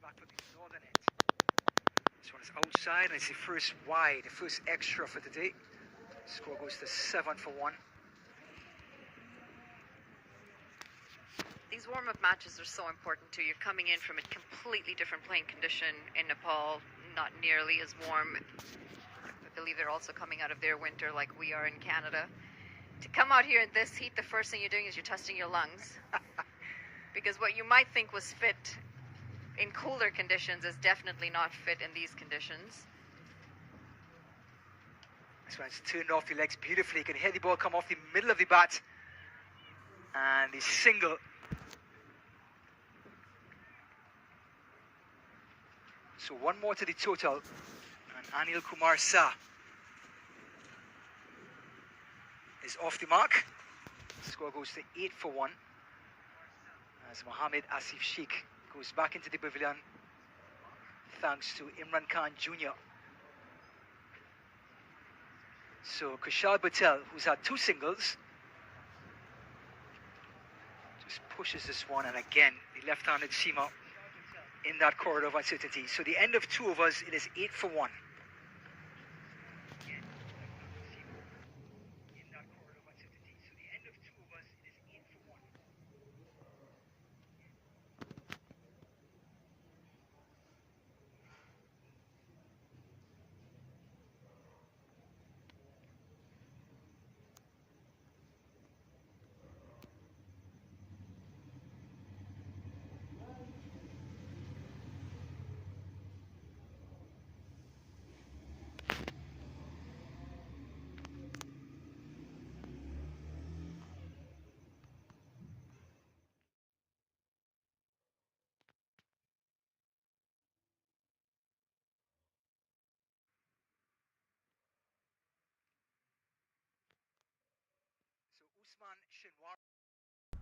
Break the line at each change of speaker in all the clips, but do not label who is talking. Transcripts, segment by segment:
back for the northern end. This one is outside, and it's the first wide, the first extra for today. Score goes to 7-1.
These warm-up matches are so important too. You're coming in from a completely different playing condition in Nepal, not nearly as warm. I believe they're also coming out of their winter like we are in Canada. To come out here in this heat, the first thing you're doing is you're testing your lungs. Because what you might think was fit in cooler conditions is definitely not fit in these conditions.
This one's turned off the legs beautifully. You can hear the ball come off the middle of the bat. And the single. So one more to the total. And Anil Kumar Shah is off the mark. The score goes to 8-1. As Mohammed Asif Sheikh goes back into the pavilion thanks to Imran Khan Jr. So Kushal Patel, who's had 2 singles, just pushes this one, and again the left-handed seamer in that corridor of uncertainty. So the end of 2 overs, it is 8-1.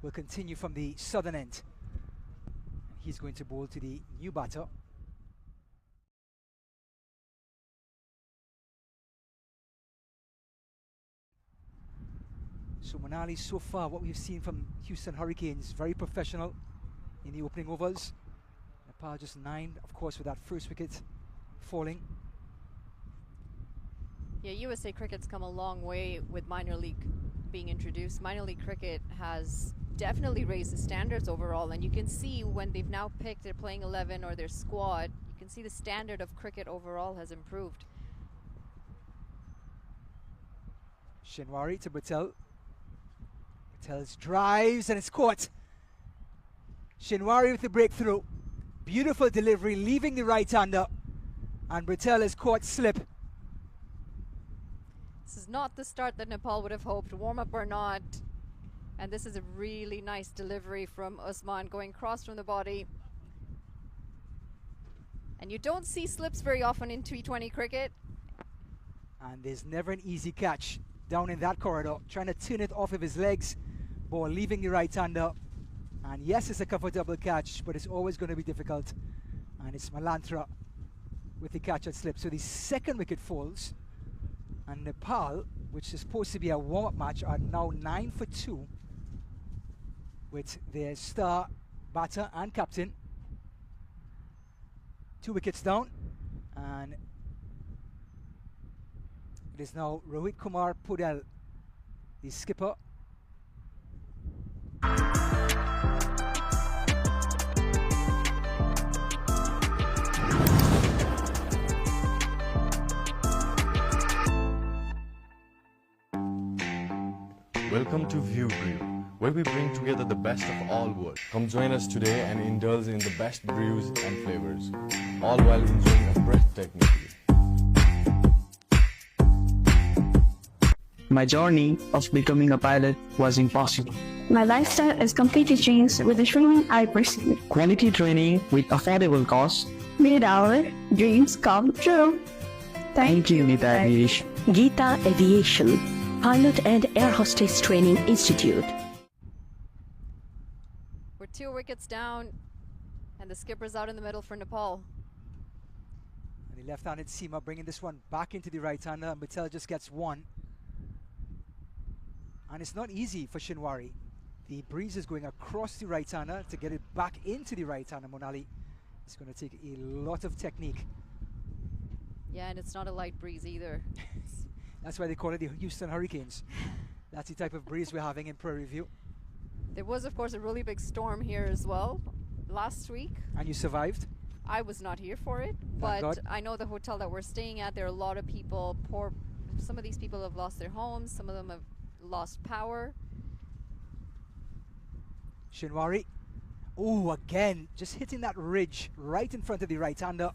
Will continue from the southern end. He's going to bowl to the new batter. So Manali, so far what we've seen from Houston Hurricanes, very professional in the opening overs. Nepal just 9, of course, with that first wicket falling.
Yeah, USA cricket's come a long way with minor league being introduced. Minor league cricket has definitely raised the standards overall, and you can see when they've now picked their playing 11 or their squad, you can see the standard of cricket overall has improved.
Shinwari to Patel. Patel's drives and it's caught. Shinwari with the breakthrough. Beautiful delivery, leaving the right-hander, and Patel has caught slip.
This is not the start that Nepal would have hoped, warm-up or not. And this is a really nice delivery from Usman, going cross from the body. And you don't see slips very often in T20 cricket.
And there's never an easy catch down in that corridor, trying to turn it off of his legs, ball leaving the right-hander. And yes, it's a comfortable catch, but it's always going to be difficult. And it's Malantra with the catch at slip. So the second wicket falls. And Nepal, which is supposed to be a warm-up match, are now 9 for 2 with their star batter and captain. 2 wickets down, and it is now Rohit Kumar Pudel, the skipper.
Welcome to View Brew, where we bring together the best of all worlds. Come join us today and indulge in the best brews and flavors, all while enjoying a breathtaking view.
My journey of becoming a pilot was impossible.
My lifestyle is completely changed with the training I pursued.
Quality training with affordable costs
Made our dreams come true.
Thank you, Gita Aviation.
Gita Aviation, Pilot and Air Hostess Training Institute.
We're 2 wickets down, and the skipper's out in the middle for Nepal.
And the left-handed seamer bringing this one back into the right-hander, and Patel just gets 1. And it's not easy for Shinwari. The breeze is going across the right-hander to get it back into the right-hander, Monali. It's going to take a lot of technique.
Yeah, and it's not a light breeze either.
That's why they call it the Houston Hurricanes. That's the type of breeze we're having in Prairie View.
There was, of course, a really big storm here as well last week.
And you survived?
I was not here for it,
Thank
but
God.
I know the hotel that we're staying at, there are a lot of people, some of these people have lost their homes, some of them have lost power.
Shinwari. Oh, again, just hitting that ridge right in front of the right-hander.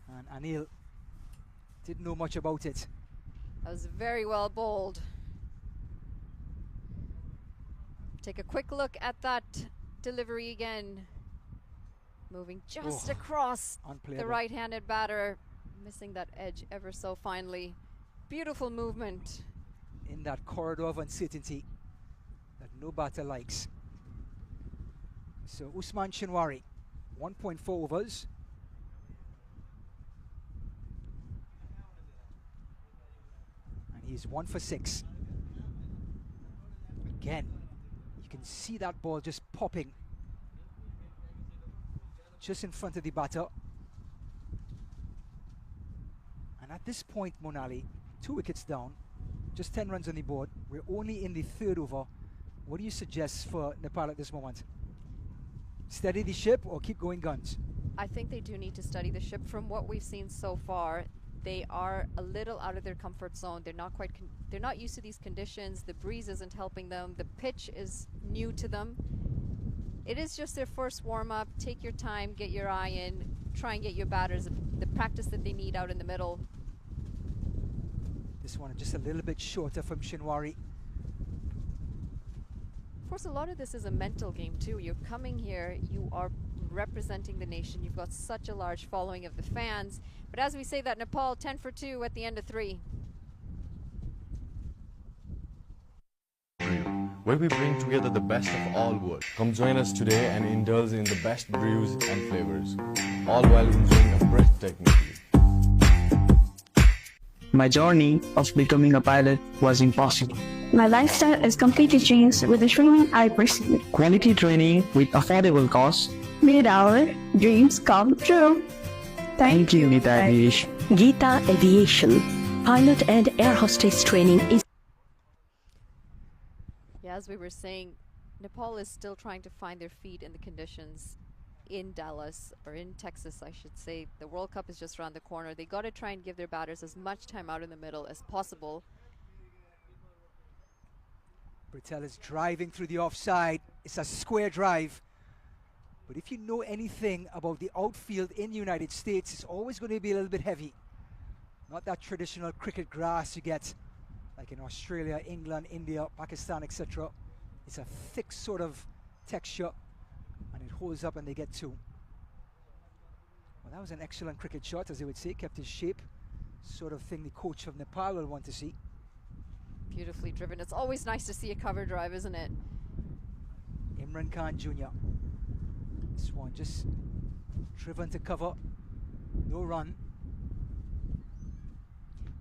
And Anil didn't know much about it.
That was very well bowled. Take a quick look at that delivery again. Moving just across the
Unplayable.
right-handed batter, missing that edge ever so finely. Beautiful movement.
In that corridor of uncertainty that no batter likes. So Usman Shinwari, 1.4 overs. And he's 1 for 6. Again, you can see that ball just popping just in front of the batter. And at this point, Monali, 2 wickets down, just 10 runs on the board. We're only in the 3rd over. What do you suggest for Nepal at this moment? Steady the ship or keep going guns?
I think they do need to study the ship. From what we've seen so far, they are a little out of their comfort zone. They're not quite they're not used to these conditions. The breeze isn't helping them. The pitch is new to them. It is just their first warm-up. Take your time, get your eye in, try and get your batters the practice that they need out in the middle.
This one just a little bit shorter from Shinwari.
Of course, a lot of this is a mental game too. You're coming here, you are representing the nation. You've got such a large following of the fans. But as we say that, Nepal 10 for 2 at the end of 3.
Where we bring together the best of all worlds. Come join us today and indulge in the best brews and flavors, all while enjoying a breathtaking view.
My journey of becoming a pilot was impossible.
My lifestyle has completely changed with the training I pursued.
Quality training with affordable costs.
Made our dreams come true.
Thank you, Gita Aviation.
Gita Aviation. Pilot and air hostess training is
Yeah, as we were saying, Nepal is still trying to find their feet in the conditions in Dallas, or in Texas, I should say. The World Cup is just around the corner. They got to try and give their batters as much time out in the middle as possible.
Britell is driving through the offside. It's a square drive. But if you know anything about the outfield in the United States, it's always going to be a little bit heavy. Not that traditional cricket grass you get like in Australia, England, India, Pakistan, etc. It's a thick sort of texture, and it holds up and they get 2. Well, that was an excellent cricket shot, as they would say. Kept his shape. Sort of thing the coach of Nepal will want to see.
Beautifully driven. It's always nice to see a cover drive, isn't it?
Imran Khan Jr. This one just driven to cover. No run.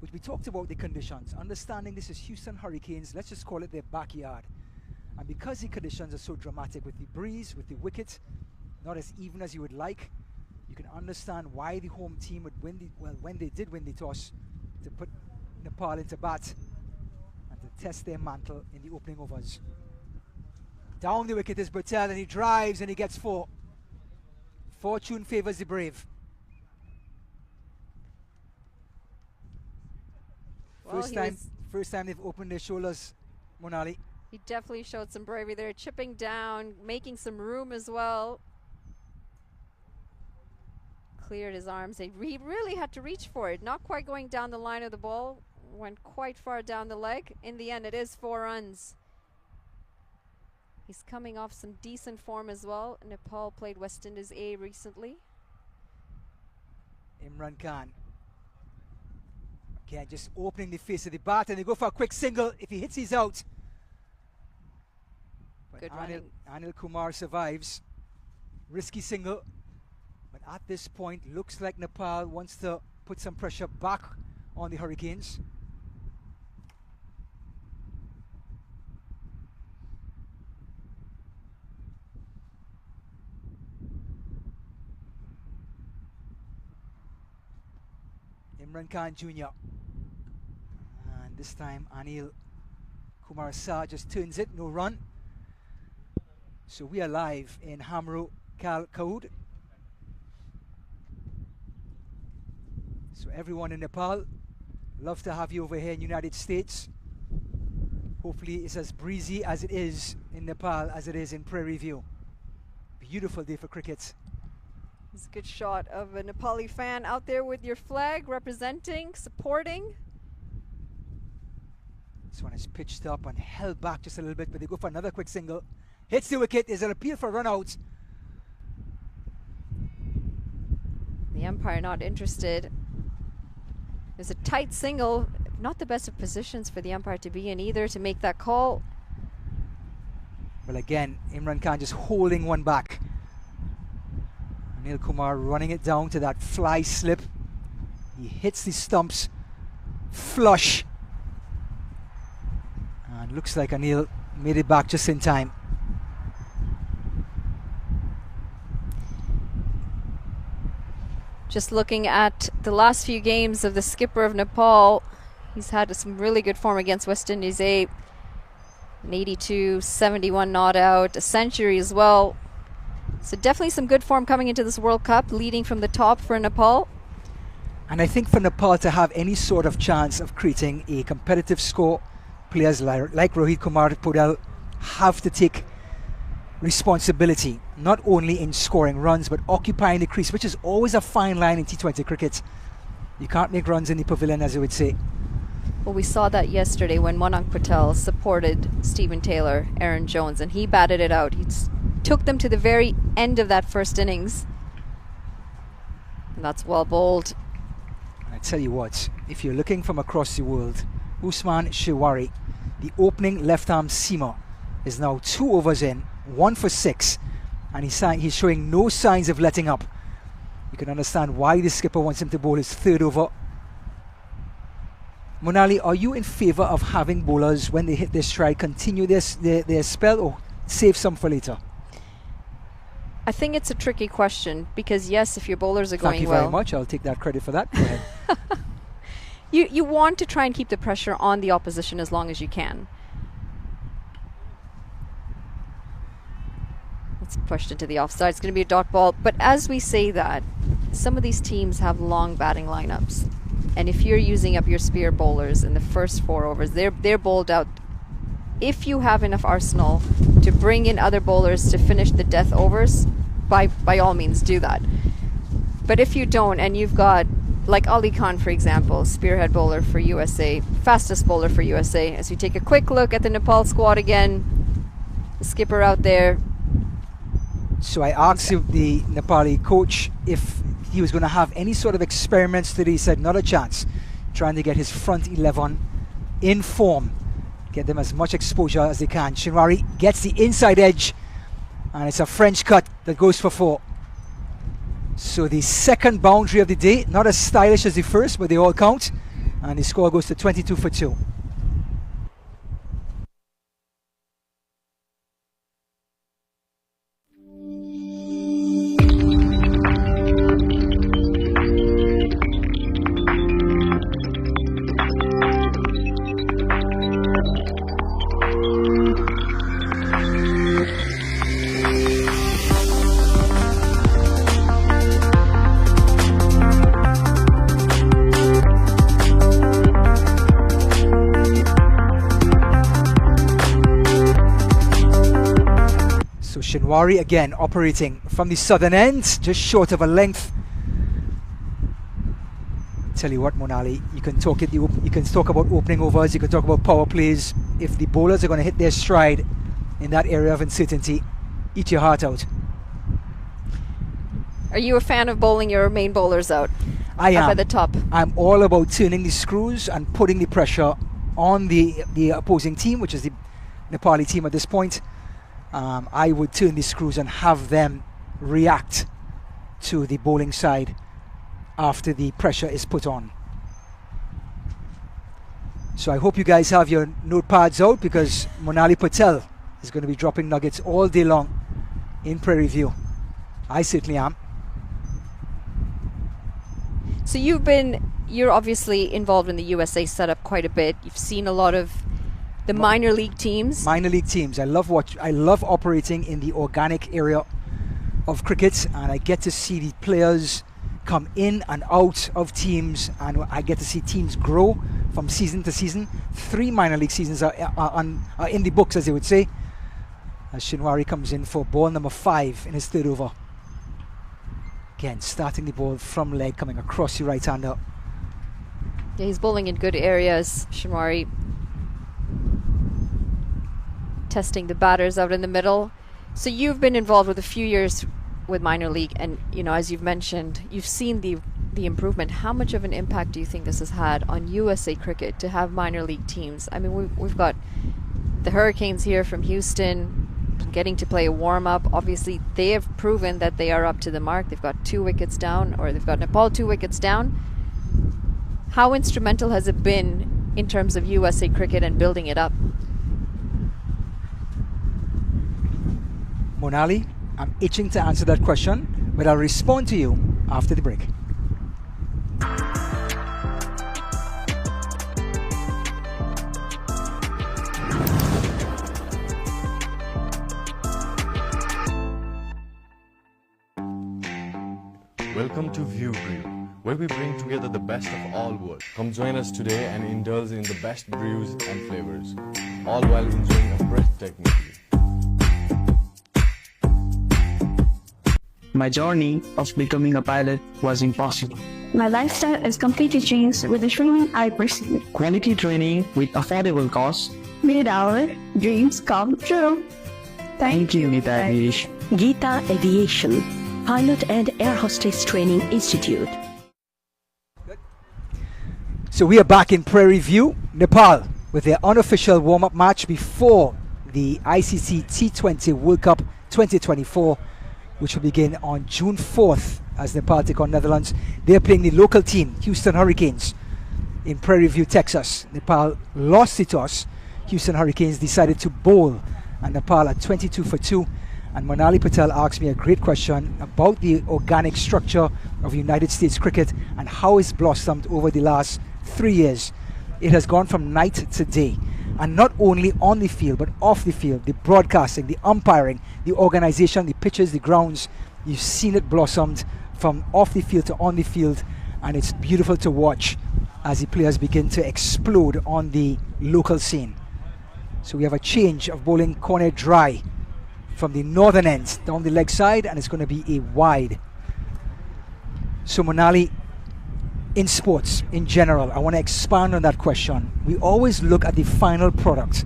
But we talked about the conditions. Understanding this is Houston Hurricanes, let's just call it their backyard. And because the conditions are so dramatic with the breeze, with the wicket, not as even as you would like, you can understand why the home team would win when they did win the toss, to put Nepal into bat and to test their mantle in the opening overs. Down the wicket is Britell, and he drives and he gets 4. Fortune favors the brave.
Well,
First time they've opened their shoulders, Monali.
he definitely showed some bravery there, chipping down, making some room as well. Cleared his arms. He really had to reach for it. Not quite going down the line of the ball. Went quite far down the leg. In the end, it is 4 runs. He's coming off some decent form as well. Nepal played West Indies A recently.
Imran Khan. Again, just opening the face of the bat, and they go for a quick single. If he hits, he's out. But
Good running.
Anil Kumar survives. Risky single. But at this point, looks like Nepal wants to put some pressure back on the Hurricanes. Imran Khan Jr. And this time Anil Kumar Shah just turns it, no run. So we are live in Hamro Kaud. So everyone in Nepal, love to have you over here in United States. Hopefully it's as breezy as it is in Nepal as it is in Prairie View. Beautiful day for cricket.
It's a good shot of a Nepali fan out there with your flag, representing, supporting.
This one is pitched up and held back just a little bit, but they go for another quick single. Hits the wicket. There's an appeal for run out.
The umpire not interested. There's a tight single. Not the best of positions for the umpire to be in either to make that call.
Well, again, Imran Khan just holding one back. Anil Kumar running it down to that fly slip. He hits the stumps flush. And looks like Anil made it back just in time.
Just looking at the last few games of the skipper of Nepal, he's had some really good form against West Indies A. An 82, 71 not out, a century as well. So definitely some good form coming into this World Cup, leading from the top for Nepal.
And I think for Nepal to have any sort of chance of creating a competitive score, players like Rohit Kumar Podal have to take responsibility, not only in scoring runs, but occupying the crease, which is always a fine line in T20 cricket. You can't make runs in the pavilion, as you would say.
Well, we saw that yesterday when Manang Patel supported Stephen Taylor, Aaron Jones, and he batted it out. He took them to the very end of that first innings. And that's well bowled.
And I tell you what, if you're looking from across the world, Usman Shiwari, the opening left-arm seamer, is now 2 overs in, 1 for 6, and he's showing no signs of letting up. You can understand why the skipper wants him to bowl his 3rd over. Monali, are you in favour of having bowlers, when they hit their stride, continue their spell, or save some for later?
I think it's a tricky question because, yes, if your bowlers are going well...
Thank you very much. I'll take that credit for that. Go ahead.
You want to try and keep the pressure on the opposition as long as you can. It's pushed into the offside. It's going to be a dot ball. But as we say that, some of these teams have long batting lineups. And if you're using up your spear bowlers in the first 4 overs, they're bowled out. If you have enough arsenal to bring in other bowlers to finish the death overs, by all means do that. But if you don't, and you've got, like Ali Khan, for example, spearhead bowler for USA, fastest bowler for USA, as we take a quick look at the Nepal squad again, the skipper out there.
So I asked the Nepali coach if he was going to have any sort of experiments today. He said not a chance. Trying to get his front 11 in form, get them as much exposure as they can. Shinwari gets the inside edge, and it's a French cut that goes for 4. So the second boundary of the day, not as stylish as the first, but they all count, and the score goes to 22 for 2. Shinwari again operating from the southern end, just short of a length. Tell you what, Monali, you can talk about opening overs, you can talk about power plays. If the bowlers are going to hit their stride in that area of uncertainty, eat your heart out.
Are you a fan of bowling your main bowlers out?
I am.
Up at the top.
I'm all about turning the screws and putting the pressure on the opposing team, which is the Nepali team at this point. I would turn the screws and have them react to the bowling side after the pressure is put on. So I hope you guys have your notepads out, because Monali Patel is going to be dropping nuggets all day long in Prairie View. I certainly am.
So you've been you're obviously involved in the USA setup quite a bit. You've seen a lot of the minor league teams.
Minor league teams. I love operating in the organic area of cricket, and I get to see the players come in and out of teams, and I get to see teams grow from season to season. 3 minor league seasons are in the books, as they would say, as Shinwari comes in for ball number 5 in his 3rd over. Again, starting the ball from leg, coming across the right-hander.
Yeah, he's bowling in good areas, Shinwari. Testing the batters out in the middle. So you've been involved with a few years with minor league, and as you've mentioned, you've seen the improvement. How much of an impact do you think this has had on USA cricket to have minor league teams? I mean, we've got the Hurricanes here from Houston getting to play a warm-up. Obviously, they have proven that they are up to the mark. They've got 2 wickets down, or they've got Nepal 2 wickets down. How instrumental has it been in terms of USA cricket and building it up?
Monali, I'm itching to answer that question, but I'll respond to you after the break.
Welcome to View Brew, where we bring together the best of all worlds. Come join us today and indulge in the best brews and flavors, all while enjoying a breathtaking view.
My journey of becoming a pilot was impossible.
My lifestyle has completely changed with the training I received.
Quality training with affordable costs.
Made our dreams come true.
Thank you, Nita Aviation.
Gita Aviation, Pilot and Air Hostess Training Institute.
So we are back in Prairie View, Nepal, with their unofficial warm-up match before the ICC T20 World Cup 2024, which will begin on June 4th as Nepal take on Netherlands. They're playing the local team, Houston Hurricanes, in Prairie View, Texas. Nepal lost the toss. Houston Hurricanes decided to bowl, and Nepal at 22 for 2. And Monali Patel asked me a great question about the organic structure of United States cricket and how it's blossomed over the last 3 years. It has gone from night to day. And not only on the field, but off the field, the broadcasting, the umpiring, the organization, the pitches, the grounds. You've seen it blossomed from off the field to on the field, and it's beautiful to watch as the players begin to explode on the local scene. So we have a change of bowling corner dry from the northern end down the leg side, and it's going to be a wide. So Monali, in sports in general, I want to expand on that question. We always look at the final product,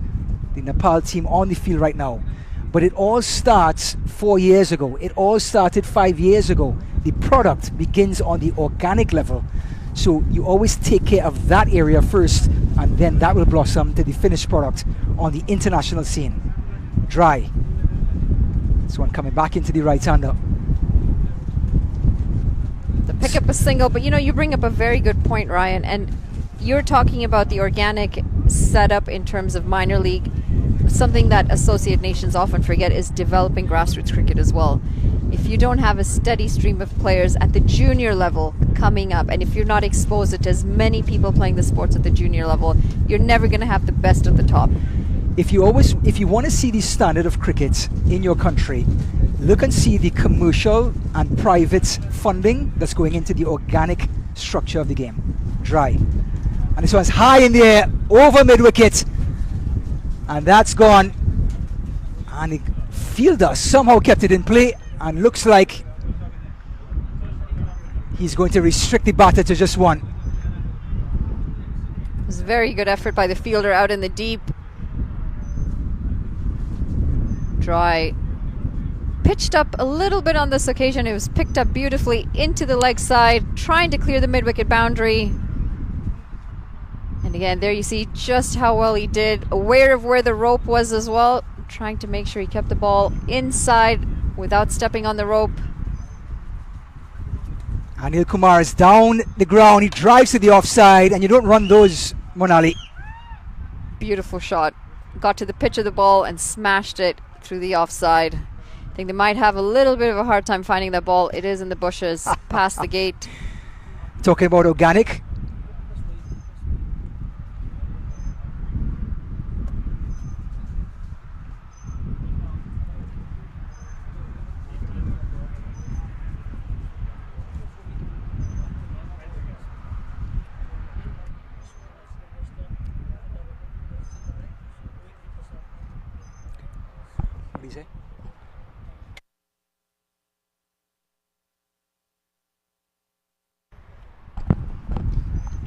the Nepal team on the field right now, but it all starts 4 years ago. It all started 5 years ago. The product begins on the organic level, so you always take care of that area first, and then that will blossom to the finished product on the international scene. Dry. This one coming back into the right-hander.
To pick up a single, but you bring up a very good point, Ryan, and you're talking about the organic setup in terms of minor league. Something that associate nations often forget is developing grassroots cricket as well. If you don't have a steady stream of players at the junior level coming up, and if you're not exposed to as many people playing the sports at the junior level, you're never going to have the best at the top.
If you want to see the standard of cricket in your country, look and see the commercial and private funding that's going into the organic structure of the game. Dry. And this one's high in the air, over mid-wicket. And that's gone. And the fielder somehow kept it in play, and looks like he's going to restrict the batter to just one.
It was a very good effort by the fielder out in the deep. Dry. Pitched up a little bit on this occasion. It was picked up beautifully into the leg side, trying to clear the mid-wicket boundary. And again, there you see just how well he did, aware of where the rope was as well, trying to make sure he kept the ball inside without stepping on the rope.
Anil Kumar is down the ground. He drives to the offside, and you don't run those, Monali.
Beautiful shot. Got to the pitch of the ball and smashed it through the offside. I think they might have a little bit of a hard time finding that ball. It is in the bushes past the gate.
Talking about organic,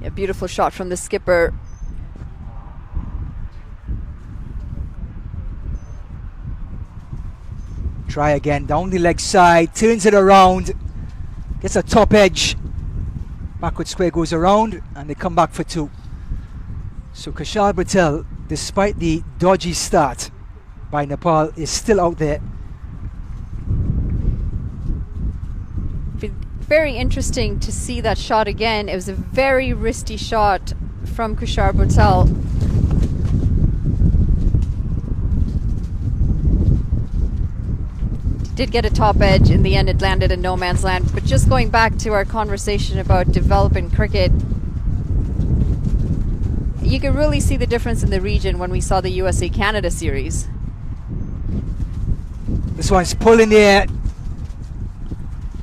A beautiful shot from the skipper.
Try again, down the leg side, turns it around, gets a top edge. Backward square goes around, and they come back for 2. So Kushal Patel, despite the dodgy start by Nepal, is still out there.
Very interesting to see that shot again. It was a very risky shot from Kushal Patel. Did get a top edge. In the end, it landed in no man's land. But just going back to our conversation about developing cricket, you can really see the difference in the region when we saw the USA-Canada series.
This one's pulled in the air.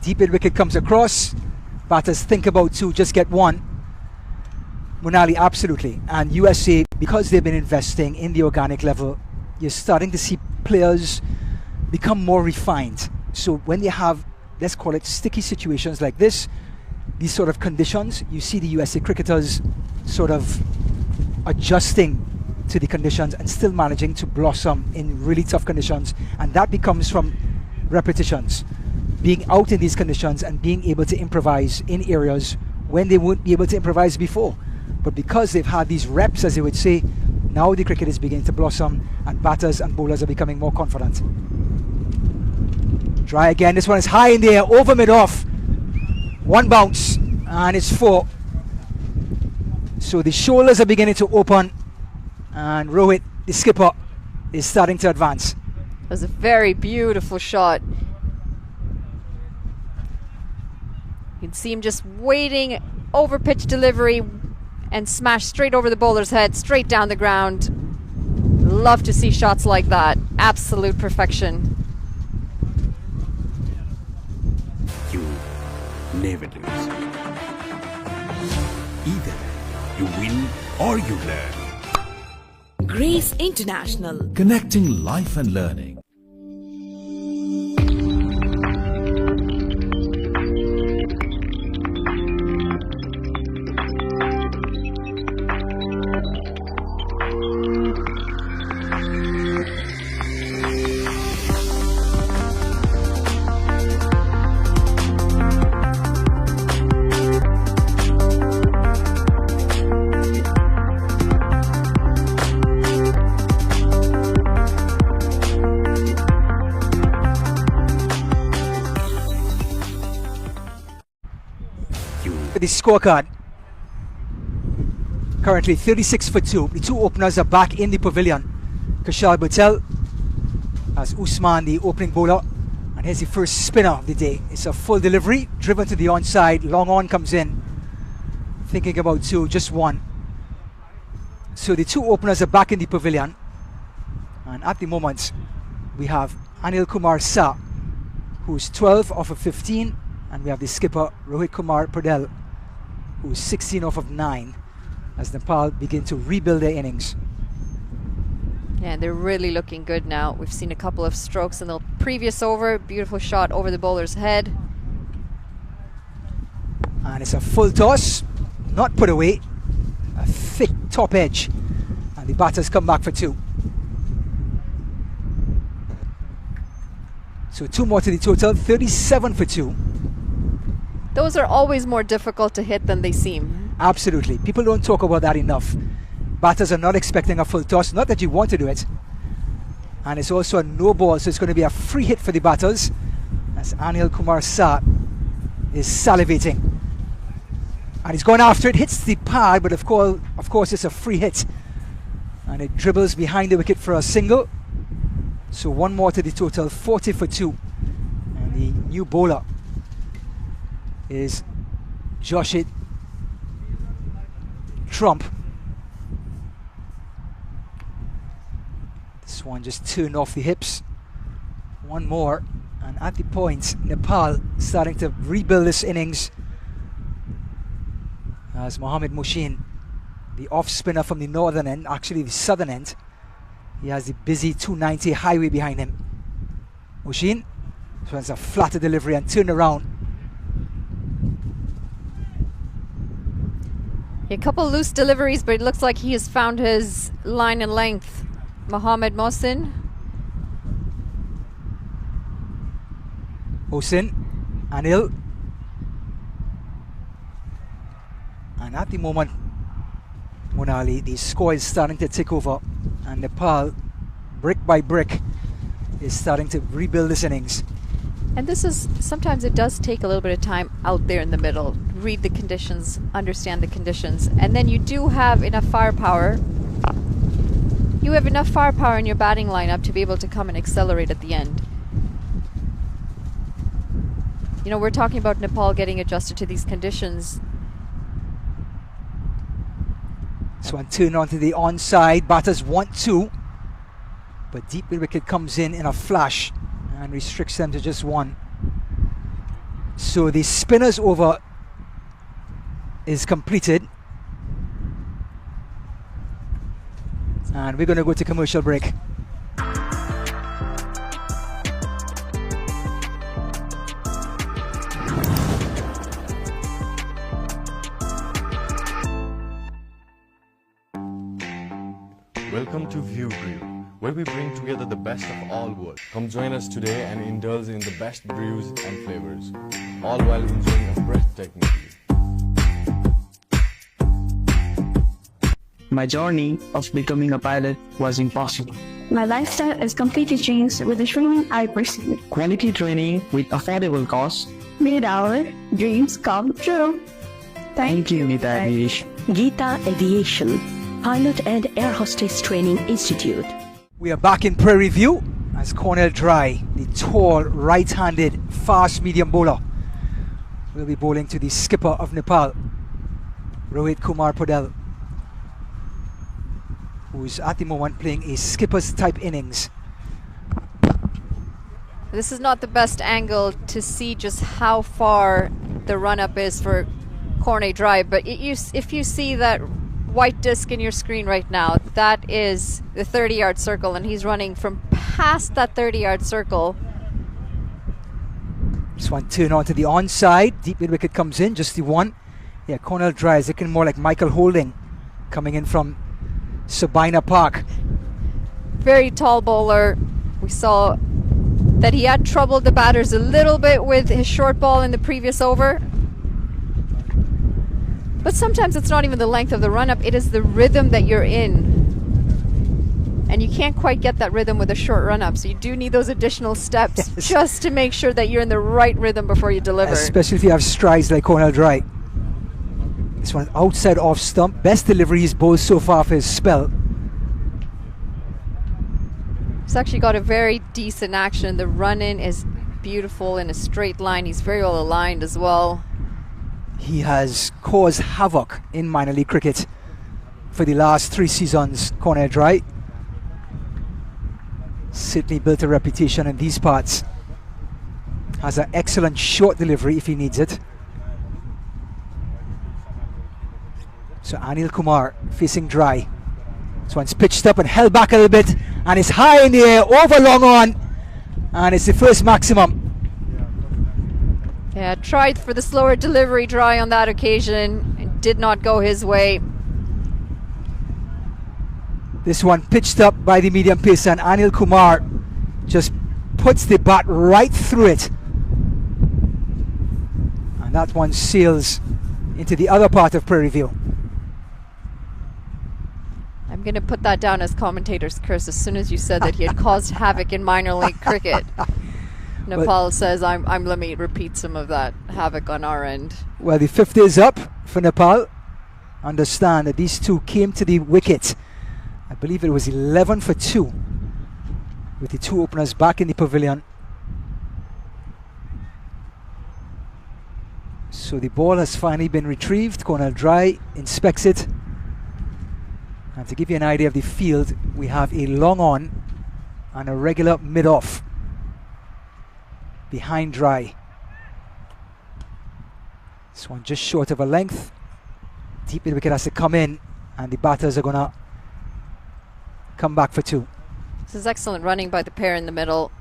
Deep mid wicket comes across. Batters think about 2, just get 1. Munali, absolutely. And USA, because they've been investing in the organic level, you're starting to see players become more refined. So when they have, let's call it, sticky situations like this, these sort of conditions, you see the USA cricketers sort of adjusting to the conditions and still managing to blossom in really tough conditions. And that becomes from repetitions, being out in these conditions and being able to improvise in areas when they wouldn't be able to improvise before. But because they've had these reps, as they would say, now the cricket is beginning to blossom and batters and bowlers are becoming more confident. Try again. This one is high in the air, over mid-off. 1 bounce, and it's 4. So the shoulders are beginning to open, and Rohit, the skipper, is starting to advance.
It was a very beautiful shot. You can see him just waiting, over pitch delivery, and smash straight over the bowler's head, straight down the ground. Love to see shots like that. Absolute perfection.
You never lose. Either you win or you learn.
Grace International.
Connecting life and learning.
The scorecard, currently 36 for 2. The 2 openers are back in the pavilion. Kushal Patel as Usman, the opening bowler, and here's the first spinner of the day. It's a full delivery, driven to the onside, long on comes in, thinking about 2, just 1. So the 2 openers are back in the pavilion, and at the moment we have Anil Kumar Shah, who's 12 off of 15, and we have the skipper Rohit Kumar Patel, who's 16 off of 9, as Nepal begin to rebuild their innings.
Yeah, they're really looking good now. We've seen a couple of strokes in the previous over. Beautiful shot over the bowler's head.
And it's a full toss, not put away. A thick top edge. And the batters come back for 2. So 2 more to the total, 37 for 2.
Those are always more difficult to hit than they seem.
Absolutely. People don't talk about that enough. Batters are not expecting a full toss, not that you want to do it. And it's also a no ball, so it's going to be a free hit for the batters, as Anil Kumar Shah is salivating. And he's going after it, hits the pad, but of course it's a free hit. And it dribbles behind the wicket for a single. So 1 more to the total, 40 for 2. And the new bowler is Joshit Trump. This one just turned off the hips. 1 more, and at the point, Nepal starting to rebuild this innings as Mohammad Mushin, the off spinner from the northern end, actually the southern end, he has the busy 290 highway behind him. Mushin, this one's a flatter delivery and turn around.
A couple loose deliveries, but it looks like he has found his line and length. Mohammed Mohsin.
Mohsin, Anil. And at the moment, Monali, the score is starting to take over, and Nepal, brick by brick, is starting to rebuild this innings.
And this is, sometimes it does take a little bit of time out there in the middle. Read the conditions, understand the conditions, and then you do have enough firepower. You have enough firepower in your batting lineup to be able to come and accelerate at the end. You know, we're talking about Nepal getting adjusted to these conditions.
This one turned onto the onside. Batters want 2, but deep mid wicket comes in a flash and restricts them to just 1. So the spinners over is completed, and we're going to go to commercial break.
Welcome to View Brew, where we bring together the best of all worlds. Come join us today and indulge in the best brews and flavors, all while enjoying a breathtaking view.
My journey of becoming a pilot was impossible.
My lifestyle is completely changed with the training I pursued.
Quality training with affordable costs.
Made our dreams come true.
Thank you, Gita Aviation.
Gita Aviation, Pilot and Air Hostess Training Institute.
We are back in Prairie View as Cornell Dry, the tall, right-handed, fast medium bowler, will be bowling to the skipper of Nepal, Rohit Kumar Podel, who's at the moment playing a skipper's type innings.
This is not the best angle to see just how far the run-up is for Cornell Dry, but if you see that white disc in your screen right now, that is the 30-yard circle, and he's running from past that 30-yard circle.
This one turned onto the onside. Deep mid wicket comes in, just the 1. Yeah, Cornell Dry is looking more like Michael Holding coming in from Sabina Park.
Very tall bowler. We saw that he had troubled the batters a little bit with his short ball in the previous over. But sometimes it's not even the length of the run-up, it is the rhythm that you're in. And you can't quite get that rhythm with a short run-up, so you do need those additional steps just to make sure that you're in the right rhythm before you deliver.
Especially if you have strides like Cornell Dry. This one outside off stump. Best delivery he's bowled so far for his spell.
He's actually got a very decent action. The run-in is beautiful in a straight line. He's very well aligned as well.
He has caused havoc in minor league cricket for the last 3 seasons, Cornell Dry. Certainly built a reputation in these parts. Has an excellent short delivery if he needs it. So Anil Kumar facing Dry. This one's pitched up and held back a little bit, and it's high in the air, over long on, and it's the first maximum.
Yeah, tried for the slower delivery Dry on that occasion. It did not go his way.
This one pitched up by the medium pacer, and Anil Kumar just puts the bat right through it. And that one sails into the other part of Prairie View.
I'm going to put that down as commentator's curse as soon as you said that he had caused havoc in minor league cricket. Nepal says, let me repeat some of that havoc on our end.
Well, the 5th is up for Nepal. Understand that these two came to the wicket. I believe it was 11 for 2, with the 2 openers back in the pavilion. So the ball has finally been retrieved. Cornell Dry inspects it. And to give you an idea of the field, we have a long on and a regular mid-off behind Dry. This one just short of a length. Deep mid wicket has to come in, and the batters are going to come back for 2.
This is excellent running by the pair in the middle.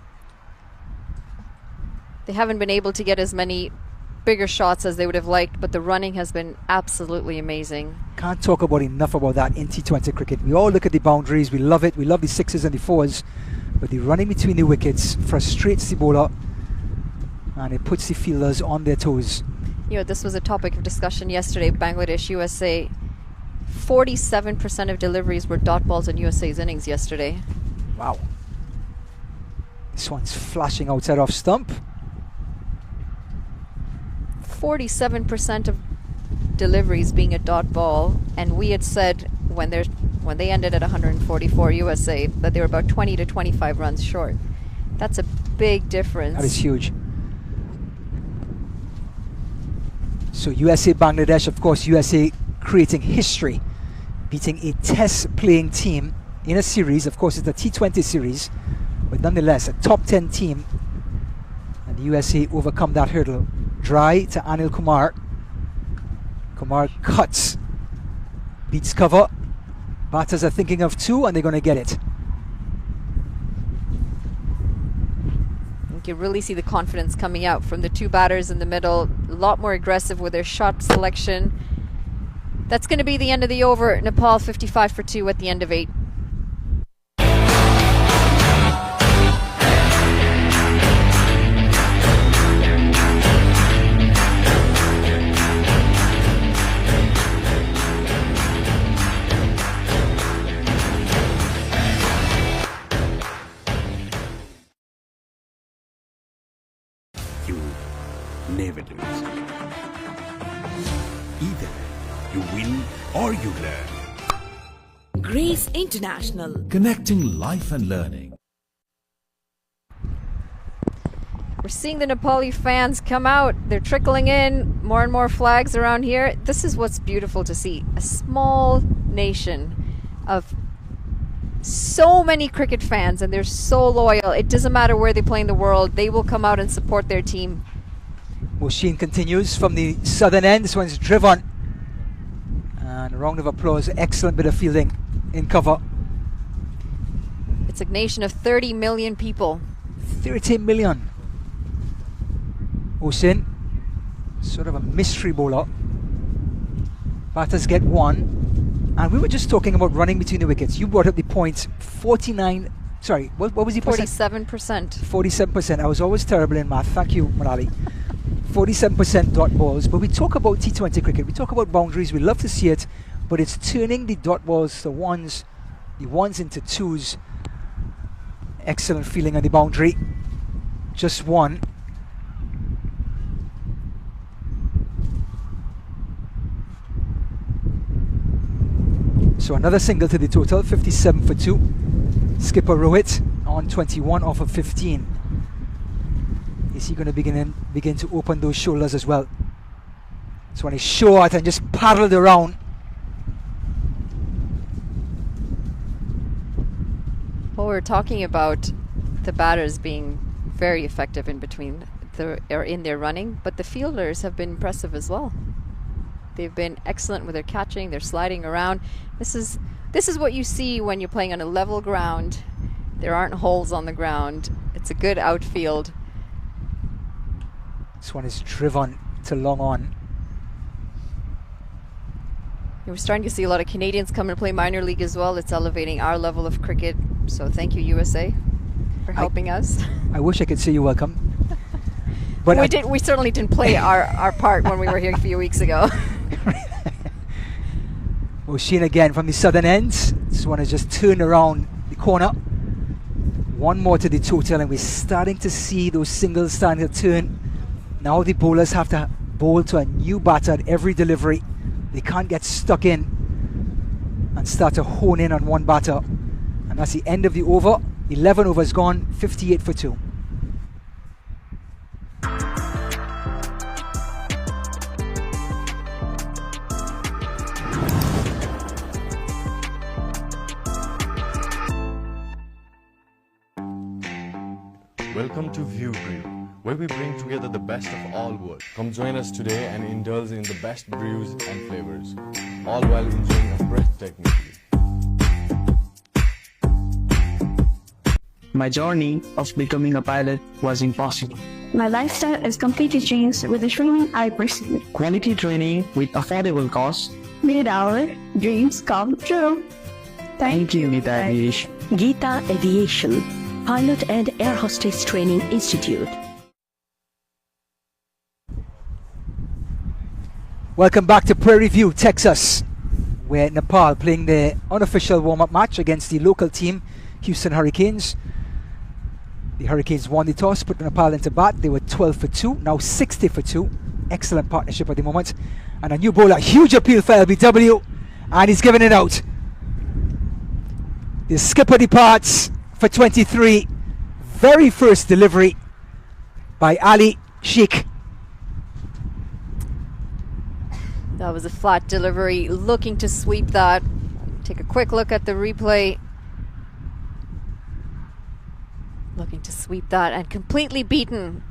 They haven't been able to get as many bigger shots as they would have liked, but the running has been absolutely amazing.
Can't talk about enough about that in T20 cricket. We all look at the boundaries, we love it, we love the sixes and the fours, but the running between the wickets frustrates the bowler and it puts the fielders on their toes.
You know, this was a topic of discussion yesterday, Bangladesh, USA. 47% of deliveries were dot balls in USA's innings yesterday.
Wow. This one's flashing outside off stump.
47% of deliveries being a dot ball, and we had said when they ended at 144 USA that they were about 20 to 25 runs short. That's a big difference.
That is huge. So USA Bangladesh, of course, USA creating history, beating a test playing team in a series. Of course, it's a T20 series, but nonetheless a top 10 team, and the USA overcome that hurdle. Dry to Anil Kumar. Kumar cuts, beats cover. Batters are thinking of two and they're going to get it.
You can really see the confidence coming out from the two batters in the middle. A lot more aggressive with their shot selection. That's going to be the end of the over. Nepal 55 for 2 at the end of 8.
You never lose. Either you win or you learn.
Grace International.
Connecting life and learning.
We're seeing the Nepali fans come out. They're trickling in. More and more flags around here. This is what's beautiful to see. A small nation of so many cricket fans, and they're so loyal. It doesn't matter where they play in the world. They will come out and support their team.
Moshin continues from the southern end. This one's driven. And a round of applause. Excellent bit of fielding in cover.
It's a nation of 30 million people.
30 million. Moshin, sort of a mystery bowler. Batters get one. And we were just talking about running between the wickets. You brought up the point 49. Sorry, what was the percent?
47%.
47%. I was always terrible in math. Thank you, Manali. 47% dot balls. But we talk about T20 cricket. We talk about boundaries. We love to see it. But it's turning the dot balls, the ones into twos. Excellent feeling on the boundary. Just one. So another single to the total, 57 for 2. Skipper Rohit on 21 off of 15. Is he going to begin to open those shoulders as well? This one is short and just paddled around.
Well, we're talking about the batters being very effective in between in their running, but the fielders have been impressive as well. They've been excellent with their catching, their sliding around. This is what you see when you're playing on a level ground. There aren't holes on the ground. It's a good outfield.
This one is driven to long on.
We're starting to see a lot of Canadians come and play minor league as well. It's elevating our level of cricket. So thank you, USA, for helping us.
I wish I could say you welcome. But
we certainly didn't play our part when we were here a few weeks ago.
Moshin again from the southern end. This one has just turned around the corner. One more to the total, and we're starting to see those singles starting to turn. Now the bowlers have to bowl to a new batter at every delivery. They can't get stuck in and start to hone in on one batter. And that's the end of the over. 11 overs gone, 58 for 2.
Welcome to ViewBrew, where we bring together the best of all worlds. Come join us today and indulge in the best brews and flavors, all while enjoying a breathtaking view.
My journey of becoming a pilot was impossible.
My lifestyle is completely changed with the training I pursued.
Quality training with affordable cost.
Made our dreams come true.
Thank you, Gita Aviation.
Gita Aviation, Pilot and Air Hostess Training Institute.
Welcome back to Prairie View, Texas, where Nepal playing their unofficial warm-up match against the local team, Houston Hurricanes. The Hurricanes won the toss, put Nepal into bat. They were 12 for 2, now 60 for 2. Excellent partnership at the moment. And a new bowler, huge appeal for LBW, and he's giving it out. The skipper departs for 23. Very first delivery by Ali Sheikh.
That was a flat delivery, looking to sweep that. Take a quick look at the replay. Looking to sweep that and completely beaten.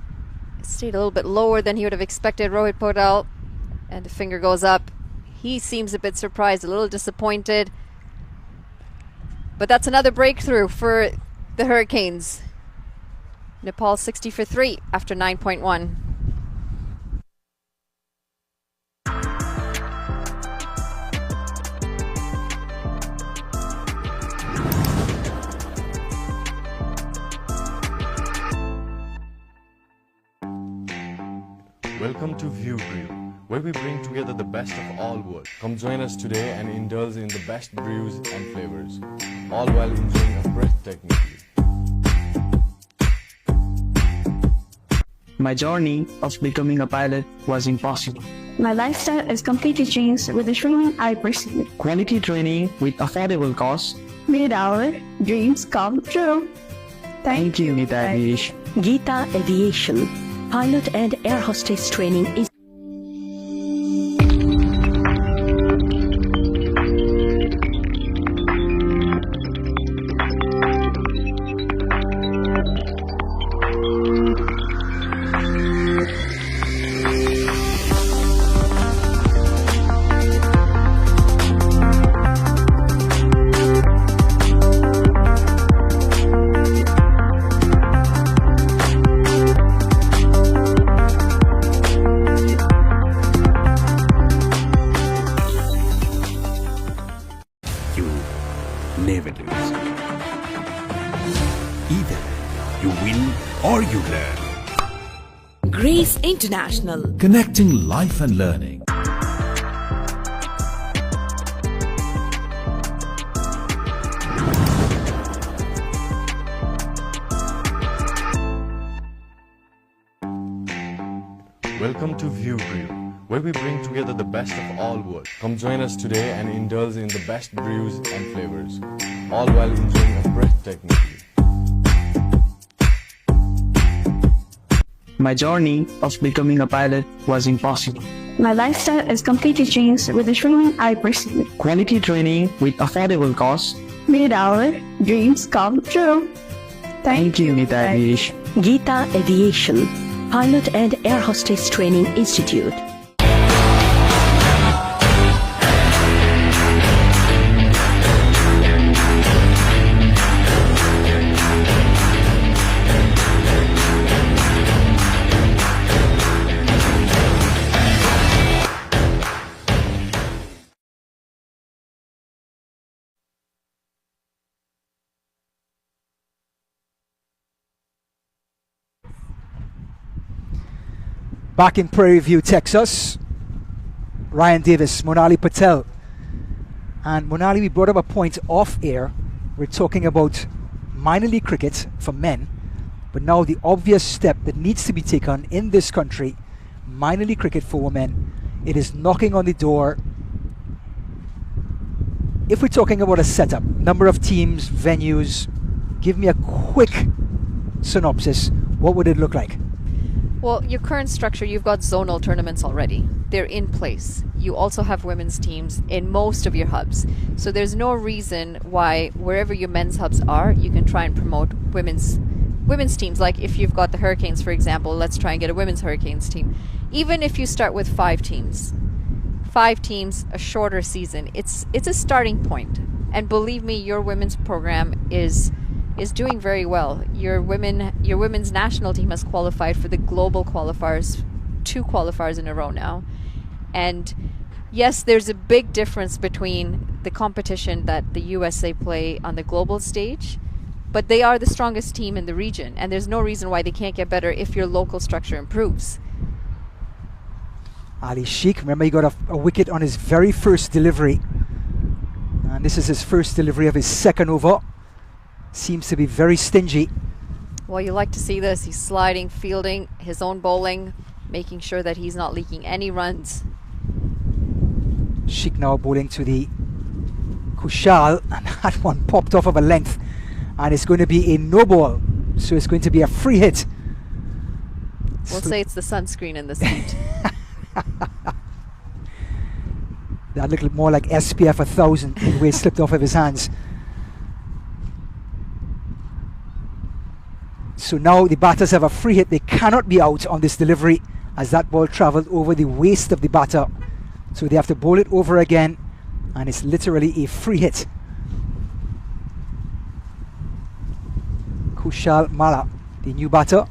Stayed a little bit lower than he would have expected, Rohit Podal. And the finger goes up. He seems a bit surprised, a little disappointed. But that's another breakthrough for the Hurricanes. Nepal 60 for 3 after 9.1.
Welcome to View Brew, where we bring together the best of all worlds. Come join us today and indulge in the best brews and flavors, all while enjoying a breathtaking view.
My journey of becoming a pilot was impossible.
My lifestyle is completely changed with the training I pursued.
Quality training with affordable cost.
Made our dreams come true.
Thank you, Gita Aviation.
Gita Aviation, Pilot and Air Hostess Training Institute.
Never lose. Either you win or you learn.
Grace International.
Connecting life and learning.
Welcome to View Brew, where we bring together the best of all worlds. Come join us today and indulge in the best brews and flavors, all while enjoying a breathtaking view.
My journey of becoming a pilot was impossible.
My lifestyle is completely changed with the training I pursued.
Quality training with affordable cost.
Made our dreams come true.
Thank you, Gita Aviation.
Gita Aviation, Pilot and Air Hostess Training Institute.
Back in Prairie View, Texas, Ryan Davis, Monali Patel. And Monali, we brought up a point off air. We're talking about minor league cricket for men, but now the obvious step that needs to be taken in this country, minor league cricket for women, it is knocking on the door. If we're talking about a setup, number of teams, venues, give me a quick synopsis. What would it look like?
Well, your current structure, you've got zonal tournaments already. They're in place. You also have women's teams in most of your hubs. So there's no reason why wherever your men's hubs are, you can try and promote women's teams. Like if you've got the Hurricanes, for example, let's try and get a women's Hurricanes team. Even if you start with 5 teams, a shorter season, it's a starting point. And believe me, your women's program is is doing very well. Your women's national team has qualified for the global qualifiers, 2 qualifiers in a row now. And yes, there's a big difference between the competition that the USA play on the global stage, but they are the strongest team in the region, and there's no reason why they can't get better if your local structure improves.
Ali Sheikh, remember he got a wicket on his very first delivery. And this is his first delivery of his second over. Seems to be very stingy.
Well, you like to see this. He's sliding, fielding his own bowling, making sure that he's not leaking any runs.
Sheikh now bowling to the Kushal, and that one popped off of a length, and it's going to be a no ball, so it's going to be a free hit.
We'll say it's the sunscreen in this heat.
That looked more like SPF 1000, the way it slipped off of his hands. So now the batters have a free hit. They cannot be out on this delivery, as that ball travelled over the waist of the batter. So they have to bowl it over again, and it's literally a free hit. Kushal Mala, the new batter,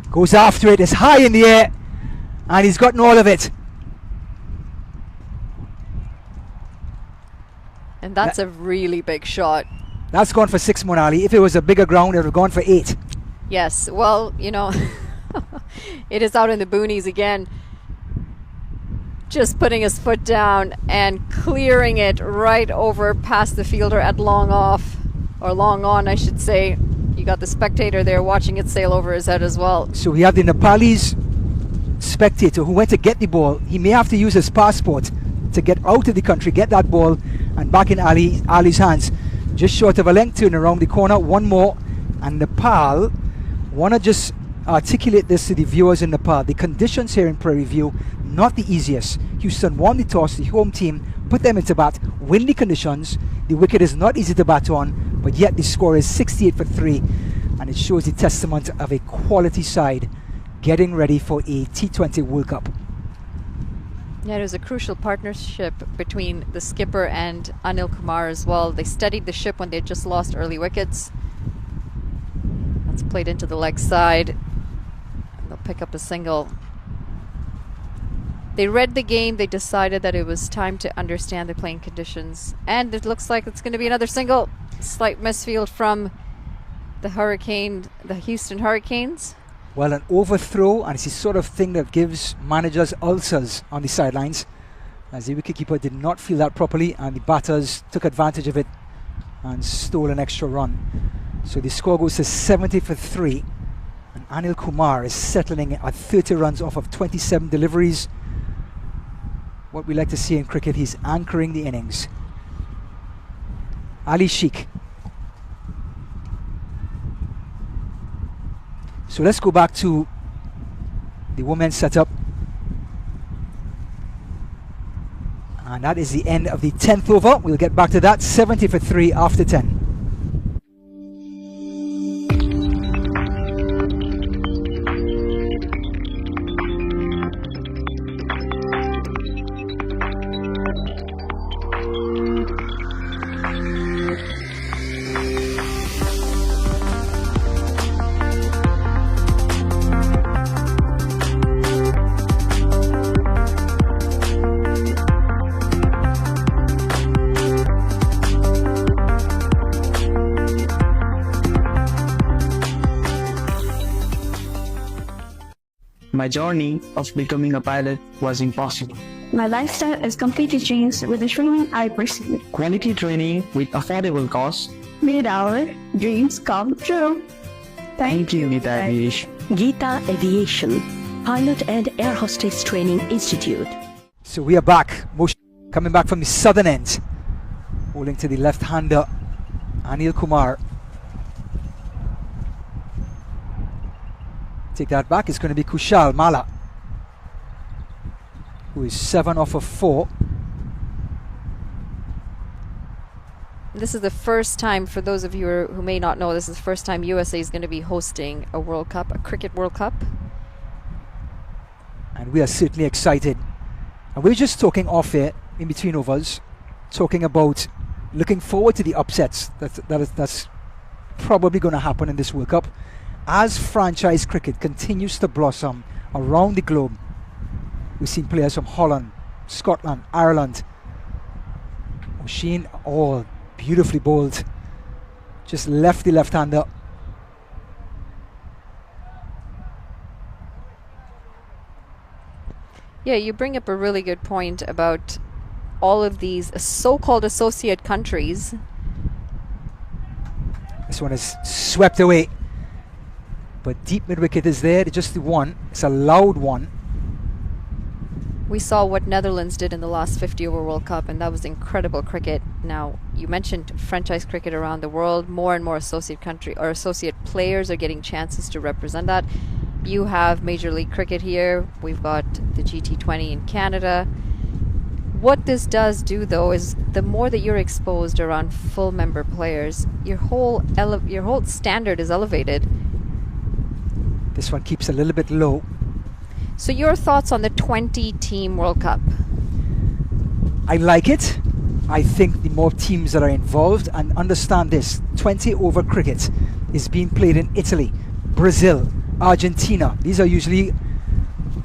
goes after it. It's high in the air, and he's gotten all of it.
And that's a really big shot.
That's gone for 6, Monali. If it was a bigger ground, it would have gone for 8.
Yes, well, you know, it is out in the boonies again. Just putting his foot down and clearing it right over past the fielder at long off, or long on, I should say. You got the spectator there watching it sail over his head as well.
So we have the Nepalese spectator who went to get the ball. He may have to use his passport to get out of the country, get that ball, and back in Ali's hands. Just short of a length, turn around the corner, one more, and Nepal want to just articulate this to the viewers in Nepal. The conditions here in Prairie View, not the easiest. Houston won the toss, the home team put them into bat, windy conditions. The wicket is not easy to bat on, but yet the score is 68 for 3, and it shows the testament of a quality side getting ready for a T20 World Cup.
Yeah, it was a crucial partnership between the skipper and Anil Kumar as well. They steadied the ship when they just lost early wickets. That's played into the leg side. And they'll pick up a single. They read the game. They decided that it was time to understand the playing conditions. And it looks like it's going to be another single. Slight misfield from the Houston Hurricanes.
Well, an overthrow, and it's the sort of thing that gives managers ulcers on the sidelines, as the wicketkeeper did not feel that properly, and the batters took advantage of it and stole an extra run. So the score goes to 70 for 3, and Anil Kumar is settling at 30 runs off of 27 deliveries. What we like to see in cricket, he's anchoring the innings. Ali Sheikh. So let's go back to the women's setup. And that is the end of the 10th over. We'll get back to that. 70 for 3 after 10.
My journey of becoming a pilot was impossible.
My lifestyle is completely changed with the training I pursued.
Quality training with affordable cost.
Made our dreams come true.
Thank you, Gita Aviation.
Gita Aviation, Pilot and Air Hostess Training Institute.
So we are back. Coming back from the southern end. Bowling to the left-hander, Anil Kumar. Take that back. It's going to be Kushal Mala, who is 7 off of 4.
This is the first time, for those of you who may not know, this is the first time USA is going to be hosting a World Cup, a Cricket World Cup.
And we are certainly excited. And we're just talking off air, in between overs, talking about looking forward to the upsets. That's probably going to happen in this World Cup as franchise cricket continues to blossom around the globe. We've seen players from Holland, Scotland, Ireland. O'Sheen, all beautifully bowled. Just left the left-hander.
Yeah, you bring up a really good point about all of these so-called associate countries.
This one is swept away. But deep mid-wicket is there, just the one. It's a loud one.
We saw what Netherlands did in the last 50-over World Cup, and that was incredible cricket. Now, you mentioned franchise cricket around the world. More and more associate players are getting chances to represent that. You have Major League Cricket here. We've got the GT20 in Canada. What this does do, though, is the more that you're exposed around full member players, your whole standard is elevated.
This one keeps a little bit low.
So your thoughts on the 20-team World Cup?
I like it. I think the more teams that are involved, and understand this, 20-over cricket is being played in Italy, Brazil, Argentina. These are usually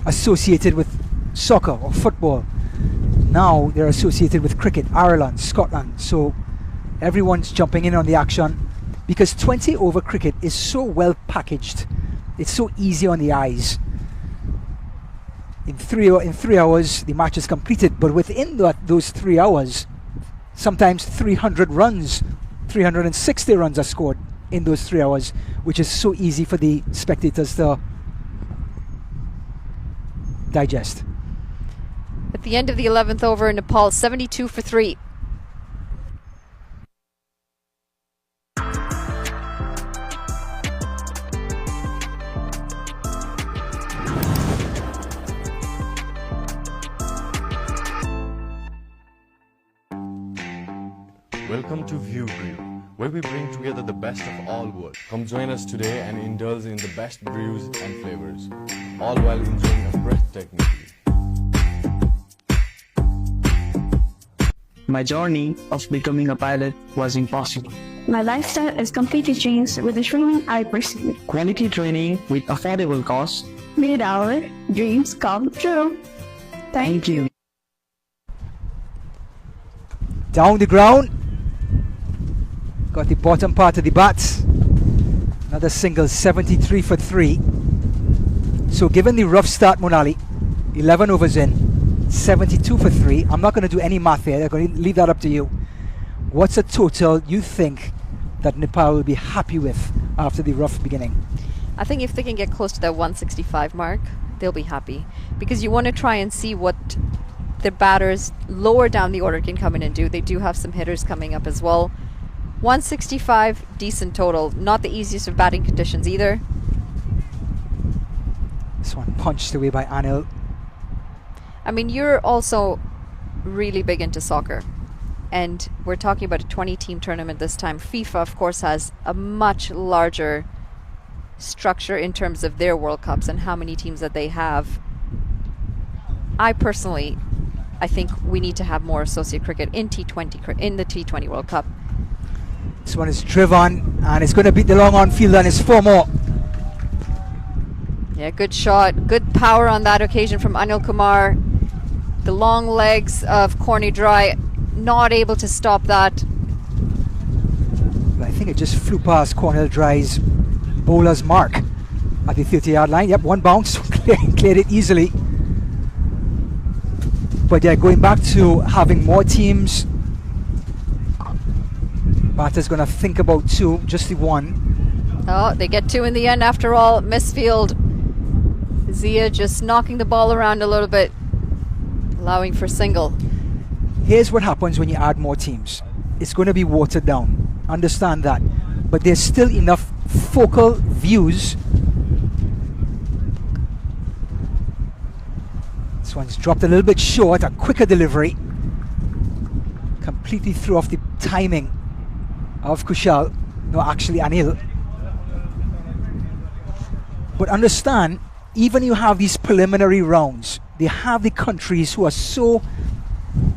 associated with soccer or football. Now they're associated with cricket, Ireland, Scotland. So everyone's jumping in on the action because 20-over cricket is so well packaged. It's so easy on the eyes. In 3 hours, the match is completed. But within those 3 hours, sometimes 300 runs, 360 runs are scored in those 3 hours, which is so easy for the spectators to digest.
At the end of the 11th over, Nepal 72 for 3.
Welcome to View Brew, where we bring together the best of all worlds. Come join us today and indulge in the best brews and flavors, all while enjoying a breathtaking view.
My journey of becoming a pilot was impossible.
My lifestyle is completely changed with the training I pursued.
Quality training with affordable costs.
Made our dreams come true.
Thank you.
Down the ground. Got the bottom part of the bat. Another single, 73 for 3. So given the rough start, Monali, 11 overs in, 72 for 3. I'm not going to do any math here. I'm going to leave that up to you. What's a total you think that Nepal will be happy with after the rough beginning?
I think if they can get close to that 165 mark, they'll be happy. Because you want to try and see what the batters lower down the order can come in and do. They do have some hitters coming up as well. 165, decent total. Not the easiest of batting conditions either.
This one punched away by Anil.
I mean, you're also really big into soccer. And we're talking about a 20-team tournament this time. FIFA, of course, has a much larger structure in terms of their World Cups and how many teams that they have. I think we need to have more associate cricket in in the T20 World Cup.
This one is driven and it's going to beat the long on field and it's 4 more.
Yeah, good shot. Good power on that occasion from Anil Kumar. The long legs of Corny Dry not able to stop that.
I think it just flew past Cornell Dry's bowler's mark at the 30-yard line. Yep, one bounce, cleared it easily. But yeah, going back to having more teams, batter's going to think about 2, just the 1.
Oh, they get 2 in the end after all. Misfield. Zia just knocking the ball around a little bit, allowing for single.
Here's what happens when you add more teams. It's going to be watered down. Understand that. But there's still enough focal views. This one's dropped a little bit short, a quicker delivery. Completely threw off the timing of Kushal. No, actually Anil. But understand, even you have these preliminary rounds, they have the countries who are so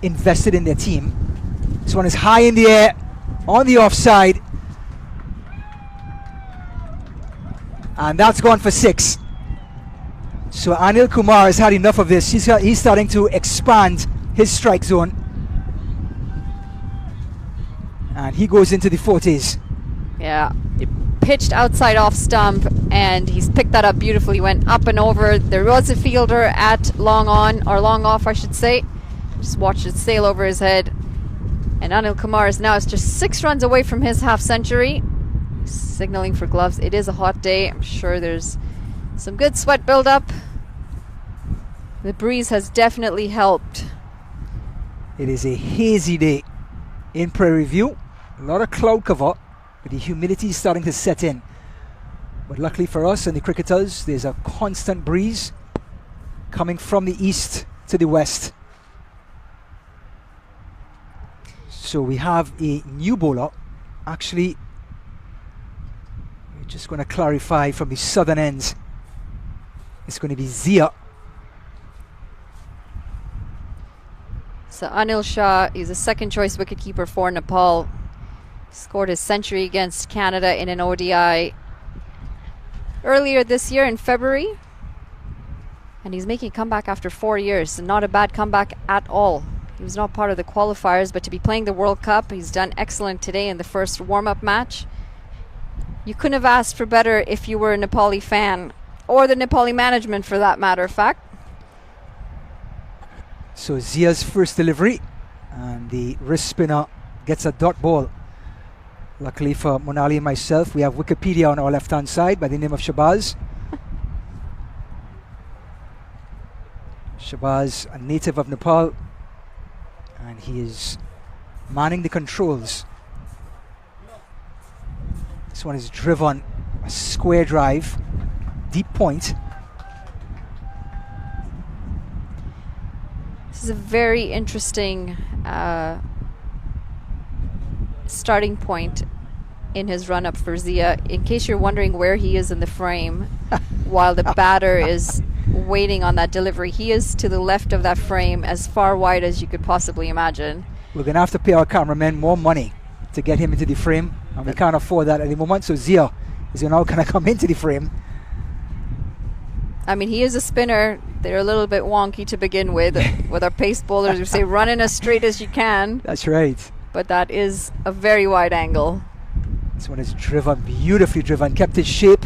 invested in their team This one is high in the air, on the offside. And that's gone for 6. So Anil Kumar has had enough of this. He's starting to expand his strike zone. And he goes into the 40s.
Yeah, it pitched outside off stump, and he's picked that up beautifully. Went up and over. There was a fielder at long on, or long off, I should say. Just watched it sail over his head. And Anil Kumar is now just 6 runs away from his half century. Signaling for gloves. It is a hot day. I'm sure there's some good sweat buildup. The breeze has definitely helped.
It is a hazy day in Prairie View. A lot of cloud cover, but the humidity is starting to set in. But luckily for us and the cricketers, there's a constant breeze coming from the east to the west. So we have a new bowler. Actually, we're just going to clarify from the southern end. It's going to be Zia.
So Anil Shah is a second choice wicketkeeper for Nepal. Scored his century against Canada in an ODI earlier this year in February. And he's making a comeback after 4 years. So not a bad comeback at all. He was not part of the qualifiers, but to be playing the World Cup, he's done excellent today in the first warm-up match. You couldn't have asked for better if you were a Nepali fan, or the Nepali management for that matter of fact.
So Zia's first delivery, and the wrist spinner gets a dot ball. Luckily for Monali and myself, we have Wikipedia on our left-hand side by the name of Shabazz. Shabazz, a native of Nepal, and he is manning the controls. This one is driven, a square drive, deep point.
This is a very interesting starting point in his run-up for Zia. In case you're wondering where he is in the frame, while the batter is waiting on that delivery, he is to the left of that frame, as far wide as you could possibly imagine.
We're going to have to pay our cameraman more money to get him into the frame, and we can't afford that at the moment. So Zia is now going to come into the frame.
I mean, he is a spinner. They're a little bit wonky to begin with. With our pace bowlers who say run in as straight as you can.
That's right.
But that is a very wide angle.
This one is driven, beautifully driven, kept its shape.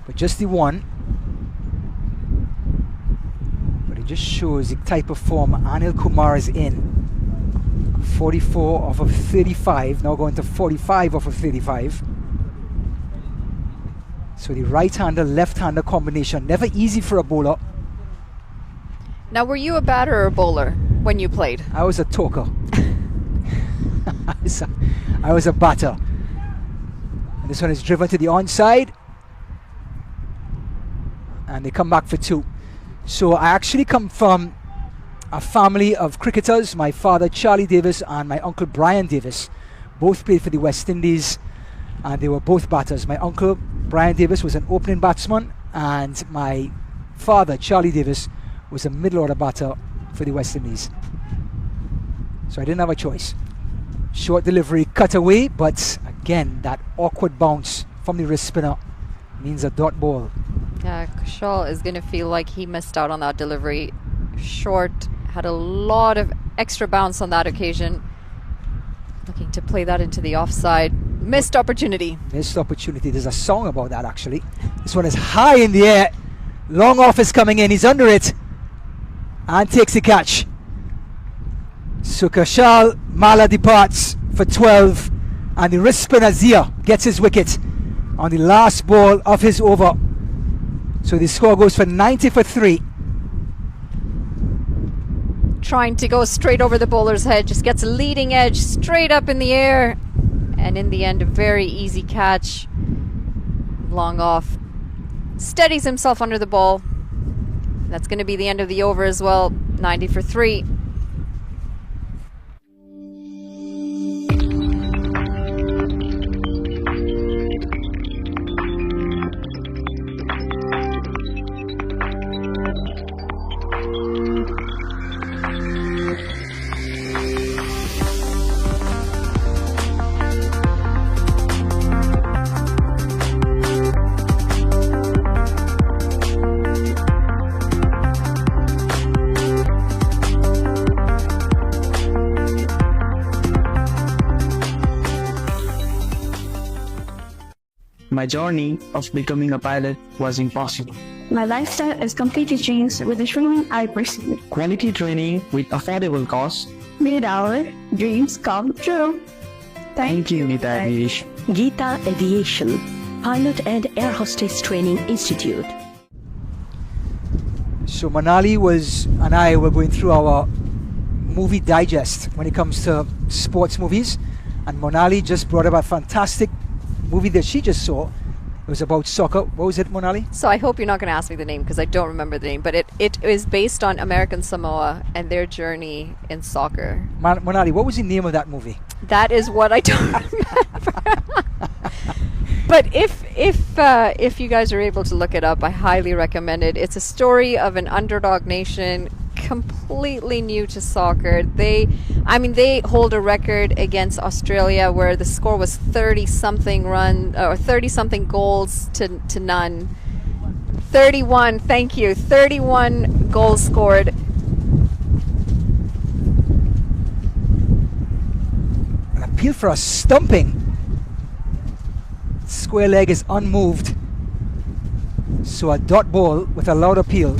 But just the one. But it just shows the type of form Anil Kumar is in. 44 off of 35, now going to 45 off of 35. So the right-hander, left-hander combination, never easy for a bowler.
Now, were you a batter or a bowler when you played?
I was a talker. I was a batter. And this one is driven to the onside. And they come back for 2. So I actually come from a family of cricketers. My father, Charlie Davis, and my uncle, Brian Davis, both played for the West Indies. And they were both batters. My uncle, Brian Davis, was an opening batsman. And my father, Charlie Davis, was a middle order batter for the West Indies. So I didn't have a choice. Short delivery, cut away, but again, that awkward bounce from the wrist spinner means a dot ball.
Yeah, Kushal is going to feel like he missed out on that delivery. Short, had a lot of extra bounce on that occasion. Looking to play that into the offside. Missed opportunity.
Missed opportunity. There's a song about that, actually. This one is high in the air. Long off is coming in. He's under it and takes the catch. So Kushal Mala departs for 12, and the wrist spinner Zia gets his wicket on the last ball of his over. So the score goes for 90 for 3.
Trying to go straight over the bowler's head, just gets a leading edge straight up in the air, and in the end a very easy catch. Long off, steadies himself under the ball. That's going to be the end of the over as well. 90 for 3.
My journey of becoming a pilot was impossible.
My lifestyle is completely changed with the training I pursued.
Quality training with affordable costs.
Made our dreams come true.
Thank you, Gita Aviation.
Gita Aviation, Pilot and Air Hostess Training Institute.
So Manali and I were going through our movie digest when it comes to sports movies, and Monali just brought up a fantastic movie that she just saw. It was about soccer. What was it, Monali?
So I hope you're not going to ask me the name because I don't remember the name, but it is based on American Samoa and their journey in soccer.
Monali, what was the name of that movie?
That is what I don't remember. But if you guys are able to look it up, I highly recommend it. It's a story of an underdog nation, completely new to soccer. They hold a record against Australia where the score was 30-something goals to none. 31, thank you. 31 goals scored.
An appeal for a stumping. Square leg is unmoved. So a dot ball with a loud appeal.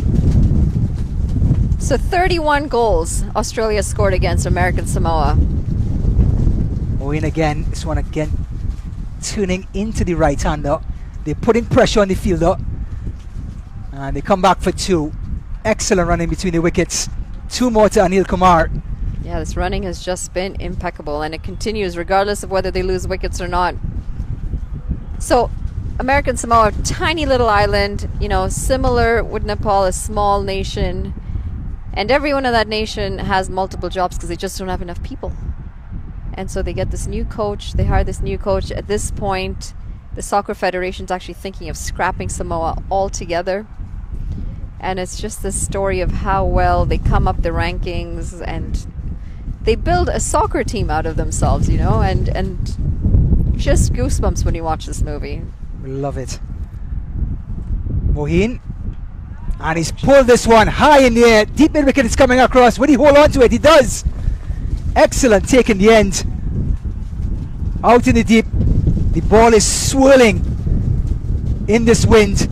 So 31 goals Australia scored against American Samoa.
Owen again, this one again turning into the right-hander. They're putting pressure on the fielder. And they come back for two. Excellent running between the wickets. Two more to Anil Kumar.
Yeah, this running has just been impeccable, and it continues regardless of whether they lose wickets or not. So American Samoa, tiny little island, similar with Nepal, a small nation. And everyone in that nation has multiple jobs because they just don't have enough people. And so they get this new coach, they hire this new coach. At this point, the Soccer Federation's actually thinking of scrapping Samoa altogether. And it's just this story of how well they come up the rankings and they build a soccer team out of themselves, and just goosebumps when you watch this movie.
We love it. Mohin. And he's pulled this one high in the air. Deep mid wicket is coming across. Will he hold on to it? He does. Excellent take in the end. Out in the deep. The ball is swirling in this wind.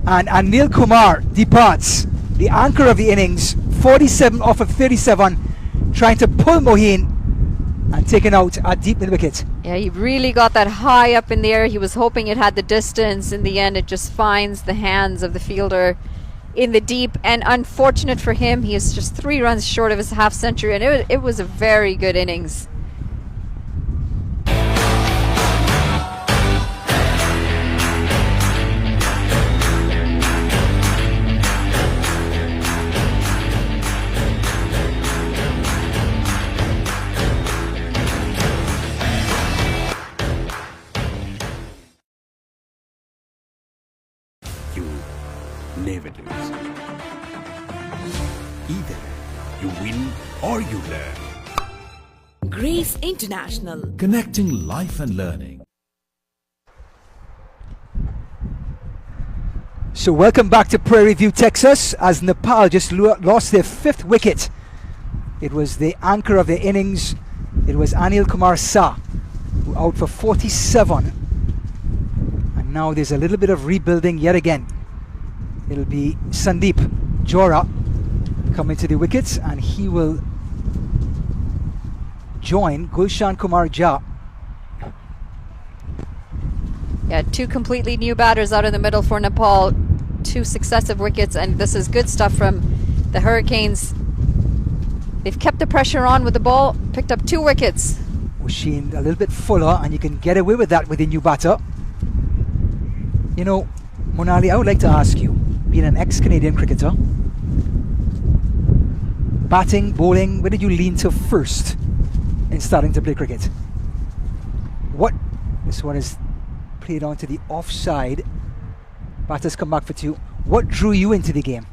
And Anil Kumar departs. The anchor of the innings. 47 off of 37. Trying to pull Mohin and taken out at deep mid wicket.
Yeah, he really got that high up in the air. He was hoping it had the distance. In the end, it just finds the hands of the fielder in the deep, and unfortunate for him, he is just 3 runs short of his half century, and it was a very good innings.
You never lose. Either you win or you learn.
Grace International.
Connecting life and learning.
So welcome back to Prairie View, Texas, as Nepal just lost their 5th wicket. It was the anchor of their innings. It was Anil Kumar Shah, who out for 47. And now there's a little bit of rebuilding yet again. It'll be Sandeep Jora coming to the wickets, and he will join Gulshan Kumar Jha.
Yeah, 2 completely new batters out in the middle for Nepal. 2 successive wickets, and this is good stuff from the Hurricanes. They've kept the pressure on with the ball, picked up 2 wickets.
Oshin a little bit fuller, and you can get away with that with a new batter. Monali, I would like to ask you, being an ex-Canadian cricketer, batting, bowling, where did you lean to first in starting to play cricket? This one is played onto the offside. Batters come back for 2. What drew you into the game?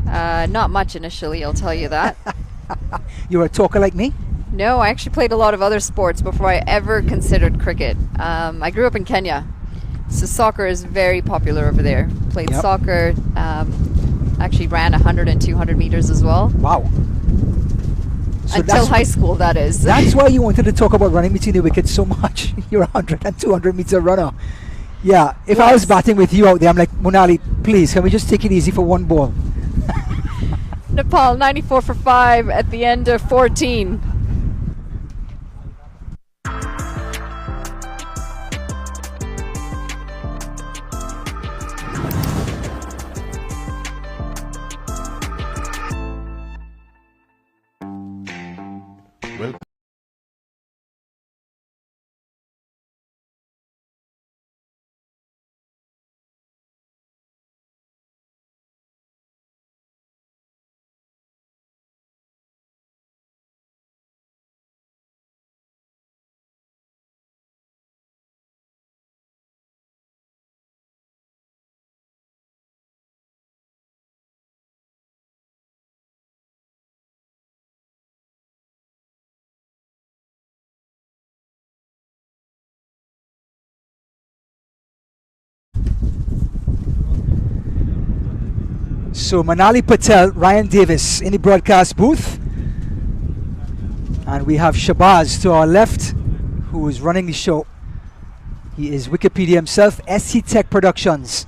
Not much initially, I'll tell you that.
You were a talker like me?
No, I actually played a lot of other sports before I ever considered cricket. I grew up in Kenya, so soccer is very popular over there. Played soccer, actually ran 100 and 200 meters as well.
Wow. So
until high school, that is.
That's why you wanted to talk about running between the wickets so much. You're a 100 and 200 meter runner. Yeah, if I was batting with you out there, I'm like, Monali, please, can we just take it easy for one ball?
Nepal 94 for 5 at the end of 14.
Welcome.
So Manali Patel, Ryan Davis in the broadcast booth. And we have Shabazz to our left, who is running the show. He is Wikipedia himself, SC Tech Productions.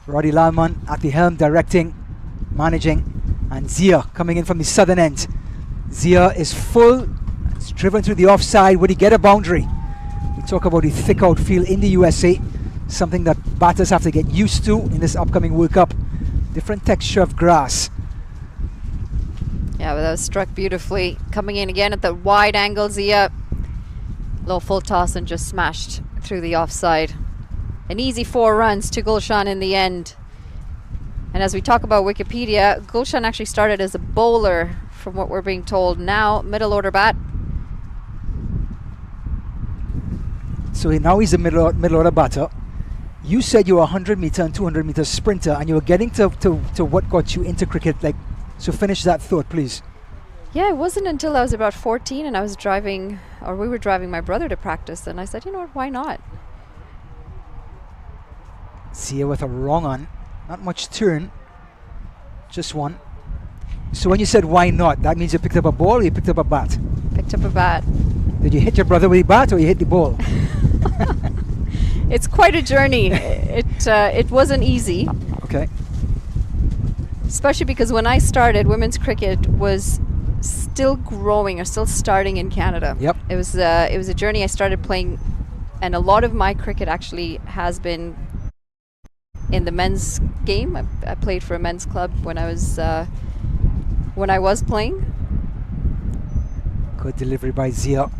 Roddy Lalman at the helm, directing, managing. And Zia coming in from the southern end. Zia is full, it's driven through the offside. Would he get a boundary? We talk about the thick outfield in the USA, something that batters have to get used to in this upcoming World Cup. Different texture of grass.
Yeah, but that was struck beautifully. Coming in again at the wide angle, Zia. Low full toss and just smashed through the offside. An easy 4 runs to Gulshan in the end. And as we talk about Wikipedia, Gulshan actually started as a bowler, from what we're being told. Now, middle order bat.
So now he's a middle order batter. You said you were a 100-meter and 200-meter sprinter, and you were getting to what got you into cricket. Like, so finish that thought, please.
Yeah, it wasn't until I was about 14 and I was driving, or we were driving my brother to practice, and I said, you know what, why not?
Zia with a wrong on. Not much turn. Just one. So when you said why not, that means you picked up a ball or you picked up a bat?
Picked up a bat.
Did you hit your brother with the bat or you hit the ball?
It's quite a journey. It wasn't easy.
Okay.
Especially because when I started, women's cricket was still growing or still starting in Canada.
Yep.
It was a journey I started playing, and a lot of my cricket actually has been in the men's game. I played for a men's club when I was playing.
Good delivery by Zia.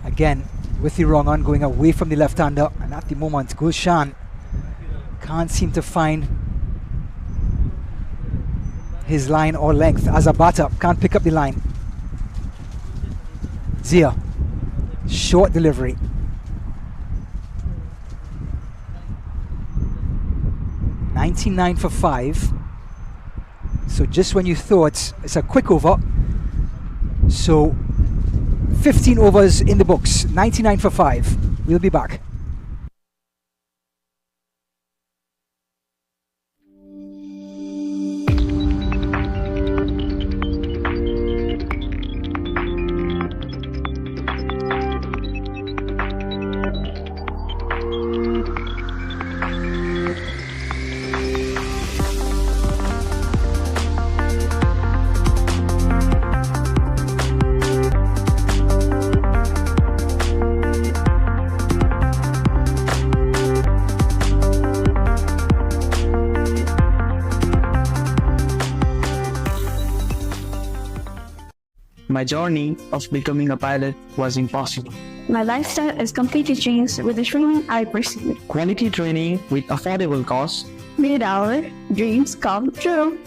Again, with the wrong on, going away from the left-hander, and at the moment Gulshan can't seem to find his line or length as a batter, can't pick up the line. Zia, short delivery. $99 for 5. So just when you thought it's a quick over, so 15 overs in the books, 99 for 5. We'll be back.
My journey of becoming a pilot was impossible.
My lifestyle is completely changed with the training I pursued.
Quality training with affordable costs.
Made our dreams come true.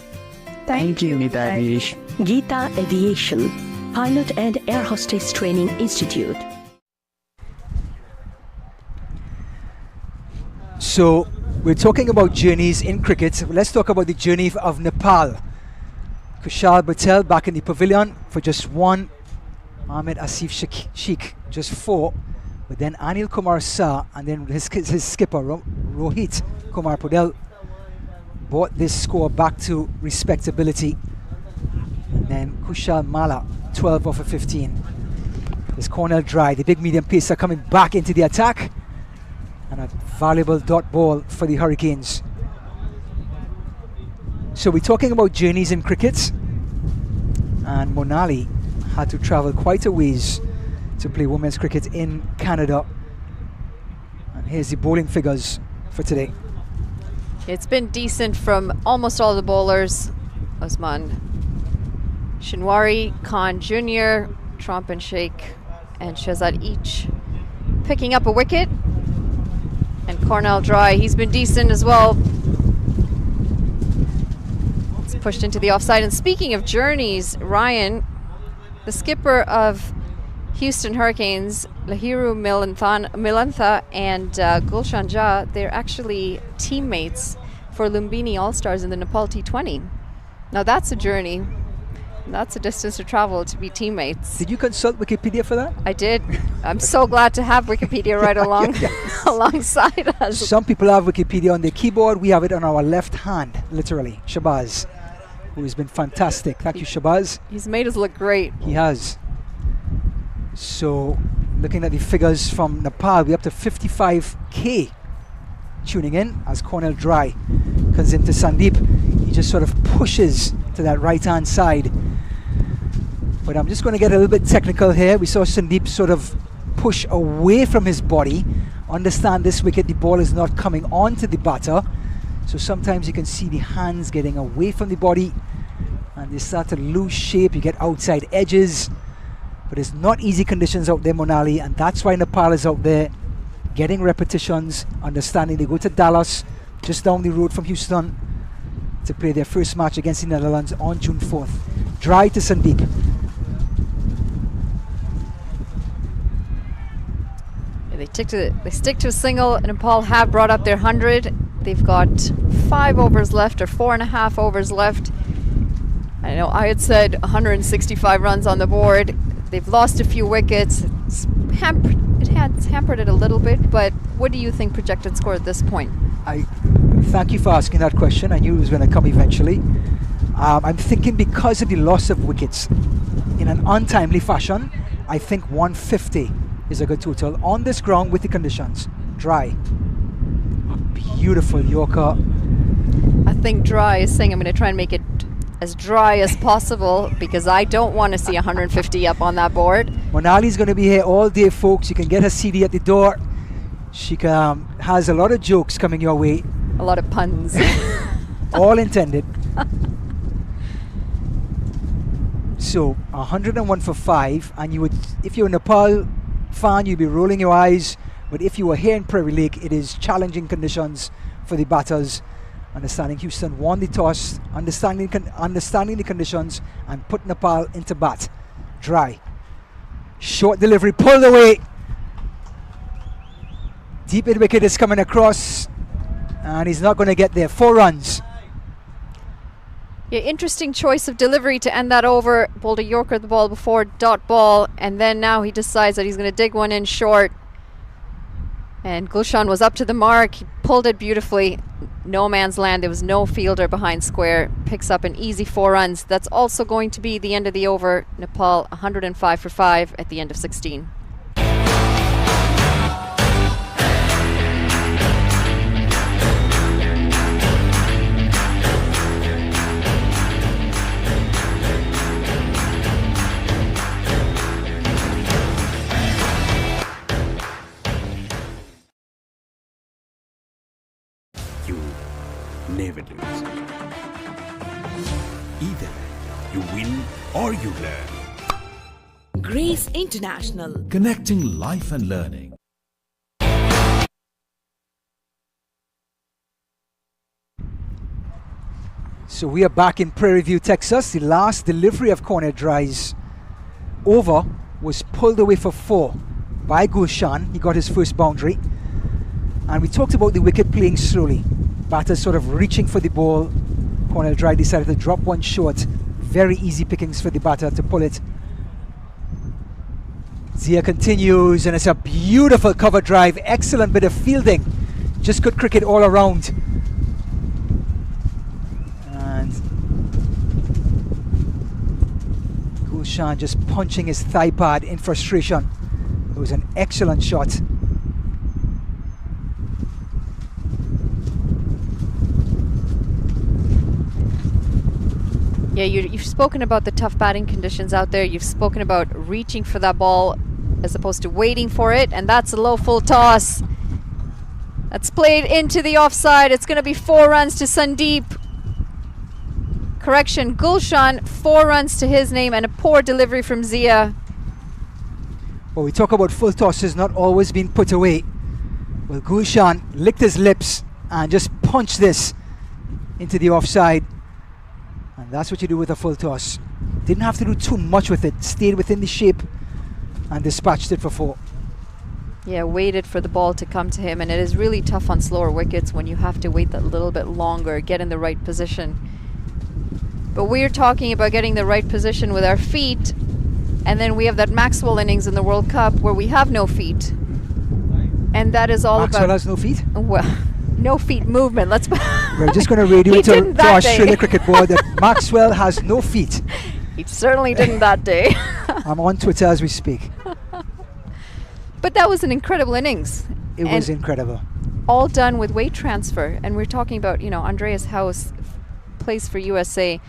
Thank you, Gita Aviation.
Gita Aviation, Pilot and Air Hostess Training Institute.
So we're talking about journeys in cricket. Let's talk about the journey of Nepal. Kushal Patel back in the pavilion for just 1. Ahmed Asif Sheikh just 4. But then Anil Kumar Shah and then his skipper Rohit Kumar Podel brought this score back to respectability. And then Kushal Mala 12 off of 15. There's Cornell Dry, the big medium pacer, coming back into the attack. And a valuable dot ball for the Hurricanes. So we're talking about journeys in cricket, and Monali had to travel quite a ways to play women's cricket in Canada. And here's the bowling figures for today.
It's been decent from almost all the bowlers. Osman Shinwari, Khan Jr., Trump and Sheikh and Shahzad each picking up a wicket. And Cornell Dry, he's been decent as well. It's pushed into the offside. And speaking of journeys, Ryan, the skipper of Houston Hurricanes, Lahiru Milantha and Gulshan Jha, they're actually teammates for Lumbini All-Stars in the Nepal T20. Now that's a journey. That's a distance to travel to be teammates.
Did you consult Wikipedia for that?
I did. I'm so glad to have Wikipedia right along alongside us.
Some people have Wikipedia on their keyboard. We have it on our left hand, literally. Shabazz, who has been fantastic. Thank you, Shabazz.
He's made us look great.
He has. So, looking at the figures from Nepal, we're up to 55k tuning in as Cornell Dry comes into Sandeep. He just sort of pushes to that right-hand side. But I'm just going to get a little bit technical here. We saw Sandeep sort of push away from his body. Understand this wicket, the ball is not coming onto the batter. So sometimes you can see the hands getting away from the body and they start to lose shape. You get outside edges. But it's not easy conditions out there, Monali, and that's why Nepal is out there getting repetitions, understanding they go to Dallas, just down the road from Houston, to play their first match against the Netherlands on June 4th. Dry to Sandeep.
Yeah, they stick to a single. Nepal have brought up their 100. They've got 5 overs left, or 4.5 overs left. I know I had said 165 runs on the board. They've lost a few wickets. It has hampered it a little bit, but what do you think projected score at this point?
I thank you for asking that question. I knew it was going to come eventually. I'm thinking because of the loss of wickets in an untimely fashion, I think 150 is a good total on this ground with the conditions. Dry. A beautiful Yorker.
I think Dry is saying I'm going to try and make it as dry as possible because I don't want to see 150 up on that board.
Monali's going to be here all day, folks. You can get her CD at the door. She has a lot of jokes coming your way.
A lot of puns.
All intended. So 101 for 5, and you would, if you're a Nepal fan, you'd be rolling your eyes. But if you were here in Prairie Lake, it is challenging conditions for the batters. Understanding Houston won the toss, understanding the conditions, and put Nepal into bat. Dry. Short delivery, pulled away. Deep mid wicket is coming across, and he's not going to get there. 4 runs.
Yeah, interesting choice of delivery to end that over. Bowled a Yorker the ball before, dot ball, and then now he decides that he's going to dig one in short. And Gulshan was up to the mark. He pulled it beautifully. No man's land. There was no fielder behind square. Picks up an easy 4 runs. That's also going to be the end of the over. Nepal 105 for 5 at the end of 16.
Never lose. Either you win or you learn.
Grace International.
Connecting life and learning.
So we are back in Prairie View, Texas. The last delivery of Cornell Dry's over was pulled away for 4 by Gulshan. He got his first boundary. And we talked about the wicket playing slowly. Batters sort of reaching for the ball. Cornell Dry decided to drop one short. Very easy pickings for the batter to pull it. Zia continues, and it's a beautiful cover drive. Excellent bit of fielding. Just good cricket all around. And Gulshan just punching his thigh pad in frustration. It was an excellent shot.
Yeah, you've spoken about the tough batting conditions out there. You've spoken about reaching for that ball as opposed to waiting for it, and that's a low full toss. That's played into the offside. It's going to be 4 runs to Sandeep. Correction, Gulshan, 4 runs to his name, and a poor delivery from Zia.
Well, we talk about full tosses not always being put away. Well, Gulshan licked his lips and just punched this into the offside. And that's what you do with a full toss. Didn't have to do too much with it. Stayed within the shape and dispatched it for 4.
Yeah, waited for the ball to come to him, and it is really tough on slower wickets when you have to wait that little bit longer, get in the right position. But we're talking about getting the right position with our feet, and then we have that Maxwell innings in the World Cup where we have no feet. And that is all
Maxwell
about...
has no feet?
Well, no feet movement. Let's...
We're just going to radio to Australia Cricket Board that Maxwell has no feet.
He certainly didn't that day.
I'm on Twitter as we speak.
But that was an incredible innings.
It was incredible.
All done with weight transfer. And we're talking about, you know, Andreas House plays for USA.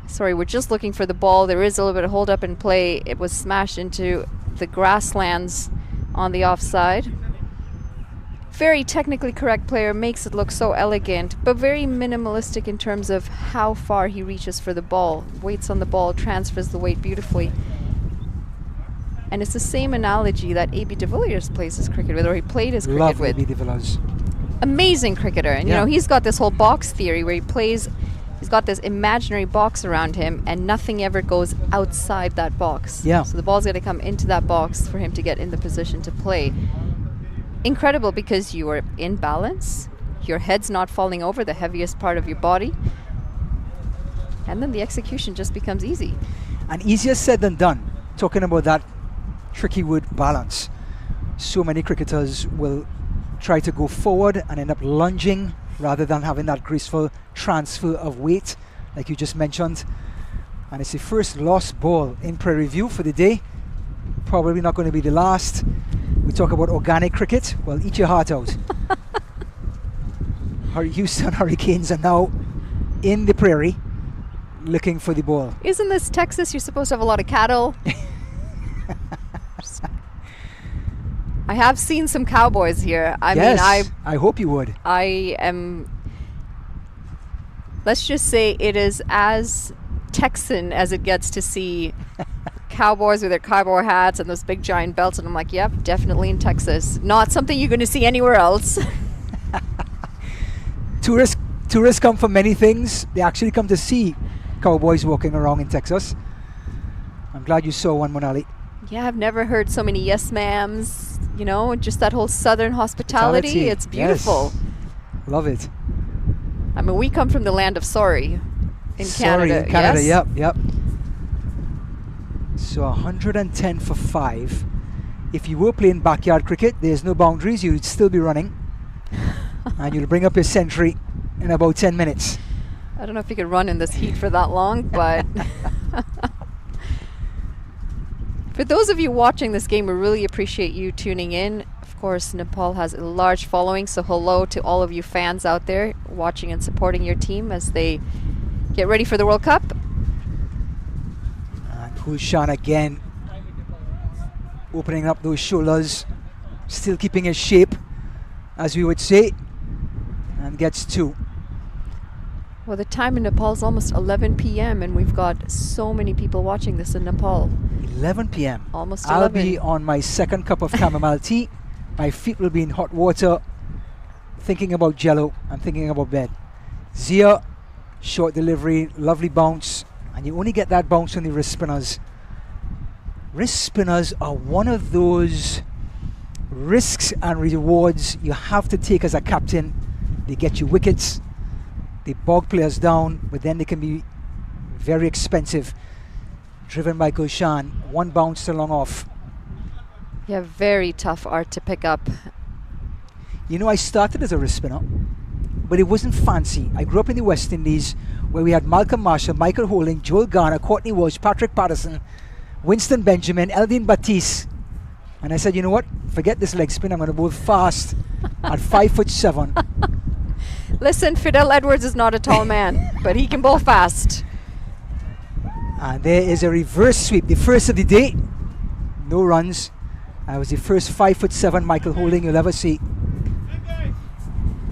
Sorry, we're just looking for the ball. There is a little bit of hold up in play. It was smashed into the grasslands on the offside. Very technically correct player, makes it look so elegant, but very minimalistic in terms of how far he reaches for the ball. Waits on the ball, transfers the weight beautifully. And it's the same analogy that A.B. de Villiers plays his cricket with, or he played his cricket with.
A.B. de Villiers.
Amazing cricketer. And you know, he's got this whole box theory where he plays, he's got this imaginary box around him and nothing ever goes outside that box.
Yeah.
So the ball's got to come into that box for him to get in the position to play. Incredible, because you are in balance, your head's not falling over, the heaviest part of your body, and then the execution just becomes easy.
And easier said than done. Talking about that tricky word, balance. So many cricketers will try to go forward and end up lunging rather than having that graceful transfer of weight like you just mentioned. And it's the first lost ball in Prairie View for the day. Probably not going to be the last. We talk about organic cricket. Well, eat your heart out. Houston Hurricanes are now in the prairie looking for the ball.
Isn't this Texas? You're supposed to have a lot of cattle. I have seen some cowboys here. I mean,
I hope you would.
I am, let's just say it is as Texan as it gets to see cowboys with their cowboy hats and those big giant belts, and I'm like, yep, definitely in Texas. Not something you're going to see anywhere else.
Tourists come for many things. They actually come to see cowboys walking around in Texas. I'm glad you saw one, Monali.
Yeah, I've never heard so many yes ma'ams, you know, just that whole southern hospitality. It's beautiful.
Yes. Love it.
I mean, we come from the land of sorry in Canada.
Yes? Yep. So 110 for 5. If you were playing backyard cricket, there's no boundaries, you'd still be running. And you'll bring up your century in about 10 minutes.
I don't know if you could run in this heat for that long, but for those of you watching this game, we really appreciate you tuning in. Of course, Nepal has a large following, so hello to all of you fans out there watching and supporting your team as they get ready for the World Cup.
And Gulshan again, opening up those shoulders, still keeping his shape, as we would say, and gets 2.
Well, the time in Nepal is almost 11 p.m. and we've got so many people watching this in Nepal.
11 p.m.
Almost
I'll
11.
be on my second cup of chamomile tea. My feet will be in hot water, thinking about jello and thinking about bed. Zia, short delivery, lovely bounce, and you only get that bounce on the wrist spinners. Wrist spinners are one of those risks and rewards you have to take as a captain. They get you wickets, they bog players down, but then they can be very expensive. Driven by Gulshan, one bounce to long off.
Yeah, very tough art to pick up.
You know, I started as a wrist spinner, but it wasn't fancy. I grew up in the West Indies, where we had Malcolm Marshall, Michael Holding, Joel Garner, Courtney Walsh, Patrick Patterson, Winston Benjamin, Eldin Batiste. And I said, you know what? Forget this leg spin. I'm going to bowl fast at 5'7".
Listen, Fidel Edwards is not a tall man, but he can bowl fast.
And there is a reverse sweep, the first of the day. No runs. That was the first 5'7" Michael Holding you'll ever see.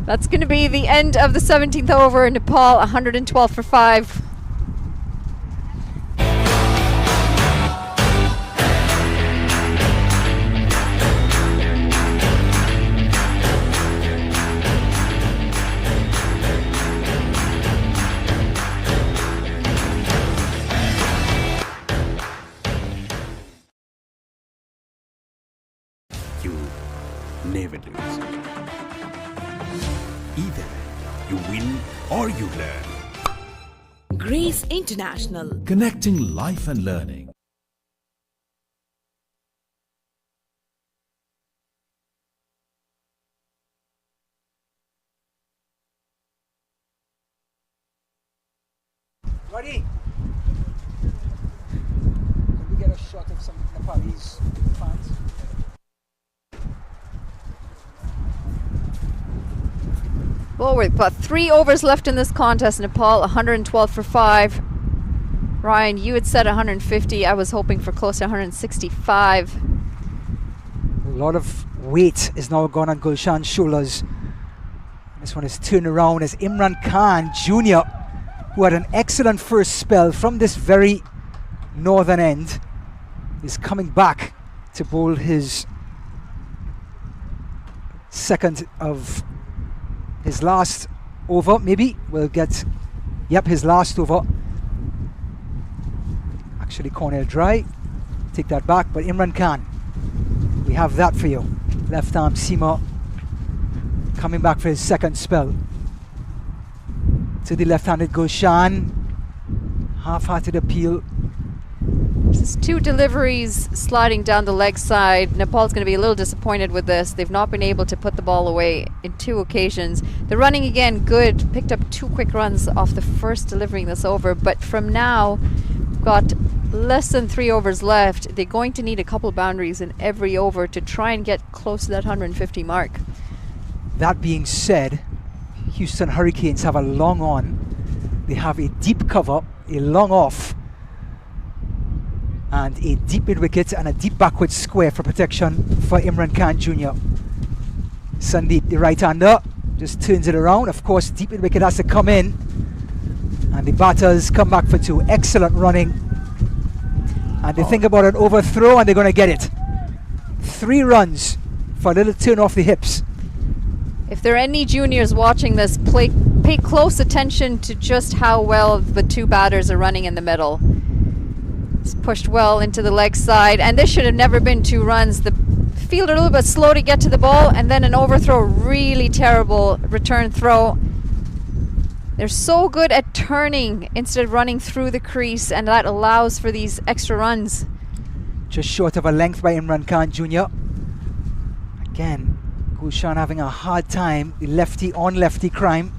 That's going to be the end of the 17th over. Nepal 112 for 5.
You never lose. Either you win or you learn.
Grace International.
Connecting life and learning.
Ready? Can we get a shot of some Nepalese fans?
Well, we've got 3 overs left in this contest. Nepal 112 for 5. Ryan, you had said 150. I was hoping for close to 165.
A lot of weight is now gone on Gulshan's shoulders. This one is turned around as Imran Khan Jr., who had an excellent first spell from this very northern end, is coming back to bowl his second of his last over. Maybe we'll get, yep, his last over. Actually, Cornell dry. Take that back. But Imran Khan, we have that for you. Left arm seamer coming back for his second spell. To the left-handed Gulshan. Half-hearted appeal.
This is 2 deliveries sliding down the leg side. Nepal's going to be a little disappointed with this. They've not been able to put the ball away in 2 occasions. The running again good. Picked up 2 quick runs off the first delivering this over. But from now, we've got less than 3 overs left. They're going to need a couple boundaries in every over to try and get close to that 150 mark.
That being said, Houston Hurricanes have a long on. They have a deep cover, a long off, and a deep mid-wicket and a deep backward square for protection for Imran Khan Jr. Sandeep, the right-hander, just turns it around. Of course, deep mid-wicket has to come in, and the batters come back for 2. Excellent running, and they think about an overthrow, and they're going to get it. 3 runs for a little turn off the hips.
If there are any juniors watching this, pay close attention to just how well the 2 batters are running in the middle. It's pushed well into the leg side, and this should have never been 2 runs. The fielder a little bit slow to get to the ball, and then an overthrow, really terrible return throw. They're so good at turning instead of running through the crease, and that allows for these extra runs.
Just short of a length by Imran Khan Jr. Again, Gulshan having a hard time, the lefty on lefty crime.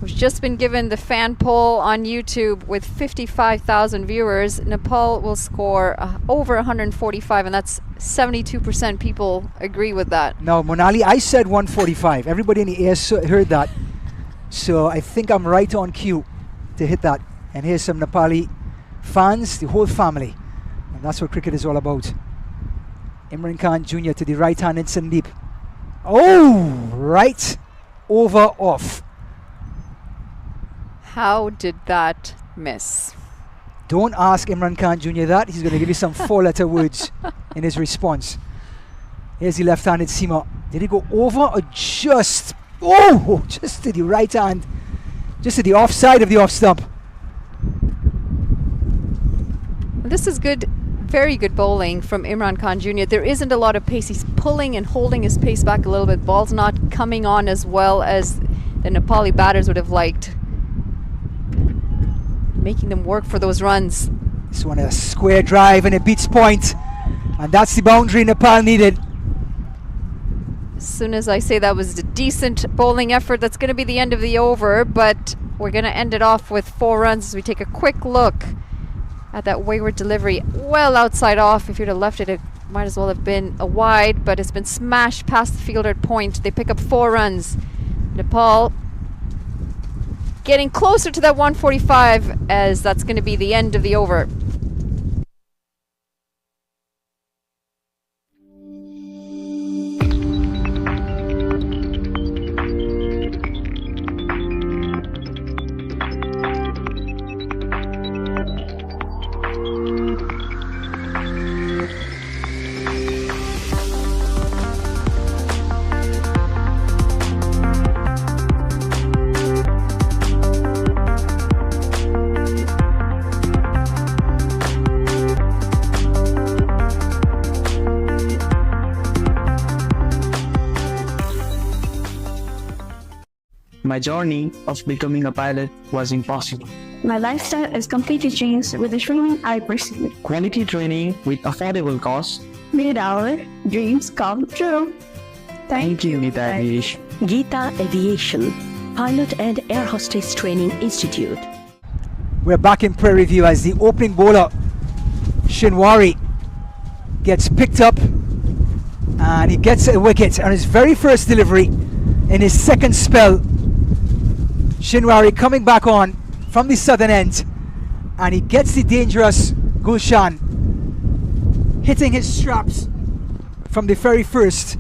We've just been given the fan poll on YouTube with 55,000 viewers. Nepal will score over 145, and that's 72% people agree with that.
Now, Monali, I said 145. Everybody in the air heard that. So I think I'm right on cue to hit that. And here's some Nepali fans, the whole family. And that's what cricket is all about. Imran Khan Jr. to the right-handed Sandeep. Oh, right over off.
How did that miss?
Don't ask Imran Khan Jr. that. He's going to give you some 4-letter words in his response. Here's the left-handed seamer. Did he go over or just... Oh, just to the right hand. Just to the offside of the off stump.
This is good, very good bowling from Imran Khan Jr. There isn't a lot of pace. He's pulling and holding his pace back a little bit. Ball's not coming on as well as the Nepali batters would have liked, making them work for those runs.
This one a square drive and it beats point, and that's the boundary Nepal needed.
As soon as I say that was a decent bowling effort, that's going to be the end of the over, but we're going to end it off with 4 runs as we take a quick look at that wayward delivery. Well outside off. If you'd have left it, it might as well have been a wide, but it's been smashed past the fielder at point. They pick up 4 runs. Nepal getting closer to that 145, as that's going to be the end of the over.
My journey of becoming a pilot was impossible.
My lifestyle has completely changed with the training I pursued.
Quality training with affordable costs.
Made our dreams come true.
Thank you, Nita Aviation.
Gita Aviation, Pilot and Air Hostess Training Institute.
We're back in Prairie View as the opening bowler, Shinwari, gets picked up and he gets a wicket on his very first delivery in his second spell. Shinwari coming back on from the southern end, and he gets the dangerous Gulshan, hitting his straps from the very first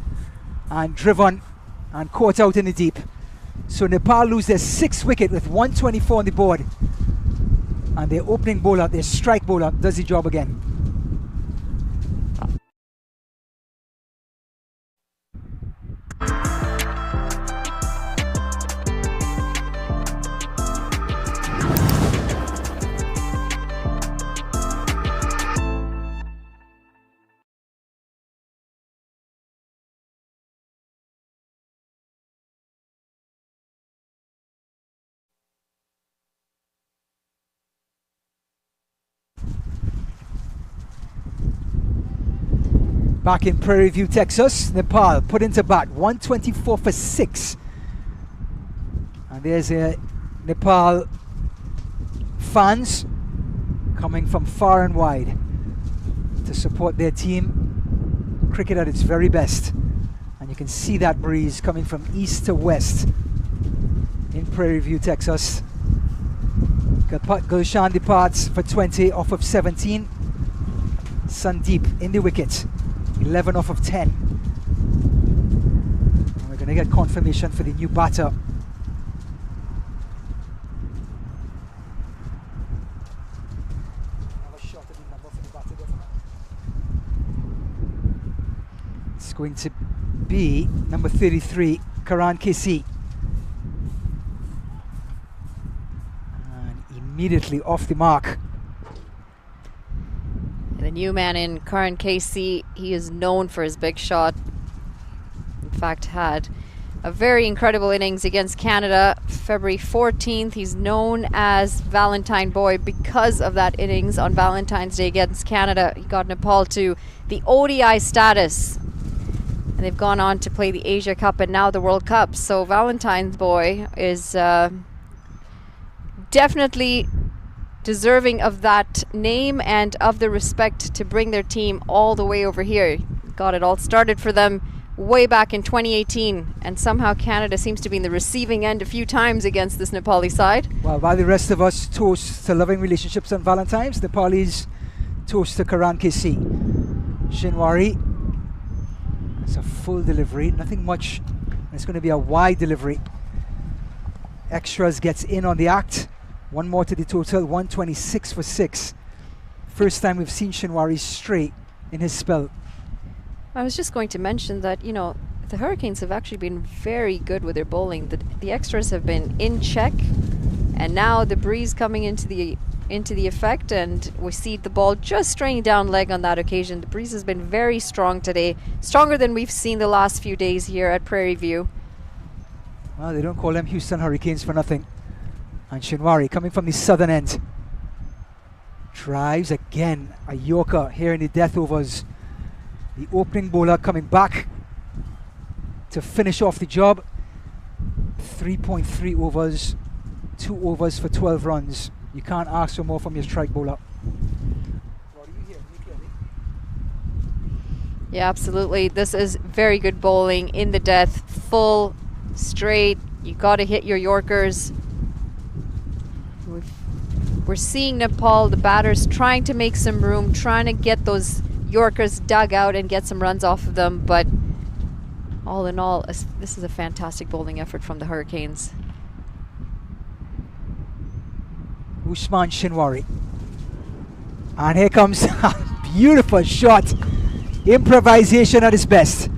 and driven and caught out in the deep. So Nepal lose their 6th wicket with 124 on the board, and their opening bowler, their strike bowler, does the job again. Back in Prairie View, Texas, Nepal put into bat 124 for 6. And there's Nepal fans coming from far and wide to support their team. Cricket at its very best. And you can see that breeze coming from east to west in Prairie View, Texas. Gulshan departs for 20 off of 17. Sandeep in the wicket. 11 off of 10. And we're going to get confirmation for the new batter. It's going to be number 33, Karan Kesi. And immediately off the mark.
The new man in Karan Casey, he is known for his big shot. In fact, had a very incredible innings against Canada February 14th. He's known as Valentine Boy because of that innings on Valentine's Day against Canada. He got Nepal to the ODI status. And they've gone on to play the Asia Cup and now the World Cup. So Valentine's Boy is definitely deserving of that name and of the respect to bring their team all the way over here. Got it all started for them way back in 2018, and somehow Canada seems to be in the receiving end a few times against this Nepali side.
Well, while the rest of us toast to loving relationships on Valentine's, Nepalis toast to Karan Kesi. Shinwari, it's a full delivery, nothing much. It's going to be a wide delivery. Extras gets in on the act. One more to the total, 126 for 6. First time we've seen Shinwari straight in his spell.
I was just going to mention that, you know, the Hurricanes have actually been very good with their bowling. The extras have been in check, and now the breeze coming into the effect, and we see the ball just straying down leg on that occasion. The breeze has been very strong today, stronger than we've seen the last few days here at Prairie View.
Well, they don't call them Houston Hurricanes for nothing. And Shinwari coming from the southern end. Drives again, a yorker here in the death overs. The opening bowler coming back to finish off the job. 3.3 overs, 2 overs for 12 runs. You can't ask for more from your strike bowler.
Yeah, absolutely. This is very good bowling in the death, full, straight, You got to hit your Yorkers. We're seeing Nepal, the batters, trying to make some room, trying to get those Yorkers dug out and get some runs off of them. But all in all, this is a fantastic bowling effort from the Hurricanes.
Usman Shinwari. And here comes a beautiful shot. Improvisation at its best.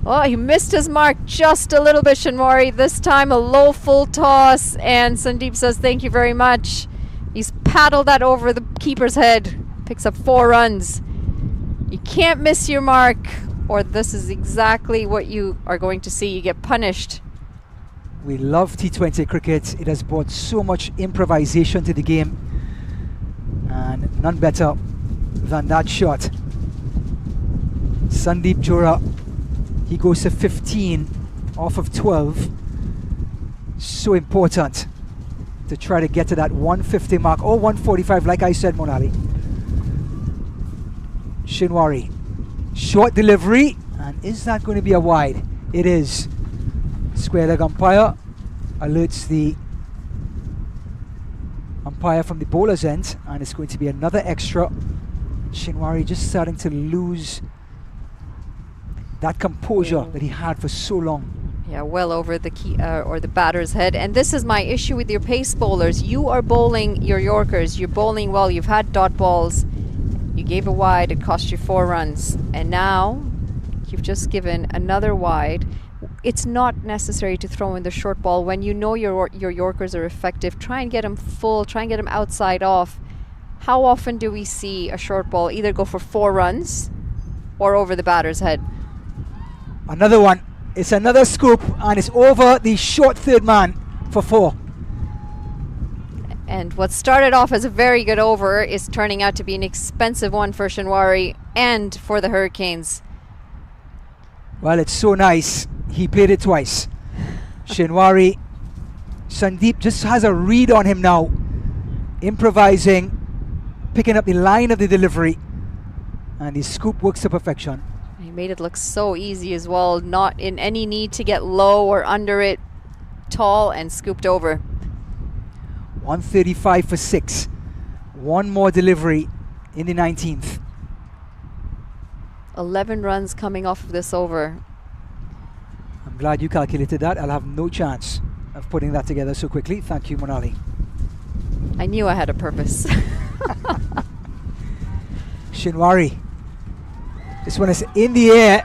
Oh, he missed his mark just a little bit, Shinwari. This time a low full toss, and Sandeep says thank you very much. He's paddled that over the keeper's head. Picks up 4 runs. You can't miss your mark, or this is exactly what you are going to see. You get punished.
We love T20 cricket. It has brought so much improvisation to the game, and none better than that shot. Sandeep Johra, he goes to 15 off of 12. So important to try to get to that 150 mark, or 145 like I said, Monali. Shinwari, short delivery, and is that going to be a wide? It is. Square leg umpire alerts the umpire from the bowler's end, and it's going to be another extra. Shinwari just starting to lose that composure that he had for so long.
Yeah, well over the key or the batter's head. And this is my issue with your pace bowlers. You are bowling your Yorkers. You're bowling well. You've had dot balls. You gave a wide. It cost you 4 runs. And now you've just given another wide. It's not necessary to throw in the short ball when you know your Yorkers are effective. Try and get them full. Try and get them outside off. How often do we see a short ball either go for 4 runs or over the batter's head?
Another one. It's another scoop, and it's over the short third man for 4.
And what started off as a very good over is turning out to be an expensive one for Shinwari and for the Hurricanes.
Well, it's so nice. He played it twice. Shinwari, Sandeep just has a read on him now. Improvising, picking up the line of the delivery, and his scoop works to perfection.
He made it look so easy as well, not in any need to get low or under it, tall and scooped over.
135 for 6. One more delivery in the 19th.
11 runs coming off of this over.
I'm glad you calculated that. I'll have no chance of putting that together so quickly. Thank you, Monali.
I knew I had a purpose.
Shinwari. This one is in the air.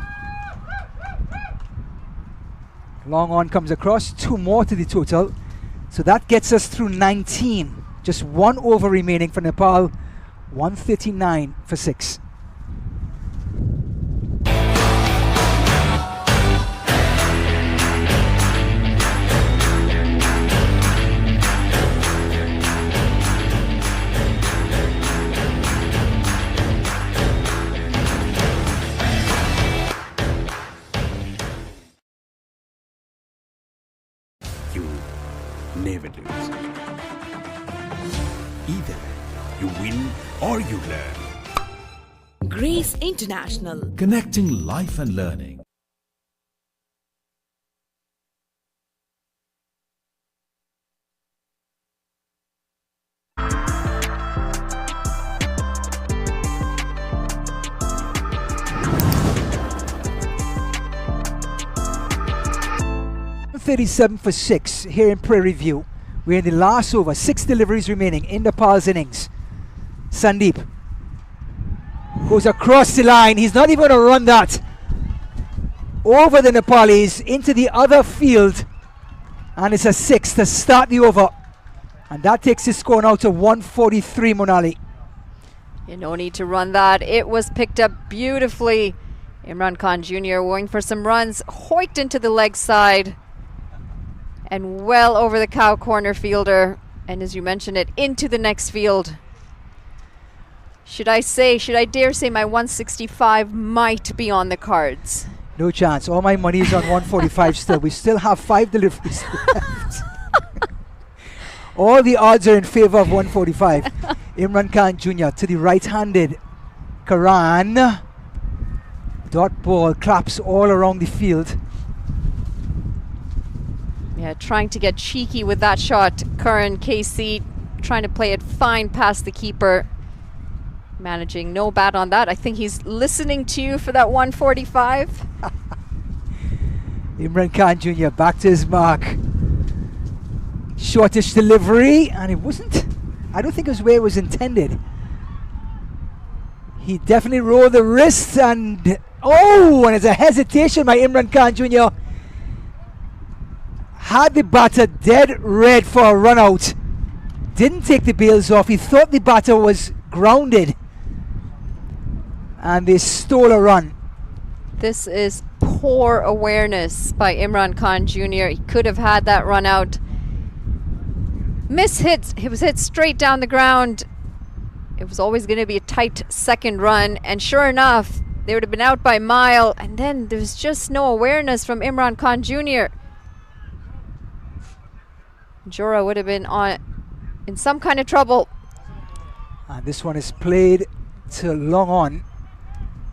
Long on comes across. 2 more to the total. So that gets us through 19. Just 1 over remaining for Nepal. 139 for 6.
Never lose. Either you win or you learn.
Grace International.
Connecting life and learning.
.37 for 6 here in Prairie View. We're in the last over. 6 deliveries remaining in Nepal's innings. Sandeep goes across the line. He's not even going to run that over the Nepalis into the other field, and it's a 6 to start the over, and that takes his score now to 143. Monali.
You no need to run that. It was picked up beautifully. Imran Khan Jr. going for some runs, hoiked into the leg side and well over the cow corner fielder, and as you mentioned it, into the next field. Should I dare say my 165 might be on the cards?
No chance. All my money is on 145 still. We still have 5 deliveries left. All the odds are in favor of 145. Imran Khan Jr. to the right-handed Karan. Dot ball claps all around the field.
Yeah, trying to get cheeky with that shot. Curran KC trying to play it fine past the keeper. Managing no bat on that. I think he's listening to you for that 145.
Imran Khan Jr. back to his mark. Shortish delivery, and it wasn't, I don't think it was where it was intended. He definitely rolled the wrist, and and it's a hesitation by Imran Khan Jr. Had the batter dead red for a run out. Didn't take the bails off. He thought the batter was grounded, and they stole a run.
This is poor awareness by Imran Khan Jr. He could have had that run out. Miss hits. He was hit straight down the ground. It was always going to be a tight second run, and sure enough, they would have been out by a mile, and then there's just no awareness from Imran Khan Jr. Jora would have been in some kind of trouble.
And this one is played to long on.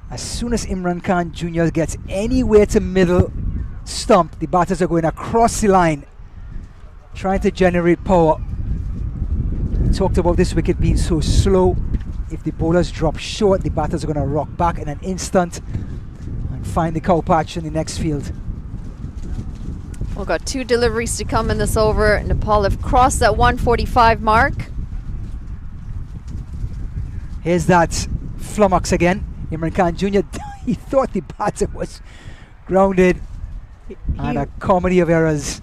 As soon as Imran Khan Jr. gets anywhere to middle stump, the batters are going across the line, trying to generate power. We talked about this wicket being so slow. If the bowlers drop short, the batters are going to rock back in an instant and find the cow patch in the next field.
We've got 2 deliveries to come in this over. Nepal have crossed that 145 mark.
Here's that flummox again. Imran Khan Jr. he thought the batter was grounded, and a comedy of errors.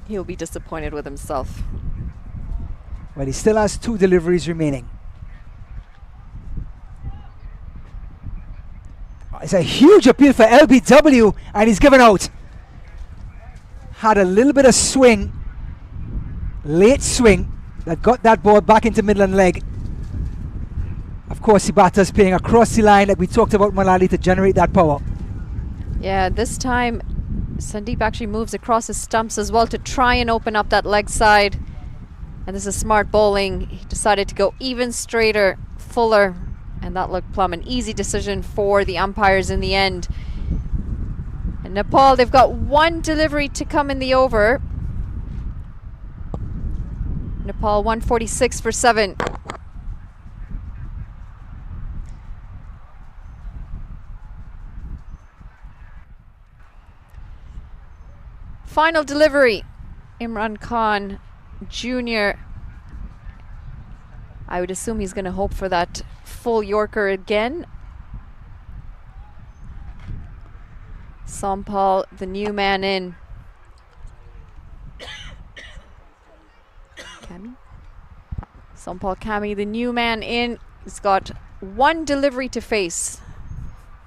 He'll be disappointed with himself.
Well, he still has 2 deliveries remaining. It's a huge appeal for LBW, and he's given out. Had a little bit of swing, late swing, that got that ball back into middle and leg. Of course, the batter's playing across the line like we talked about Malali to generate that power.
Yeah, this time Sandeep actually moves across his stumps as well to try and open up that leg side. And this is smart bowling. He decided to go even straighter, fuller, and that looked plumb an easy decision for the umpires in the end. And Nepal, they've got 1 delivery to come in the over. Nepal 146 for 7. Final delivery, Imran Khan Jr. I would assume he's going to hope for that full Yorker again. Sampal, the new man in. Kami? Sampal Kami, the new man in. He's got 1 delivery to face.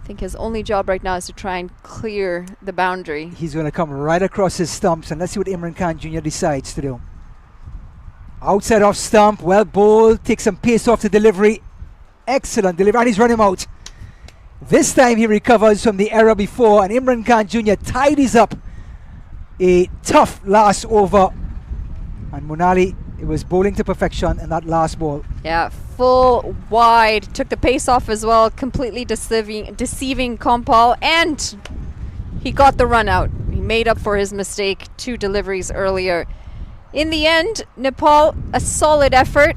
I think his only job right now is to try and clear the boundary.
He's going to come right across his stumps, and let's see what Imran Khan Jr. decides to do. Outside off stump, well bowled, takes some pace off the delivery. Excellent delivery, and he's run him out. This time he recovers from the error before, and Imran Khan Jr. tidies up a tough last over. And Monali, it was bowling to perfection in that last ball.
Yeah, full wide, took the pace off as well, completely deceiving Kompal, and he got the run out. He made up for his mistake 2 deliveries earlier. In the end, Nepal, a solid effort.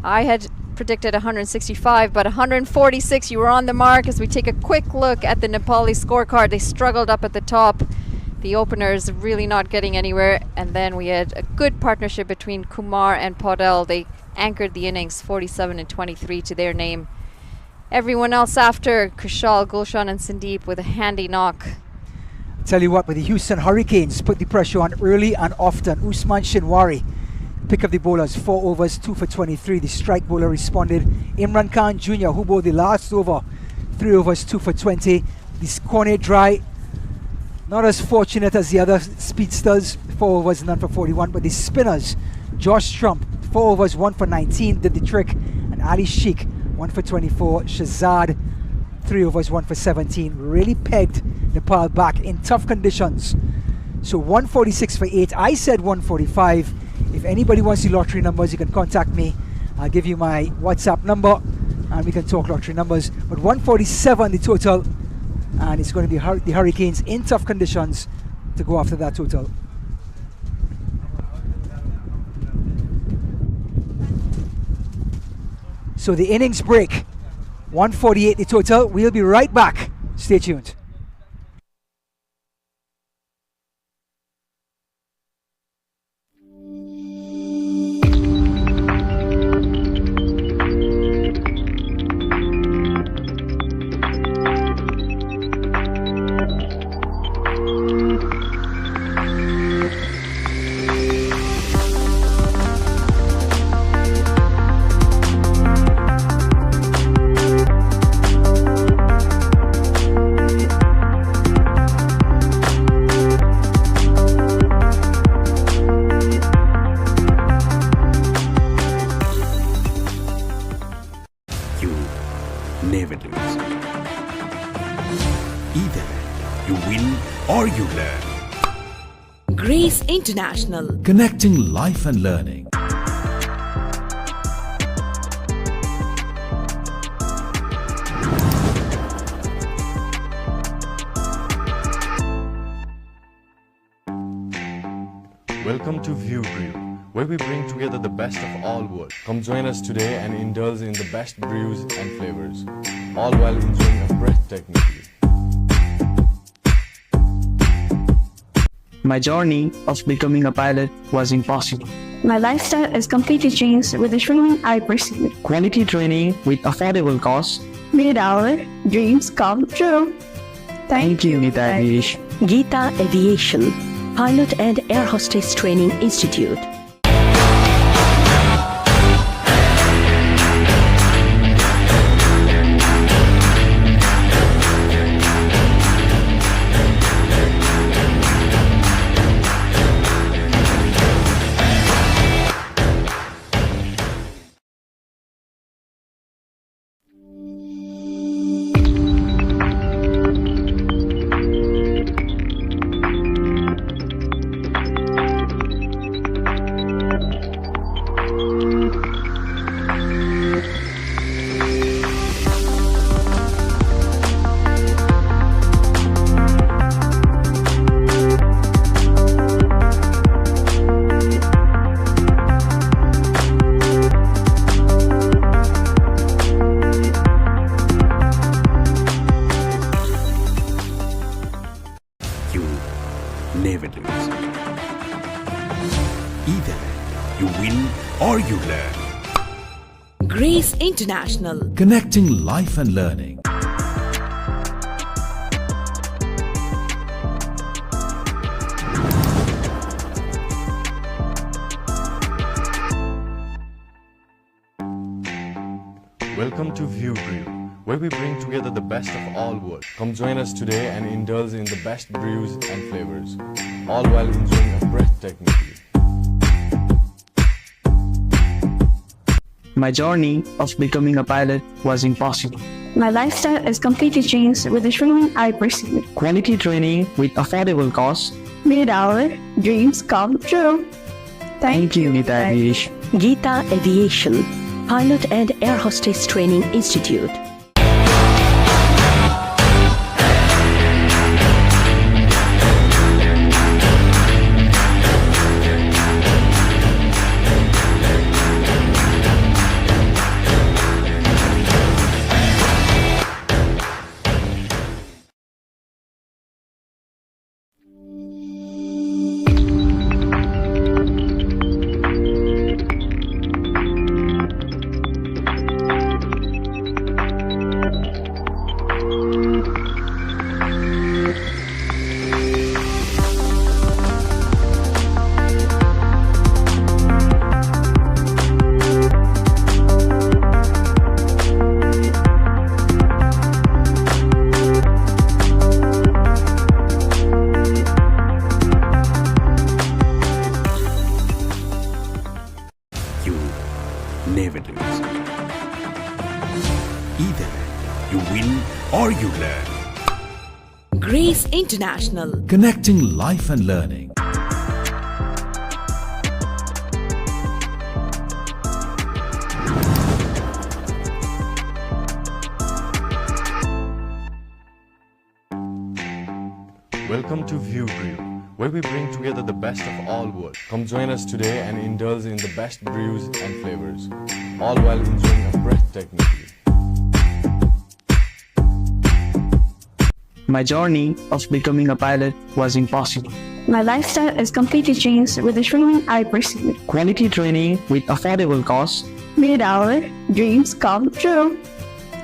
I had predicted 165, but 146, you were on the mark. As we take a quick look at the Nepali scorecard, they struggled up at the top. The openers really not getting anywhere, and then we had a good partnership between Kumar and Paudel. They anchored the innings 47 and 23 to their name. Everyone else after, Kushal, Gulshan and Sandeep with a handy knock.
Tell you what, with the Houston Hurricanes put the pressure on early and often. Usman Shinwari pick up the bowlers, 4 overs, 2 for 23. The strike bowler responded. Imran Khan Jr., who bowled the last over, 3 overs, 2 for 20. The corner dry, not as fortunate as the other speedsters, 4 overs, none for 41. But the spinners, Josh Trump, 4 overs, 1 for 19, did the trick. And Ali Sheikh, 1 for 24. Shazad, 3 overs, 1 for 17. Really pegged Nepal back in tough conditions. So 146 for 8. I said 145. If anybody wants the lottery numbers, you can contact me. I'll give you my WhatsApp number and we can talk lottery numbers. But 147 the total, and it's going to be the Hurricanes in tough conditions to go after that total. So the innings break. 148 the total. We'll be right back. Stay tuned.
Never lose. Either you win or you learn.
Grace International.
Connecting life and learning.
Welcome to ViewBrew, where we bring together the best of all worlds. Come join us today and indulge in the best brews and flavors, all while enjoying a breathtaking view.
My journey of becoming a pilot was impossible.
My lifestyle has completely changed with the training I pursued.
Quality training with affordable costs.
Made our dreams come true.
Thank you, Nita Aviation.
Gita Aviation, Pilot and Air Hostess Training Institute.
Never lose. Either you win or you learn.
Grace International.
Connecting life and learning.
Welcome to ViewBrew, where we bring together the best of all worlds. Come join us today and indulge in the best brews and flavors, all while enjoying a breathtaking view.
My journey of becoming a pilot was impossible.
My lifestyle has completely changed with the training I pursued.
Quality training with affordable costs.
Made our dreams come true.
Thank you, Nita Aviation.
Gita Aviation, Pilot and Air Hostess Training Institute.
Never lose. Either you win or you learn.
Grace International.
Connecting life and learning.
Welcome to ViewBrew, where we bring together the best of all worlds. Come join us today and indulge in the best brews and flavors, all while enjoying a breathtaking view.
My journey of becoming a pilot was impossible.
My lifestyle is completely changed with the training I pursued.
Quality training with affordable costs.
Made our dreams come true.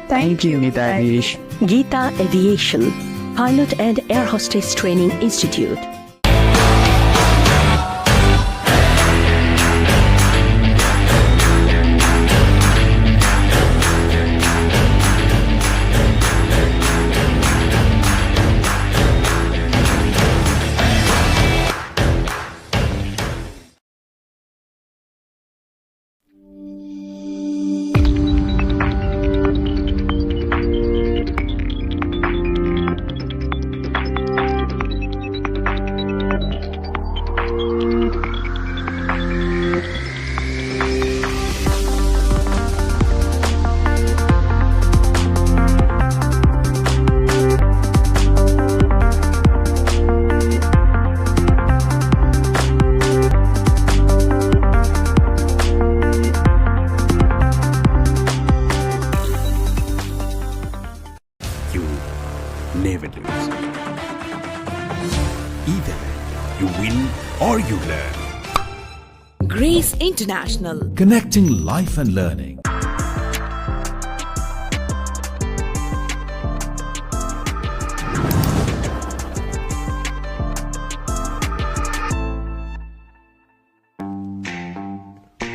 Thank you, Geeta Aviation.
Geeta Aviation, Pilot and Air Hostess Training Institute.
You never lose. Either you win or you learn.
Grace International.
Connecting life and learning.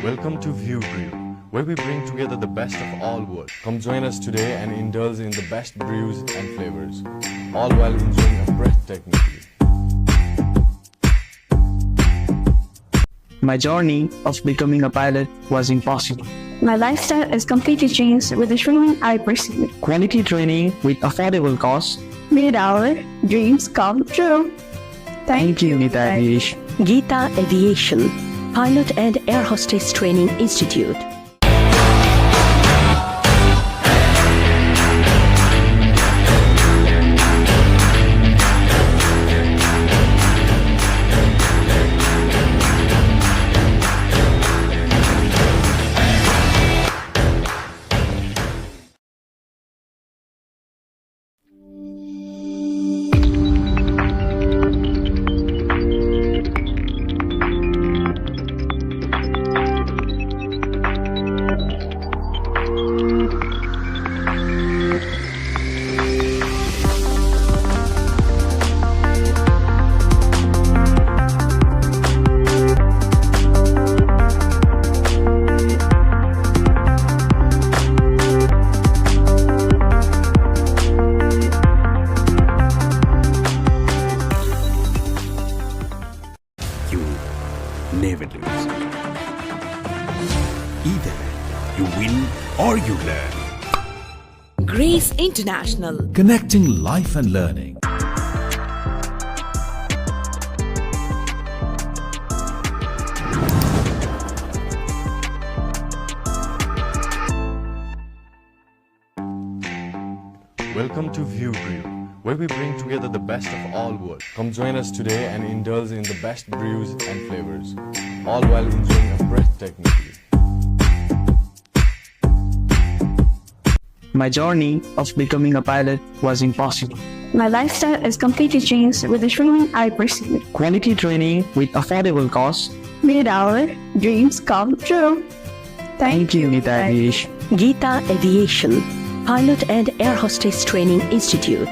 Welcome to View Brew, where we bring together the best of all worlds. Come join us today and indulge in the best brews and flavors, all while enjoying a breathtaking view.
My journey of becoming a pilot was impossible.
My lifestyle is completely changed with the training I pursued.
Quality training with affordable costs.
Made our dreams come true.
Thank you, Geeta Aviation.
Geeta Aviation, Pilot and Air Hostess Training Institute.
You never lose. Either you win or you learn.
Grace International.
Connecting life and learning.
Welcome to View Brew, where we bring together the best of all worlds. Come join us today and indulge in the best brews and flavors, all while enjoying a breathtaking view.
My journey of becoming a pilot was impossible.
My lifestyle is completely changed with the training I pursued.
Quality training with affordable costs.
Made our dreams come true.
Thank you, Geeta Aviation.
Geeta Aviation, Pilot and Air Hostess Training Institute.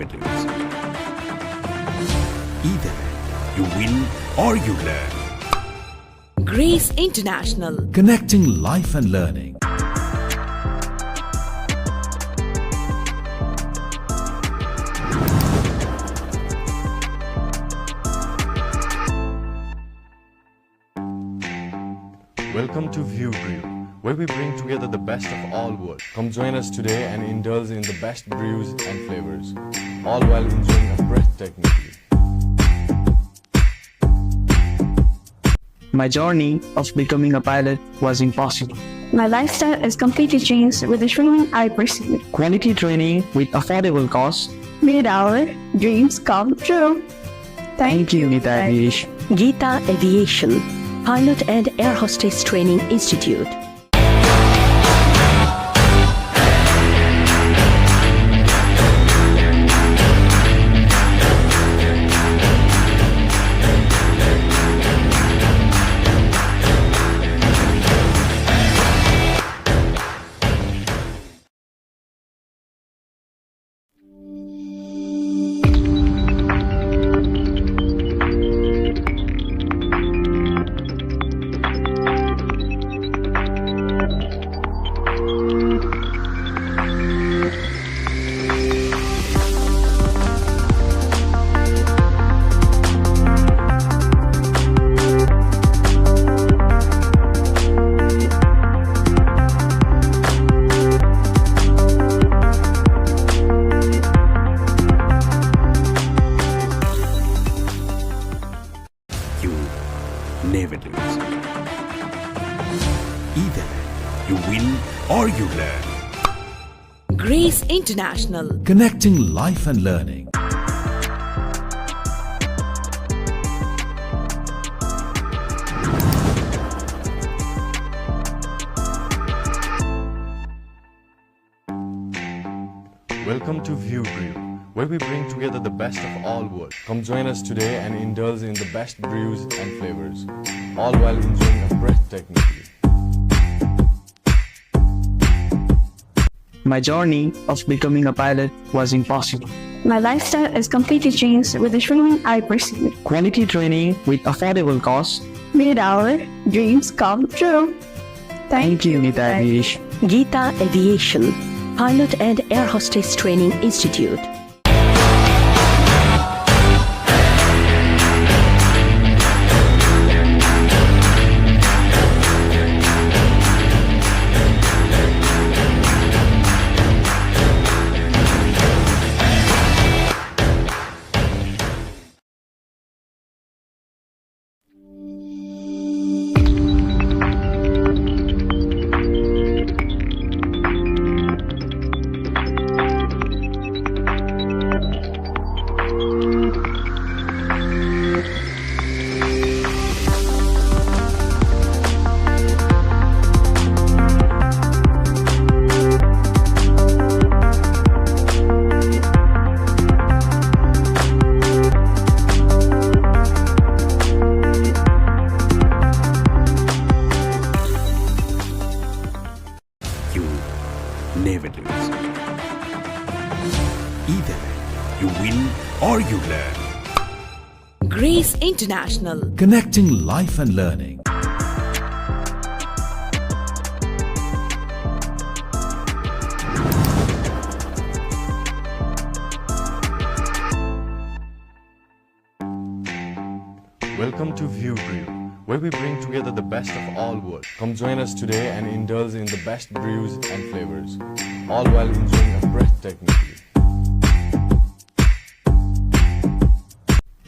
never lose. Either you win or you learn.
Grace International.
Connecting life and learning.
Welcome to ViewBrew, where we bring together the best of all worlds. Come join us today and indulge in the best brews and flavors, all while enjoying a breathtaking view.
My journey of becoming a pilot was impossible.
My lifestyle has completely changed with the training I pursued.
Quality training with affordable costs.
Made our dreams come true.
Thank you, Nita Aviation.
Gita Aviation, Pilot and Air Hostess Training Institute.
Never lose. Either you win or you learn.
Grace International.
Connecting life and learning.
Welcome to ViewBrew, where we bring together the best of all worlds. Come join us today and indulge in the best brews and flavors, all while enjoying a breathtaking view.
My journey of becoming a pilot was impossible.
My lifestyle has completely changed with the training I pursued.
Quality training with affordable costs.
Made our dreams come true.
Thank you, Nita Aviation.
Gita Aviation, Pilot and Air Hostess Training Institute.
Never lose. Either you win or you learn.
Grace International.
Connecting life and learning.
Welcome to ViewBrew, where we bring together the best of all worlds. Come join us today and indulge in the best brews and flavors, all while enjoying a breathtaking view.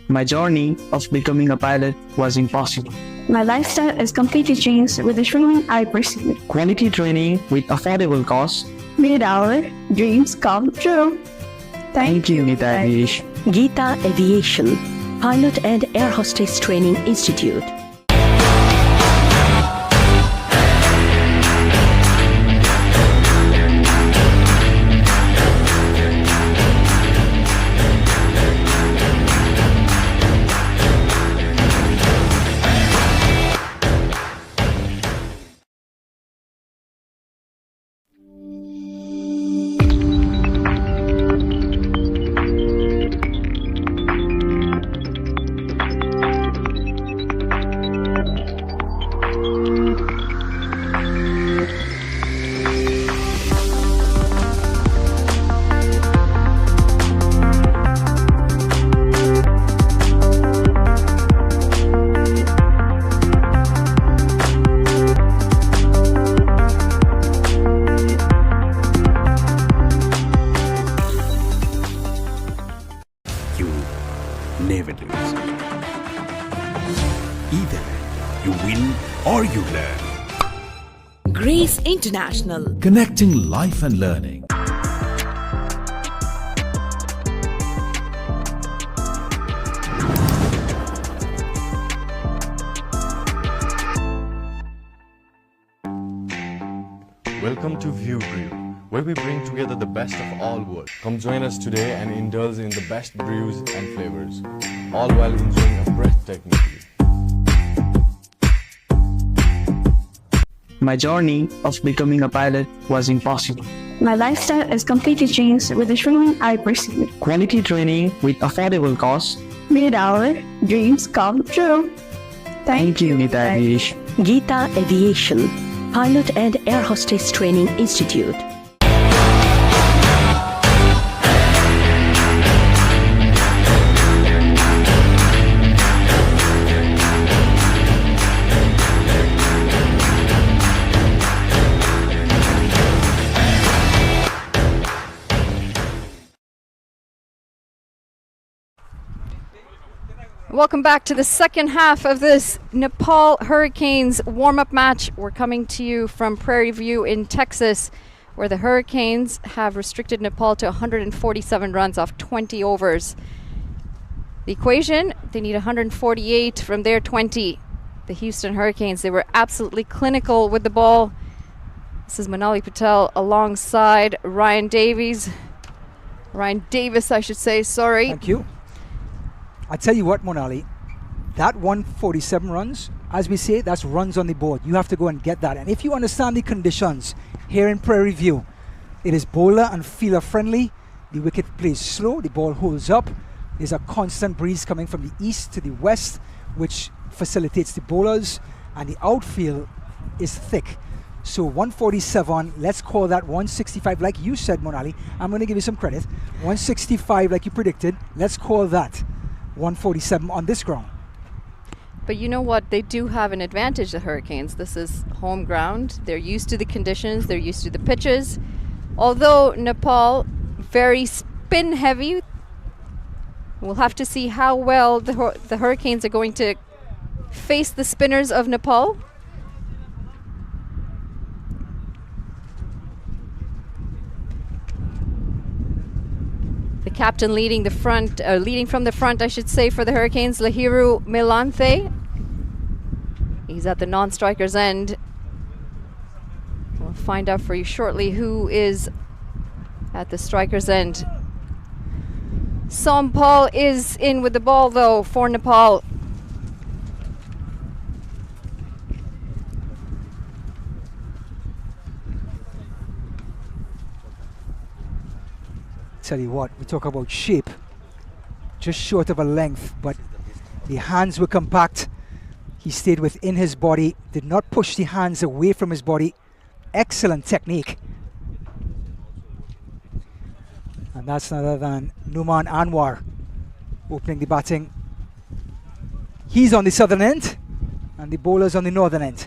My journey of becoming a pilot was impossible.
My lifestyle has completely changed with the training I pursued.
Quality training with affordable costs.
Made our dreams come true.
Thank you, Nita Aviation.
Gita Aviation, Pilot and Air Hostess Training Institute.
International.
Connecting life and learning.
Welcome to View Brew, where we bring together the best of all worlds. Come join us today and indulge in the best brews and flavors, all while enjoying a breathtaking view.
My journey of becoming a pilot was impossible.
My lifestyle is completely changed with the training I pursued.
Quality training with affordable costs.
Made our dreams come true.
Thank you, Gita Aviation.
Gita Aviation, Pilot and Air Hostess Training Institute.
Welcome back to the second half of this Nepal Hurricanes warm-up match. We're coming to you from Prairie View in Texas, where the Hurricanes have restricted Nepal to 147 runs off 20 overs. The equation, they need 148 from their 20. The Houston Hurricanes, they were absolutely clinical with the ball. This is Manali Patel alongside Ryan Davis, I should say, sorry.
Thank you. I tell you what, Monali, that 147 runs, as we say, that's runs on the board. You have to go and get that. And if you understand the conditions here in Prairie View, it is bowler and fielder friendly. The wicket plays slow, the ball holds up. There's a constant breeze coming from the east to the west, which facilitates the bowlers, and the outfield is thick. So 147, let's call that 165, like you said, Monali. I'm going to give you some credit. 165, like you predicted, let's call that 147 on this ground.
But you know what? They do have an advantage, the Hurricanes. This is home ground. They're used to the conditions. They're used to the pitches. Although Nepal, very spin heavy. We'll have to see how well the Hurricanes are going to face the spinners of Nepal. The captain leading from the front, I should say, for the Hurricanes, Lahiru Milanthe. He's at the non-striker's end. We'll find out for you shortly who is at the striker's end. Sompal is in with the ball, though, for Nepal.
Tell you what, we talk about shape, just short of a length, but the hands were compact. He stayed within his body, did not push the hands away from his body. Excellent technique. And that's none other than Numan Anwar opening the batting. He's on the southern end and the bowler's on the northern end.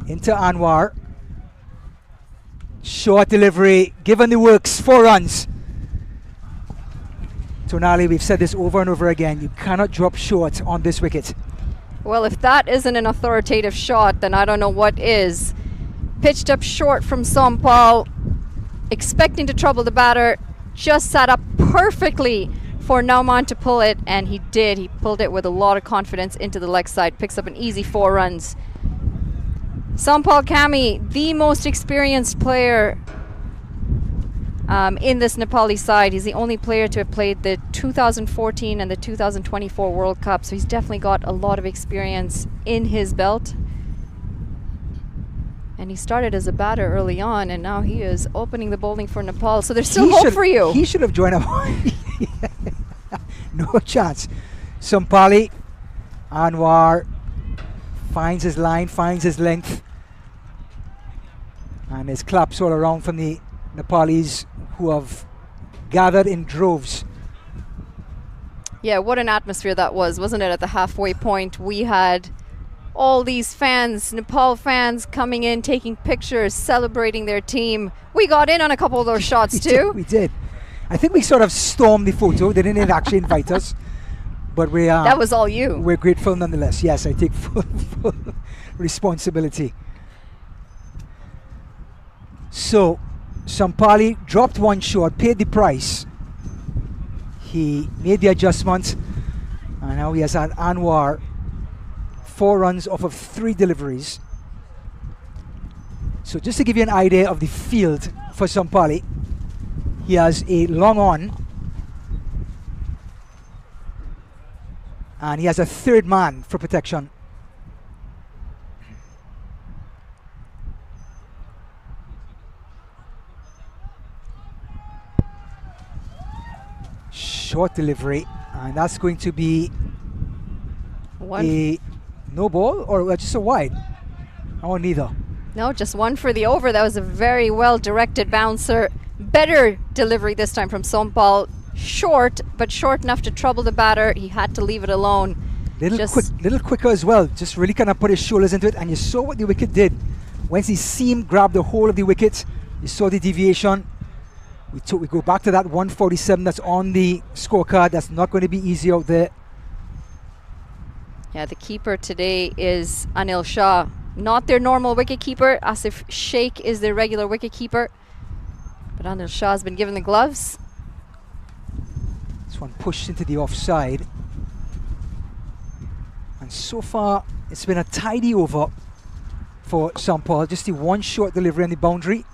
Into Anwar. Short delivery, given the works, 4 runs. Tonali, we've said this over and over again, you cannot drop short on this wicket.
Well, if that isn't an authoritative shot, then I don't know what is. Pitched up short from Sompal, expecting to trouble the batter, just sat up perfectly for Nauman to pull it, and he did. He pulled it with a lot of confidence into the leg side, picks up an easy 4 runs. Sompal Kami, the most experienced player in this Nepali side. He's the only player to have played the 2014 and the 2024 World Cup, so he's definitely got a lot of experience in his belt. And he started as a batter early on, and now he is opening the bowling for Nepal, so there's still hope for you.
He should have joined up. No chance. Sompali, Anwar finds his line, finds his length, and there's claps all around from the Nepalis who have gathered in droves.
Yeah, what an atmosphere that was, wasn't it? At the halfway point, we had all these fans, Nepal fans, coming in, taking pictures, celebrating their team. We got in on a couple of those shots too.
We did. I think we sort of stormed the photo. They didn't actually invite us. But we are.
That was all you.
We're grateful nonetheless. Yes, I take full responsibility. So, Sampali dropped one shot, paid the price. He made the adjustment, and now he has had Anwar 4 runs off of 3 deliveries. So just to give you an idea of the field for Sampali, he has a long on, and he has a 3rd man for protection. Short delivery, and that's going to be a no ball or just a wide. Oh, neither.
No, just one for the over. That was a very well directed bouncer. Better delivery this time from Sampal. Short, but short enough to trouble the batter. He had to leave it alone.
Little quicker as well. Just really kind of put his shoulders into it, and you saw what the wicket did. Once the seam grabbed the whole of the wicket, you saw the deviation. We go back to that 147 that's on the scorecard. That's not going to be easy out there.
Yeah, the keeper today is Anil Shah. Not their normal wicket keeper. Asif Sheikh is their regular wicket keeper. But Anil Shah has been given the gloves.
This one pushed into the offside. And so far, it's been a tidy over for Sampal. Just the one short delivery on the boundary.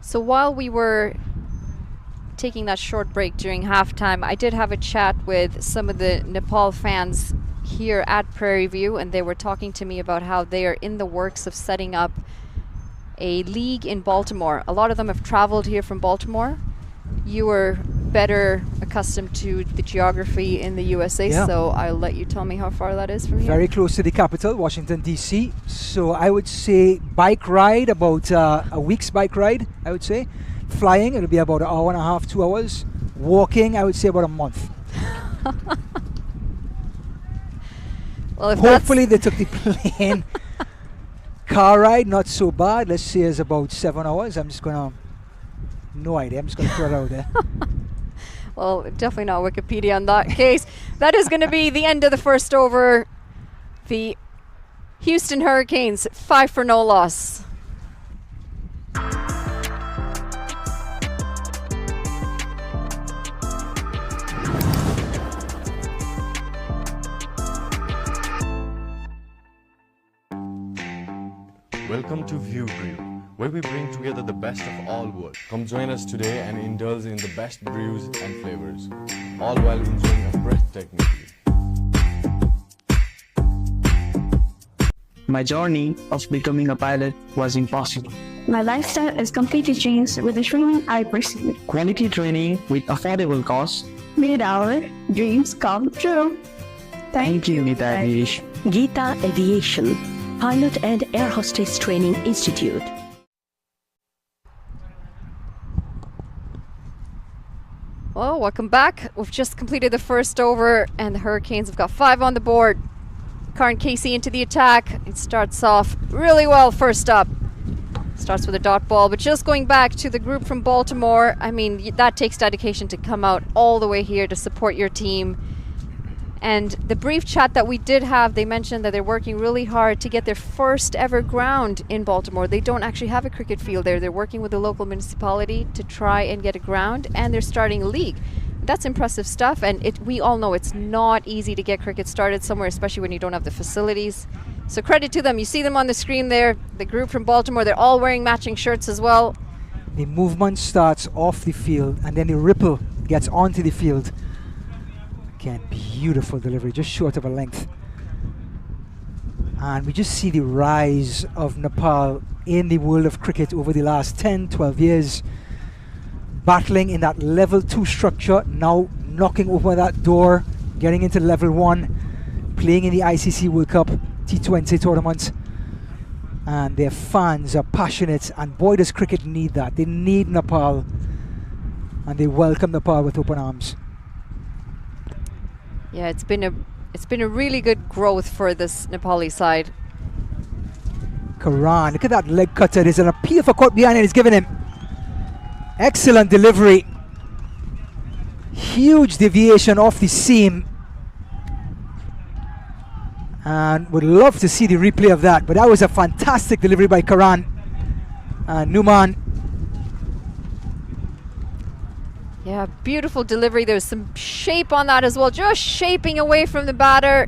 So while we were taking that short break during halftime, I did have a chat with some of the Nepal fans here at Prairie View, and they were talking to me about how they are in the works of setting up a league in Baltimore. A lot of them have traveled here from Baltimore. You were better accustomed to the geography in the USA, so I'll let you tell me how far that is from here.
Very close to the capital, Washington, D.C. So I would say bike ride, about a week's bike ride, I would say. Flying, it'll be about 1.5 hours, 2 hours. Walking, I would say about a month.
Well, if
hopefully they took the plane. Car ride, not so bad. Let's say it's about 7 hours. I'm just going to... No idea. I'm just going to throw it out there.
Well, definitely not Wikipedia in that case. That is going to be the end of the first over. The Houston Hurricanes, 5 for no loss.
Welcome to View Brew, where we bring together the best of all worlds. Come join us today and indulge in the best brews and flavors, all while enjoying a breathtaking view.
My journey of becoming a pilot was impossible.
My lifestyle is completely changed with the training I pursued.
Quality training with affordable costs.
Made our dreams come true.
Thank you, Gita Aviation.
Gita Aviation, Pilot and Air Hostess Training Institute.
Well, welcome back. We've just completed the first over, and the Hurricanes have got 5 on the board. Karan Casey into the attack. It starts off really well first up. Starts with a dot ball, but just going back to the group from Baltimore, I mean, that takes dedication to come out all the way here to support your team. And the brief chat that we did have, they mentioned that they're working really hard to get their first ever ground in Baltimore. They don't actually have a cricket field there. They're working with the local municipality to try and get a ground, and they're starting a league. That's impressive stuff, and we all know it's not easy to get cricket started somewhere, especially when you don't have the facilities. So credit to them. You see them on the screen there, the group from Baltimore. They're all wearing matching shirts as well.
The movement starts off the field, and then the ripple gets onto the field. Again, beautiful delivery, just short of a length. And we just see the rise of Nepal in the world of cricket over the last 10, 12 years. Battling in that level 2 structure, now knocking open that door, getting into level 1, playing in the ICC World Cup T20 tournament. And their fans are passionate, and boy does cricket need that. They need Nepal, and they welcome Nepal with open arms.
Yeah, it's been a really good growth for this Nepali side.
Karan, look at that leg cutter. There's an appeal for caught behind it. He's giving him. Excellent delivery. Huge deviation off the seam. And would love to see the replay of that. But that was a fantastic delivery by Karan. And Numan.
Yeah, beautiful delivery. There was some shape on that as well, just shaping away from the batter.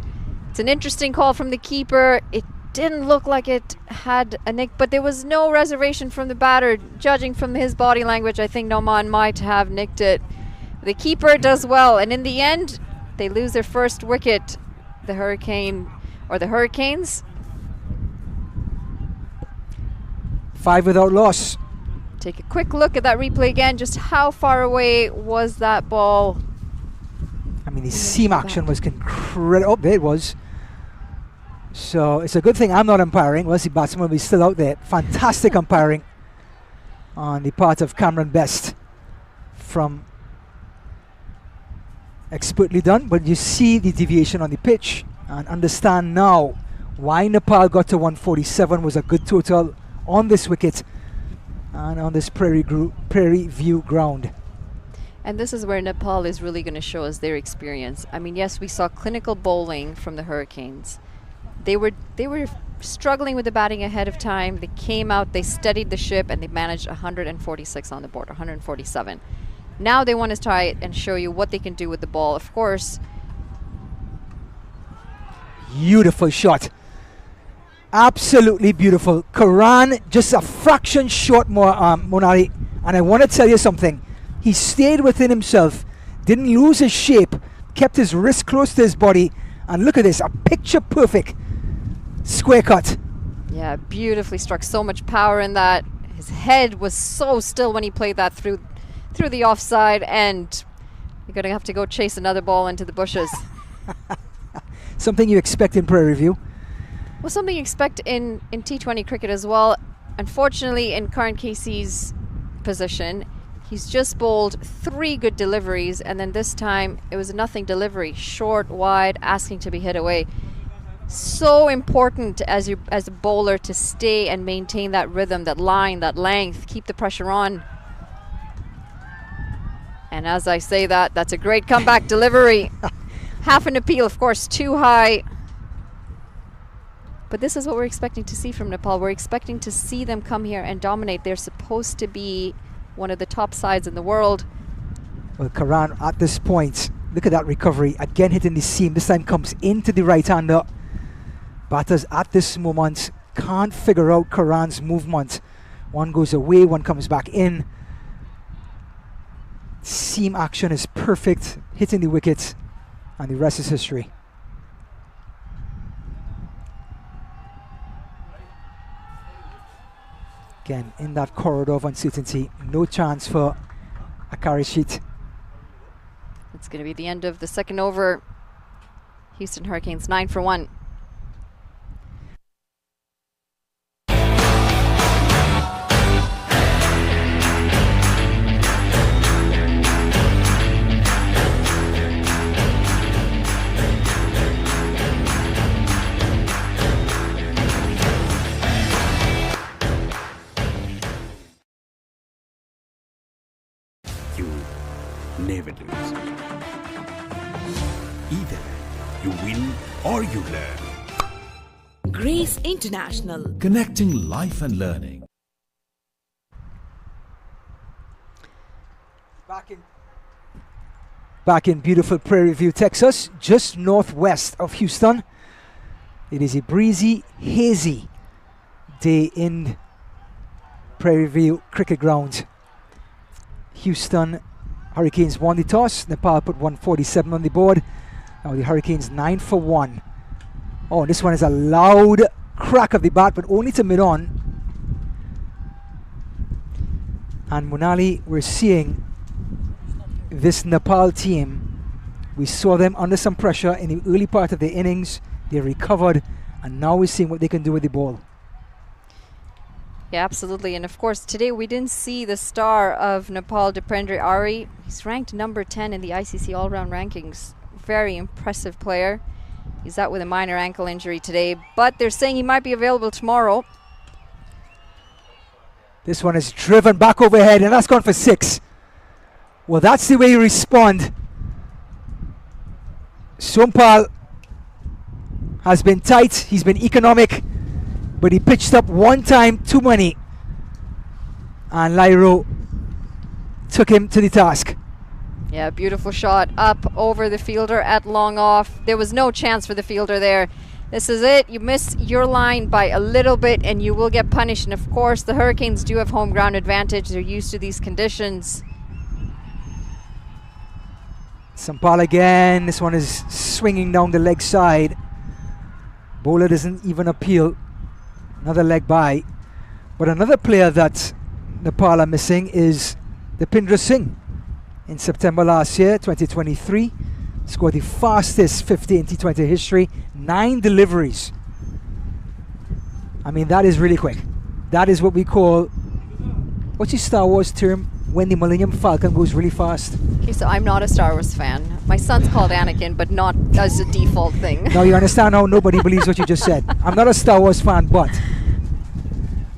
It's an interesting call from the keeper. It didn't look like it had a nick, but there was no reservation from the batter. Judging from his body language, I think Noman might have nicked it. The keeper does well, and in the end, they lose their first wicket. The Hurricanes.
5 without loss.
Take a quick look at that replay again. Just how far away was that ball?
I mean, the seam action was incredible. Oh, there it was. So it's a good thing I'm not umpiring. Well, the batsman will be still out there. Fantastic umpiring on the part of Cameron Best. From expertly done, but you see the deviation on the pitch and understand now why Nepal got to 147 was a good total on this wicket and on this Prairie View ground.
And this is where Nepal is really going to show us their experience. I mean, yes, we saw clinical bowling from the Hurricanes. They were struggling with the batting ahead of time. They came out, they steadied the ship, and they managed 146 on the board, 147. Now they want to try it and show you what they can do with the ball. Of course.
Beautiful shot. Absolutely beautiful. Karan just a fraction short more, Monali. And I want to tell you something. He stayed within himself, didn't lose his shape, kept his wrist close to his body. And look at this, a picture perfect square cut.
Yeah, beautifully struck. So much power in that. His head was so still when he played that through the offside, and you're going to have to go chase another ball into the bushes.
Something you expect in Prairie View?
Well, something you expect in T20 cricket as well. Unfortunately, in Karan Casey's position, he's just bowled 3 good deliveries, and then this time it was a nothing delivery, short, wide, asking to be hit away. So important as a bowler to stay and maintain that rhythm, that line, that length, keep the pressure on. And as I say that, that's a great comeback delivery. Half an appeal, of course, too high. But this is what we're expecting to see from Nepal. We're expecting to see them come here and dominate. They're supposed to be one of the top sides in the world.
Well, Karan at this point, look at that recovery. Again hitting the seam. This time comes into the right-hander. Batters at this moment can't figure out Karan's movement. One goes away, one comes back in. Seam action is perfect, hitting the wicket, and the rest is history. Again, in that corridor of uncertainty, no chance for a carry sheet.
It's going to be the end of the second over. Houston Hurricanes 9 for 1.
Never lose. Either you win or you learn.
Grace International.
Connecting life and learning.
Back in beautiful Prairie View, Texas, just northwest of Houston. It is a breezy, hazy day in Prairie View Cricket Ground. Houston Hurricanes won the toss. Nepal put 147 on the board. Now the Hurricanes 9 for 1. Oh, this one is a loud crack of the bat, but only to mid-on. And Monali, we're seeing this Nepal team. We saw them under some pressure in the early part of the innings. They recovered, and now we're seeing what they can do with the ball.
Yeah, absolutely. And of course, today we didn't see the star of Nepal, Dipendra Ari. He's ranked number 10 in the ICC all-round rankings. Very impressive player. He's out with a minor ankle injury today, but they're saying he might be available tomorrow.
This one is driven back overhead, and that's gone for 6. Well, that's the way you respond. Sompal has been tight, he's been economic, but he pitched up one time too many. And Lyro took him to the task.
Yeah, beautiful shot up over the fielder at long off. There was no chance for the fielder there. This is it. You miss your line by a little bit and you will get punished. And of course, the Hurricanes do have home ground advantage. They're used to these conditions.
Sompal again. This one is swinging down the leg side. Bowler doesn't even appeal. Another leg by. But another player that Nepal are missing is Dipindra Singh. In September last year, 2023, scored the fastest 50 in T20 history, 9 deliveries. I mean, that is really quick. That is what we call, what's the Star Wars term? When the Millennium Falcon goes really fast.
Okay, so I'm not a Star Wars fan. My son's called Anakin, but not as a default thing.
Now you understand how nobody believes what you just said. I'm not a Star Wars fan, but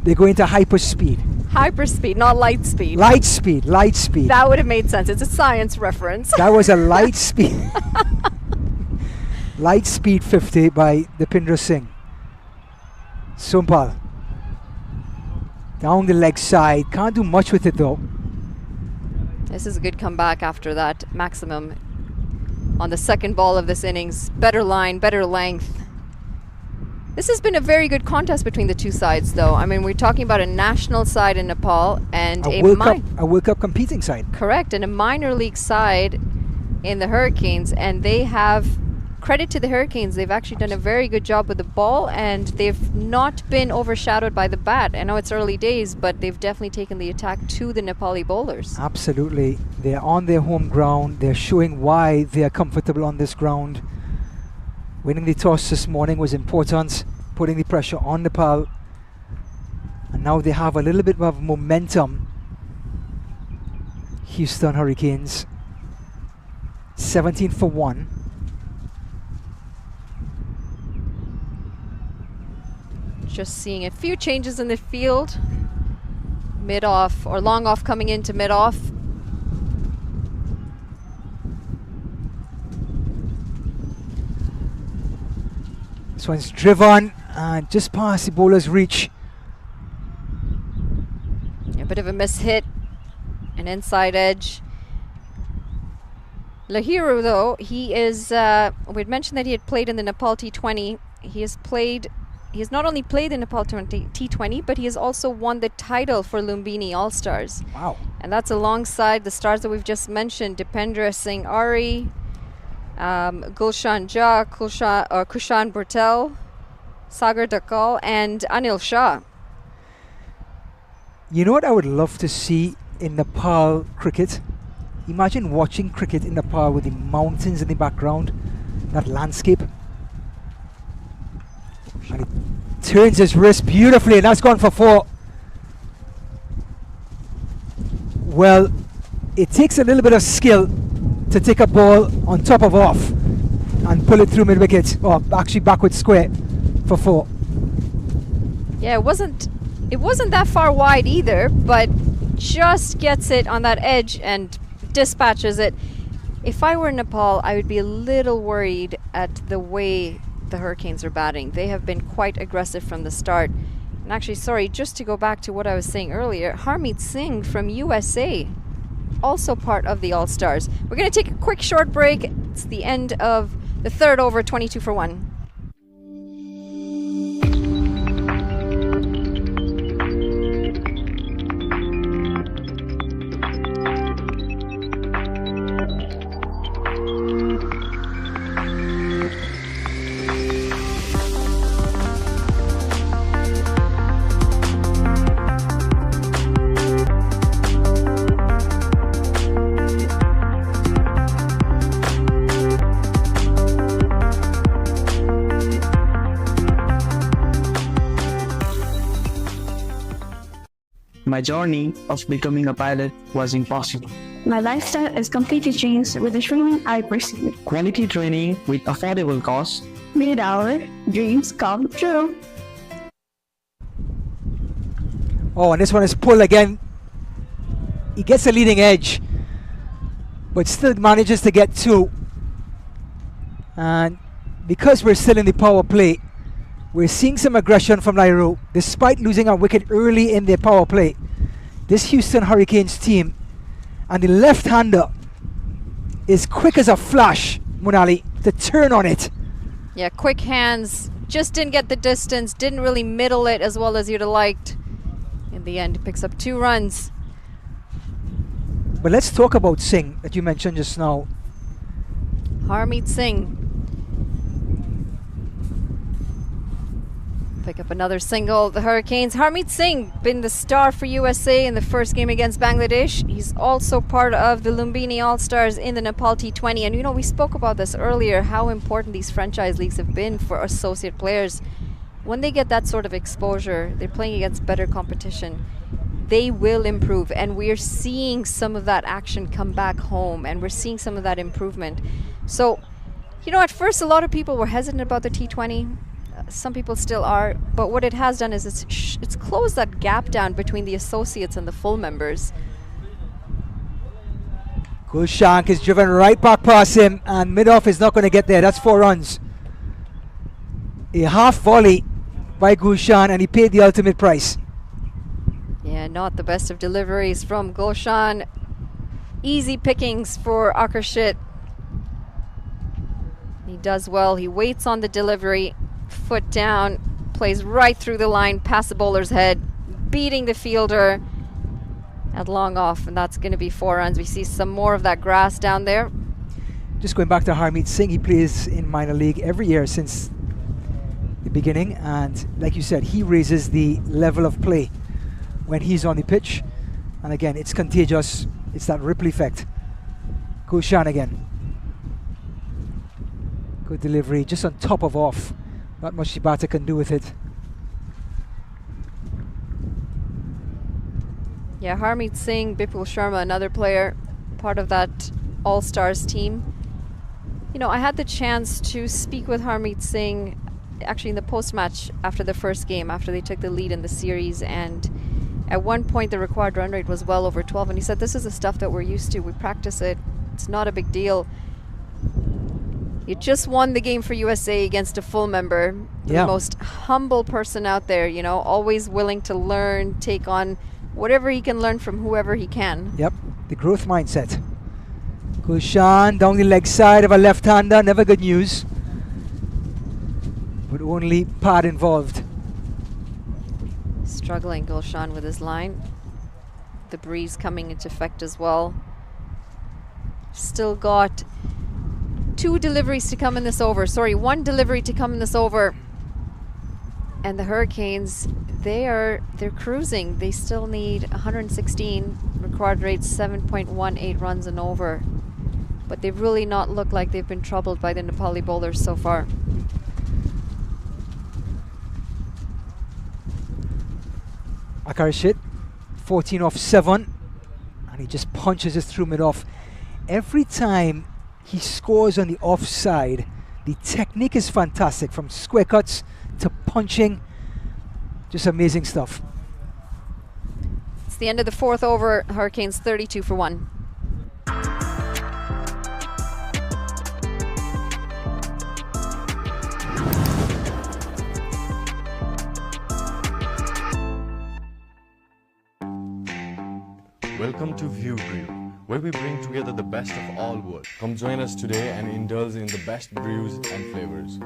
they go into hyperspeed.
Hyperspeed, not light speed.
Light speed, light speed.
That would have made sense. It's a science reference.
That was a light speed. Light speed 50 by Dipindra Singh. Sompal. Down the leg side. Can't do much with it though.
This is a good comeback after that maximum on the second ball of this innings. Better line, better length. This has been a very good contest between the two sides, though. I mean, we're talking about a national side in Nepal and
a World Cup competing side.
Correct, and a minor league side in the Hurricanes. And they have, credit to the Hurricanes, they've actually done a very good job with the ball, and they've not been overshadowed by the bat. I know it's early days, but they've definitely taken the attack to the Nepali bowlers.
Absolutely. They're on their home ground. They're showing why they are comfortable on this ground. Winning the toss this morning was important, putting the pressure on Nepal. And now they have a little bit of momentum. Houston Hurricanes, 17 for 1.
Just seeing a few changes in the field. Mid-off or long-off coming into mid-off.
This one's driven and just past the bowler's reach.
A bit of a miss-hit, an inside edge. Lahiru, though, he is, we'd mentioned that he had played in the Nepal T20. He has not only played in Nepal T20, but he has also won the title for Lumbini All-Stars.
Wow.
And that's alongside the stars that we've just mentioned, Dipindra Singh Ari, Gulshan Jha, Kushan Burtel, Sagar Dakal, and Anil Shah.
You know what I would love to see in Nepal cricket? Imagine watching cricket in Nepal with the mountains in the background, that landscape. And he turns his wrist beautifully, and that's gone for 4. Well, it takes a little bit of skill to take a ball on top of off and pull it through mid-wicket, or actually backward square for 4.
Yeah, it wasn't that far wide either, but just gets it on that edge and dispatches it. If I were Nepal, I would be a little worried at the way the Hurricanes are batting. They have been quite aggressive from the start. And actually, sorry, just to go back to what I was saying earlier, Harmeet Singh from USA, also part of the All-Stars. We're going to take a quick short break. It's the end of the third over, 22 for 1.
My journey of becoming a pilot was impossible.
My lifestyle is completely changed with the training I pursued.
Quality training with affordable costs
Made our dreams come true.
Oh, and this one is pulled again. He gets a leading edge, but still manages to get 2. And because we're still in the power play, we're seeing some aggression from Nauru, despite losing our wicket early in their power play. This Houston Hurricanes team, and the left-hander is quick as a flash, Munali, to turn on it.
Yeah, quick hands. Just didn't get the distance. Didn't really middle it as well as you'd have liked. In the end, he picks up 2 runs.
But let's talk about Singh that you mentioned just now.
Harmeet Singh. Pick up another single. The Hurricanes. Harmeet Singh been the star for USA in the first game against Bangladesh. He's also part of the Lumbini All-Stars in the Nepal T20. And you know, we spoke about this earlier, how important these franchise leagues have been for associate players. When they get that sort of exposure, they're playing against better competition. They will improve, and we're seeing some of that action come back home, and we're seeing some of that improvement. So, you know, at first a lot of people were hesitant about the T20. Some people still are, but what it has done is it's closed that gap down between the associates and the full members.
Gulshank is driven right back past him, and mid-off is not going to get there. That's 4 runs. A half volley by Gulshan, and he paid the ultimate price.
Yeah, not the best of deliveries from Gulshan. Easy pickings for Akarshit. He does well. He waits on the delivery. Foot down, plays right through the line, past the bowler's head, beating the fielder at long off, and that's going to be 4 runs. We see some more of that grass down there.
Just going back to Harmeet Singh, he plays in minor league every year since the beginning, and like you said, he raises the level of play when he's on the pitch, and again, it's contagious. It's that ripple effect. Gulshan again. Good delivery, just on top of off. Not much the batter can do with it.
Yeah, Harmeet Singh, Bipul Sharma, another player, part of that All-Stars team. You know, I had the chance to speak with Harmeet Singh actually in the post-match after the first game, after they took the lead in the series, and at one point the required run rate was well over 12, and he said, this is the stuff that we're used to. We practice it. It's not a big deal. You just won the game for USA against a full member. The most humble person out there, you know, always willing to learn, take on whatever he can learn from whoever he can.
Yep, the growth mindset. Gulshan down the leg side of a left-hander, never good news. But only pad involved.
Struggling Gulshan with his line. The breeze coming into effect as well. Still got 2 deliveries to come in this over. Sorry, 1 delivery to come in this over. And the Hurricanes, they're cruising. They still need 116, required rate 7.18 runs and over. But they've really not looked like they've been troubled by the Nepali bowlers so far.
Akarshit, 14 off 7, and he just punches it through mid-off. Every time he scores on the offside, the technique is fantastic, from square cuts to punching. Just amazing stuff.
It's the end of the 4th over. Hurricanes 32 for 1.
Welcome to View Brew, where we bring together the best of all worlds. Come join us today and indulge in the best brews and flavors,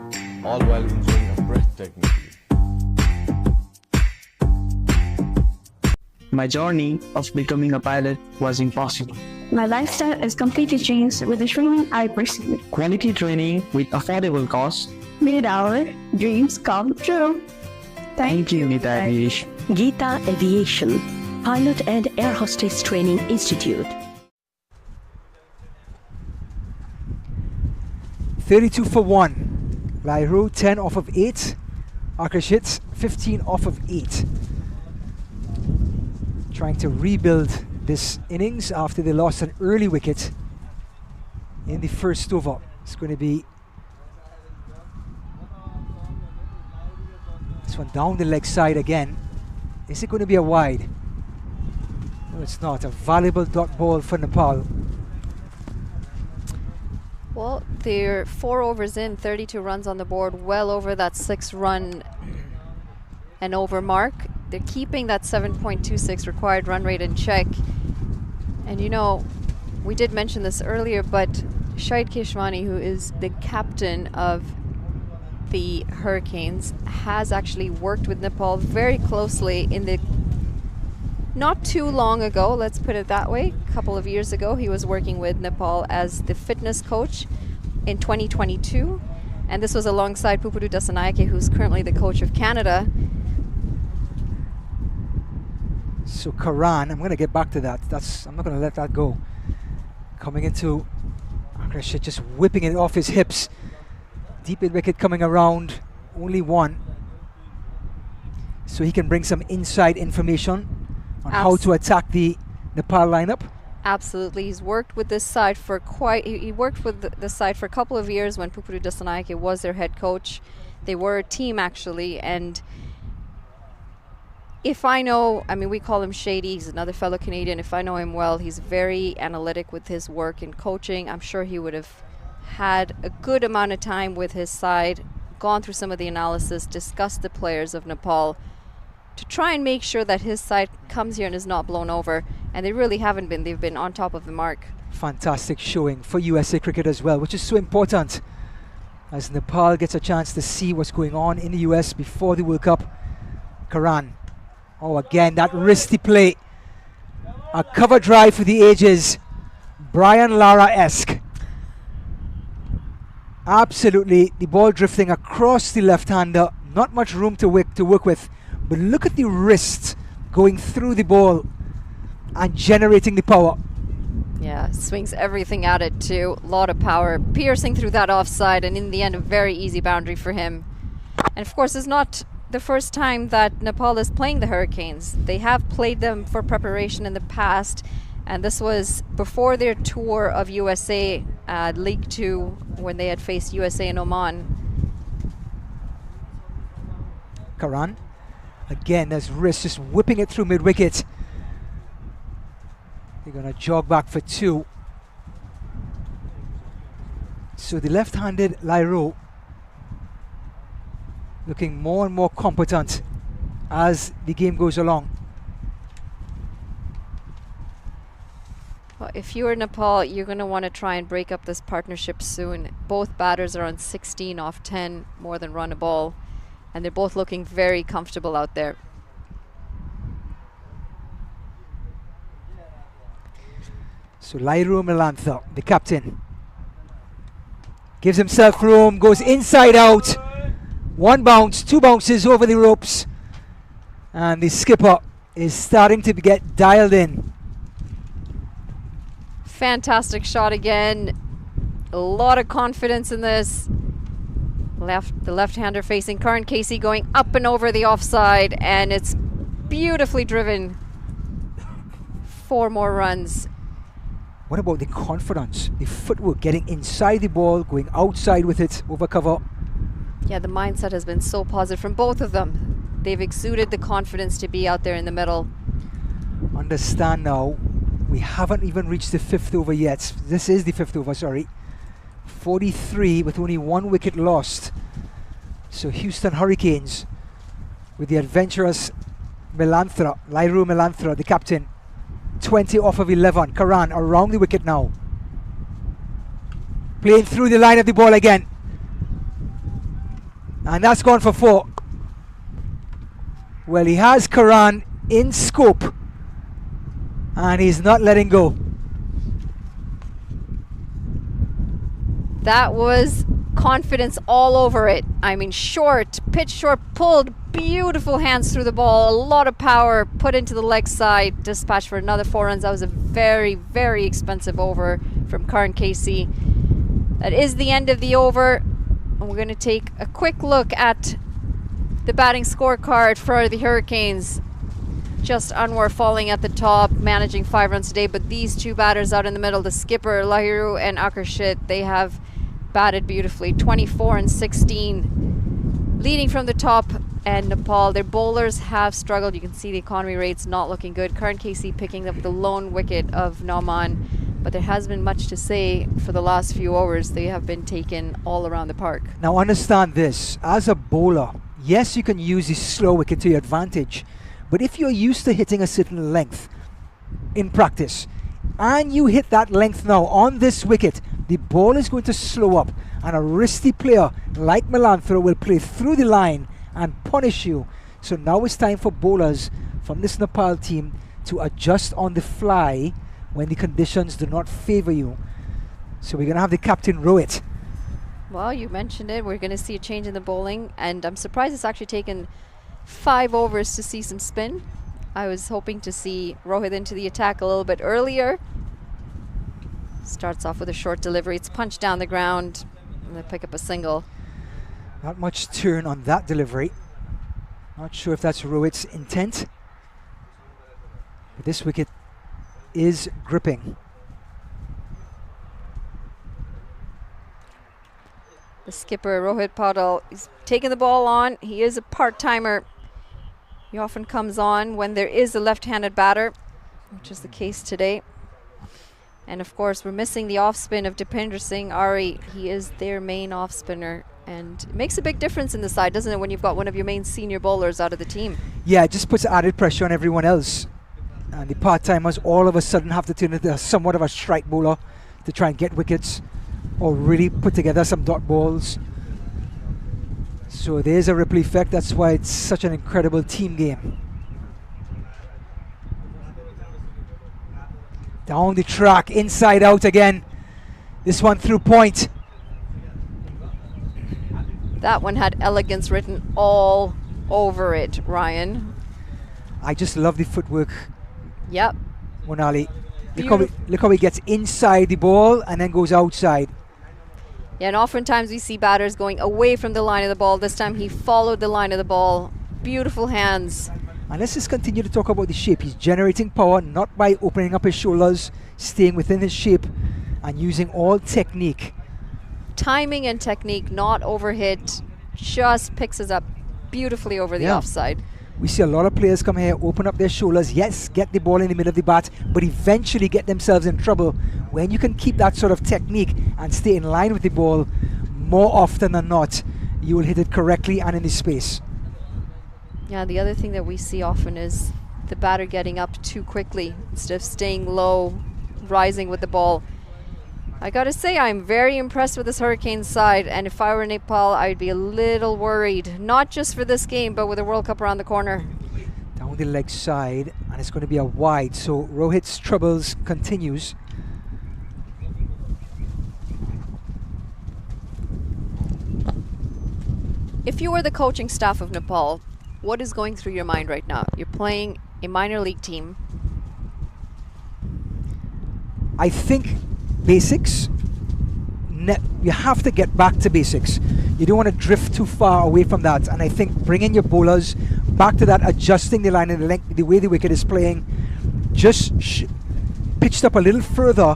all while enjoying a breathtaking view.
My journey of becoming a pilot was impossible.
My lifestyle is completely changed with the training I pursued.
Quality training with affordable costs.
Made our dreams come true.
Thank you, Geeta Aviation.
Geeta Aviation, Pilot and Air Hostess Training Institute.
32 for 1. Lairu 10 off of 8. Akarshit 15 off of 8. Trying to rebuild this innings after they lost an early wicket in the first over. It's going to be this one down the leg side again. Is it going to be a wide? No, it's not. A valuable dot ball for Nepal.
Well, they're 4 overs in, 32 runs on the board, well over that 6-run and over mark. They're keeping that 7.26 required run rate in check. And you know, we did mention this earlier, but Shahid Keshwani, who is the captain of the Hurricanes, has actually worked with Nepal very closely in the not too long ago, let's put it that way. A couple of years ago, he was working with Nepal as the fitness coach in 2022. And this was alongside Pupuru Dasanaike, who's currently the coach of Canada.
So Karan, I'm going to get back to that. I'm not going to let that go. Coming into Akrashit, just whipping it off his hips. Deep in wicket coming around, only one. So he can bring some inside information on how to attack the Nepal lineup.
Absolutely, he's worked with this side for he worked with the side for a couple of years when Pupuru Dasanaike was their head coach. They were a team actually, and if I know, I mean, we call him Shady, he's another fellow Canadian. If I know him well, he's very analytic with his work in coaching. I'm sure he would have had a good amount of time with his side, gone through some of the analysis, discussed the players of Nepal to try and make sure that his side comes here and is not blown over. And they really haven't been. They've been on top of the mark.
Fantastic showing for USA cricket as well, which is so important as Nepal gets a chance to see what's going on in the US before the World Cup. Karan. Oh, again, that wristy play. A cover drive for the ages. Brian Lara-esque. Absolutely, the ball drifting across the left-hander. Not much room to work with. But look at the wrist going through the ball and generating the power.
Yeah, swings everything at it too. A lot of power, piercing through that offside, and in the end, a very easy boundary for him. And of course, it's not the first time that Nepal is playing the Hurricanes. They have played them for preparation in the past, and this was before their tour of USA League 2 when they had faced USA and Oman.
Karan, again, there's wrist just whipping it through mid-wicket. They're going to jog back for 2. So the left-handed Lairo looking more and more competent as the game goes along.
Well, if you're Nepal, you're going to want to try and break up this partnership soon. Both batters are on 16 off 10, more than run a ball, and they're both looking very comfortable out there.
So Lairo Melantha, the captain, gives himself room, goes inside out. 1 bounce, 2 bounces over the ropes, and the skipper is starting to get dialed in.
Fantastic shot again. A lot of confidence in this. The left-hander facing Karan Casey going up and over the offside, and it's beautifully driven. 4 more runs.
What about the confidence? The footwork, getting inside the ball, going outside with it, over cover.
Yeah, the mindset has been so positive from both of them. They've exuded the confidence to be out there in the middle.
Understand now, we haven't even reached the 5th over yet. This is the 5th over, sorry. 43 with only 1 wicket lost. So Houston Hurricanes with the adventurous Lairo Melanthra, the captain. 20 off of 11. Karan around the wicket now. Playing through the line of the ball again. And that's gone for 4. Well, he has Karan in scope, and he's not letting go.
That was confidence all over it. I mean, short, pitch short, pulled, beautiful hands through the ball, a lot of power put into the leg side, dispatched for another 4 runs. That was a very, very expensive over from Karan Casey. That is the end of the over. And we're going to take a quick look at the batting scorecard for the Hurricanes. Just Anwar falling at the top, managing 5 runs today, but these 2 batters out in the middle, the skipper, Lahiru and Akershit, they have batted beautifully. 24 and 16. Leading from the top, and Nepal, their bowlers have struggled. You can see the economy rates not looking good. Current KC picking up the lone wicket of Nauman, but there has been much to say for the last few overs. They have been taken all around the park.
Now understand this, as a bowler, yes, you can use the slow wicket to your advantage, but if you're used to hitting a certain length in practice, and you hit that length now on this wicket, the ball is going to slow up, and a wristy player like Melanthro will play through the line and punish you. So now it's time for bowlers from this Nepal team to adjust on the fly when the conditions do not favor you. So we're going to have the captain row it.
Well, you mentioned it. We're going to see a change in the bowling, and I'm surprised it's actually taken 5 overs to see some spin. I was hoping to see Rohit into the attack a little bit earlier. Starts off with a short delivery. It's punched down the ground, and they pick up a single.
Not much turn on that delivery. Not sure if that's Rohit's intent. But this wicket is gripping.
The skipper, Rohit Paudal, is taking the ball on. He is a part-timer. He often comes on when there is a left-handed batter, which is the case today. And of course, we're missing the off-spin of Dipender Singh Ari. He is their main off-spinner. And it makes a big difference in the side, doesn't it, when you've got one of your main senior bowlers out of the team?
Yeah, it just puts added pressure on everyone else. And the part-timers all of a sudden have to turn into somewhat of a strike bowler to try and get wickets or really put together some dot balls. So there's a ripple effect. That's why it's such an incredible team game. Down the track, inside out again. This one through point.
That one had elegance written all over it, Ryan.
I just love the footwork.
Yep.
Monali. Look how he gets inside the ball and then goes outside.
Yeah, and oftentimes we see batters going away from the line of the ball. This time he followed the line of the ball. Beautiful hands.
And let's just continue to talk about the shape. He's generating power not by opening up his shoulders, staying within his shape, and using all technique.
Timing and technique, not overhit, just picks us up beautifully over the offside.
We see a lot of players come here, open up their shoulders, yes, get the ball in the middle of the bat, but eventually get themselves in trouble. When you can keep that sort of technique and stay in line with the ball, more often than not, you will hit it correctly and in the space.
Yeah, the other thing that we see often is the batter getting up too quickly instead of staying low, rising with the ball. I gotta say, I'm very impressed with this Hurricane side, and if I were Nepal, I'd be a little worried, not just for this game, but with the World Cup around the corner.
Down the leg side, and it's going to be a wide, so Rohit's troubles continues.
If you were the coaching staff of Nepal, what is going through your mind right now? You're playing a minor league team.
I think basics, you have to get back to basics. You don't want to drift too far away from that, and I think bringing your bowlers back to that, adjusting the line and the length, the way the wicket is playing, just pitched up a little further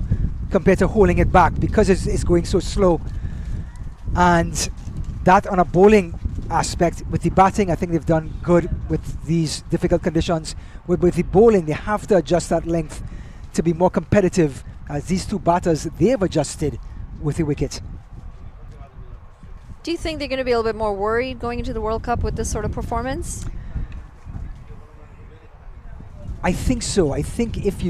compared to holding it back because it's going so slow. And that on a bowling aspect, with the batting, I think they've done good with these difficult conditions. With the bowling, they have to adjust that length to be more competitive, as these two batters, they've adjusted with the wicket.
Do you think they're going to be a little bit more worried going into the World Cup with this sort of performance?
I think so. I think if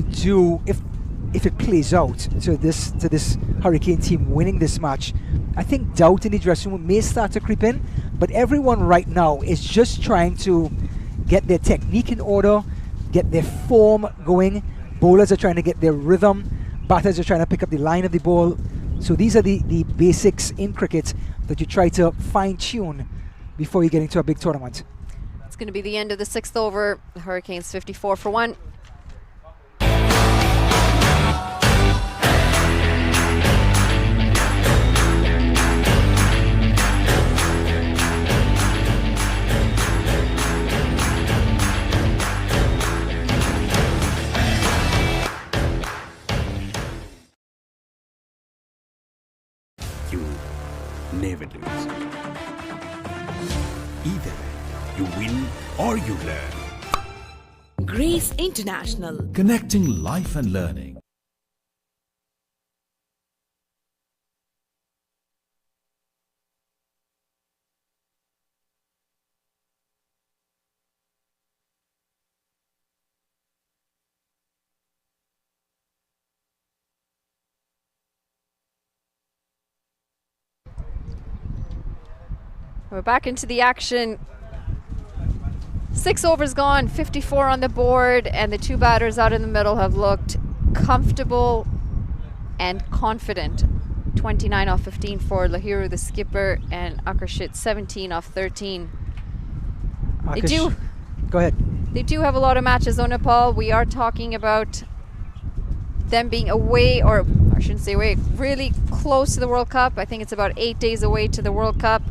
it plays out to this Hurricane team winning this match, I think doubt in the dressing room may start to creep in, but everyone right now is just trying to get their technique in order, get their form going. Bowlers are trying to get their rhythm. Batters are trying to pick up the line of the ball. So these are the basics in cricket that you try to fine-tune before you get into a big tournament.
It's going to be the end of the 6th over. The Hurricanes 54 for 1.
You never lose. You win or you learn.
Grace International.
Connecting life and learning.
We're back into the action. 6 overs gone, 54 on the board, and the two batters out in the middle have looked comfortable and confident. 29 off 15 for Lahiru, the skipper, and Akershit 17 off 13.
Go ahead.
They do have a lot of matches on Nepal. We are talking about them being away, or I shouldn't say away, really close to the World Cup. I think it's about 8 days away to the World Cup.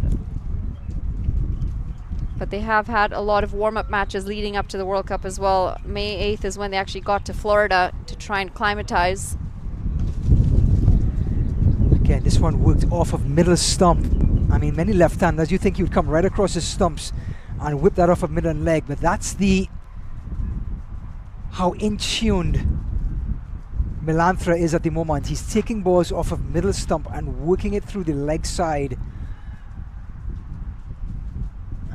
But they have had a lot of warm-up matches leading up to the World Cup as well. May 8th is when they actually got to Florida to try and climatize.
Again, this one worked off of middle stump. I mean, many left-handers, you think you'd come right across the stumps and whip that off of middle leg, but that's how in-tuned Melanthra is at the moment. He's taking balls off of middle stump and working it through the leg side.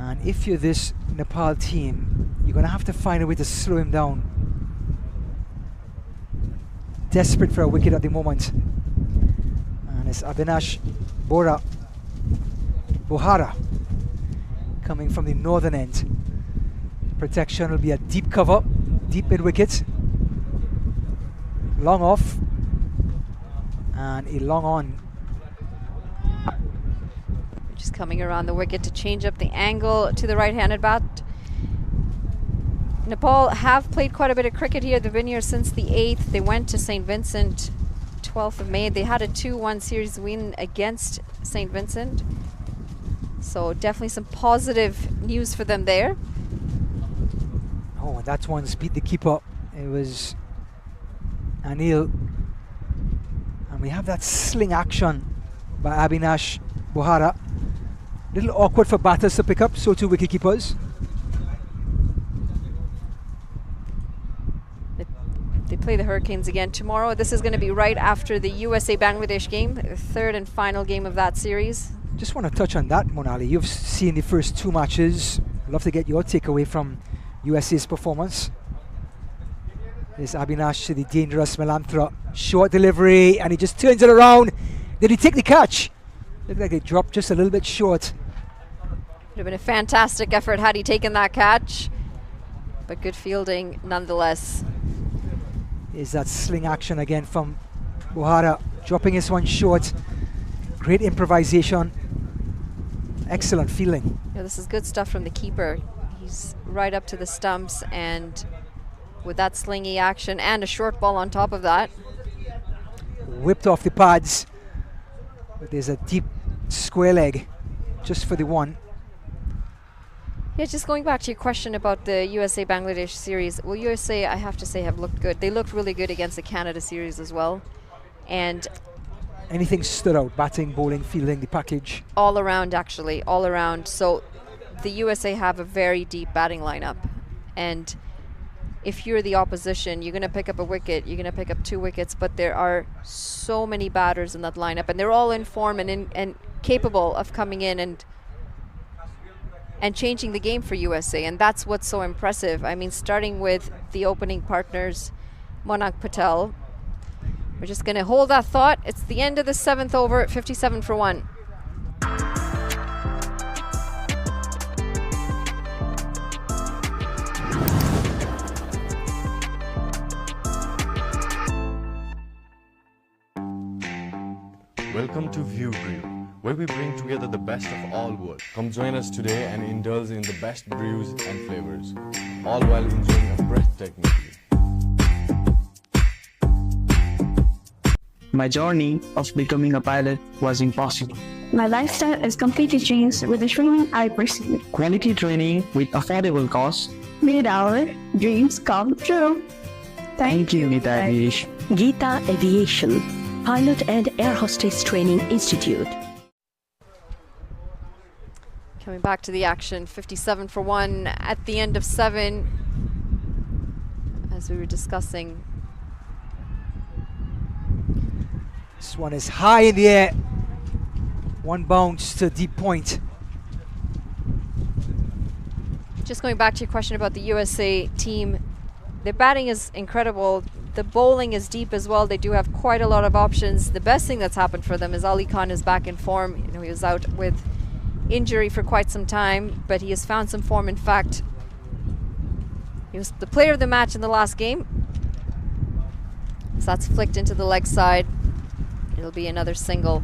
And if you're this Nepal team, you're going to have to find a way to slow him down. Desperate for a wicket at the moment. And it's Avinash Bohara coming from the northern end. Protection will be a deep cover, deep mid-wicket. Long off and a long on.
Just coming around the wicket to change up the angle to the right-handed bat. Nepal have played quite a bit of cricket here. They've been here since the 8th. They went to St. Vincent 12th of May. They had a 2-1 series win against St. Vincent. So definitely some positive news for them there.
Oh, and that one's beat the keeper. It was Anil. And we have that sling action by Avinash Bohara. Little awkward for batters to pick up, so too wicketkeepers.
They play the Hurricanes again tomorrow. This is going to be right after the USA-Bangladesh game, the third and final game of that series.
Just want to touch on that, Monali. You've seen the first two matches. I'd love to get your takeaway from USA's performance. There's Avinash to the dangerous Melanthra. Short delivery, and he just turns it around. Did he take the catch? Looked like they dropped just a little bit short.
Would have been a fantastic effort had he taken that catch, but good fielding nonetheless.
Is that sling action again from Bohara, dropping his one short. Great improvisation. Excellent fielding.
Yeah, this is good stuff from the keeper. He's right up to the stumps, and with that slingy action and a short ball on top of that.
Whipped off the pads. But there's a deep square leg just for the one.
Yeah, just going back to your question about the USA-Bangladesh series. Well, USA, I have to say, have looked good. They looked really good against the Canada series as well. And
anything stood out? Batting, bowling, fielding, the package?
All around, actually, all around. So the USA have a very deep batting lineup. And if you're the opposition, you're going to pick up a wicket, you're going to pick up 2 wickets, but there are so many batters in that lineup, and they're all in form and capable of coming in and changing the game for USA, and that's what's so impressive. I mean, starting with the opening partners, Monak Patel. We're just going to hold that thought. It's the end of the 7th over at 57 for 1.
Welcome to View Brew, where we bring together the best of all worlds. Come join us today and indulge in the best brews and flavors, all while enjoying a breathtaking view.
My journey of becoming a pilot was impossible.
My lifestyle is completely changed with the training I pursued.
Quality training with affordable costs.
Made our dreams come true.
Thank you, Gita Aviation.
Gita Aviation, Pilot and Air Hostess Training Institute.
Coming back to the action, 57 for 1 at the end of 7. As we were discussing.
This one is high in the air. One bounce to deep point.
Just going back to your question about the USA team, their batting is incredible. The bowling is deep as well. They do have quite a lot of options. The best thing that's happened for them is Ali Khan is back in form. You know, he was out with injury for quite some time, but he has found some form. In fact, he was the player of the match in the last game. So that's flicked into the leg side. It'll be another single.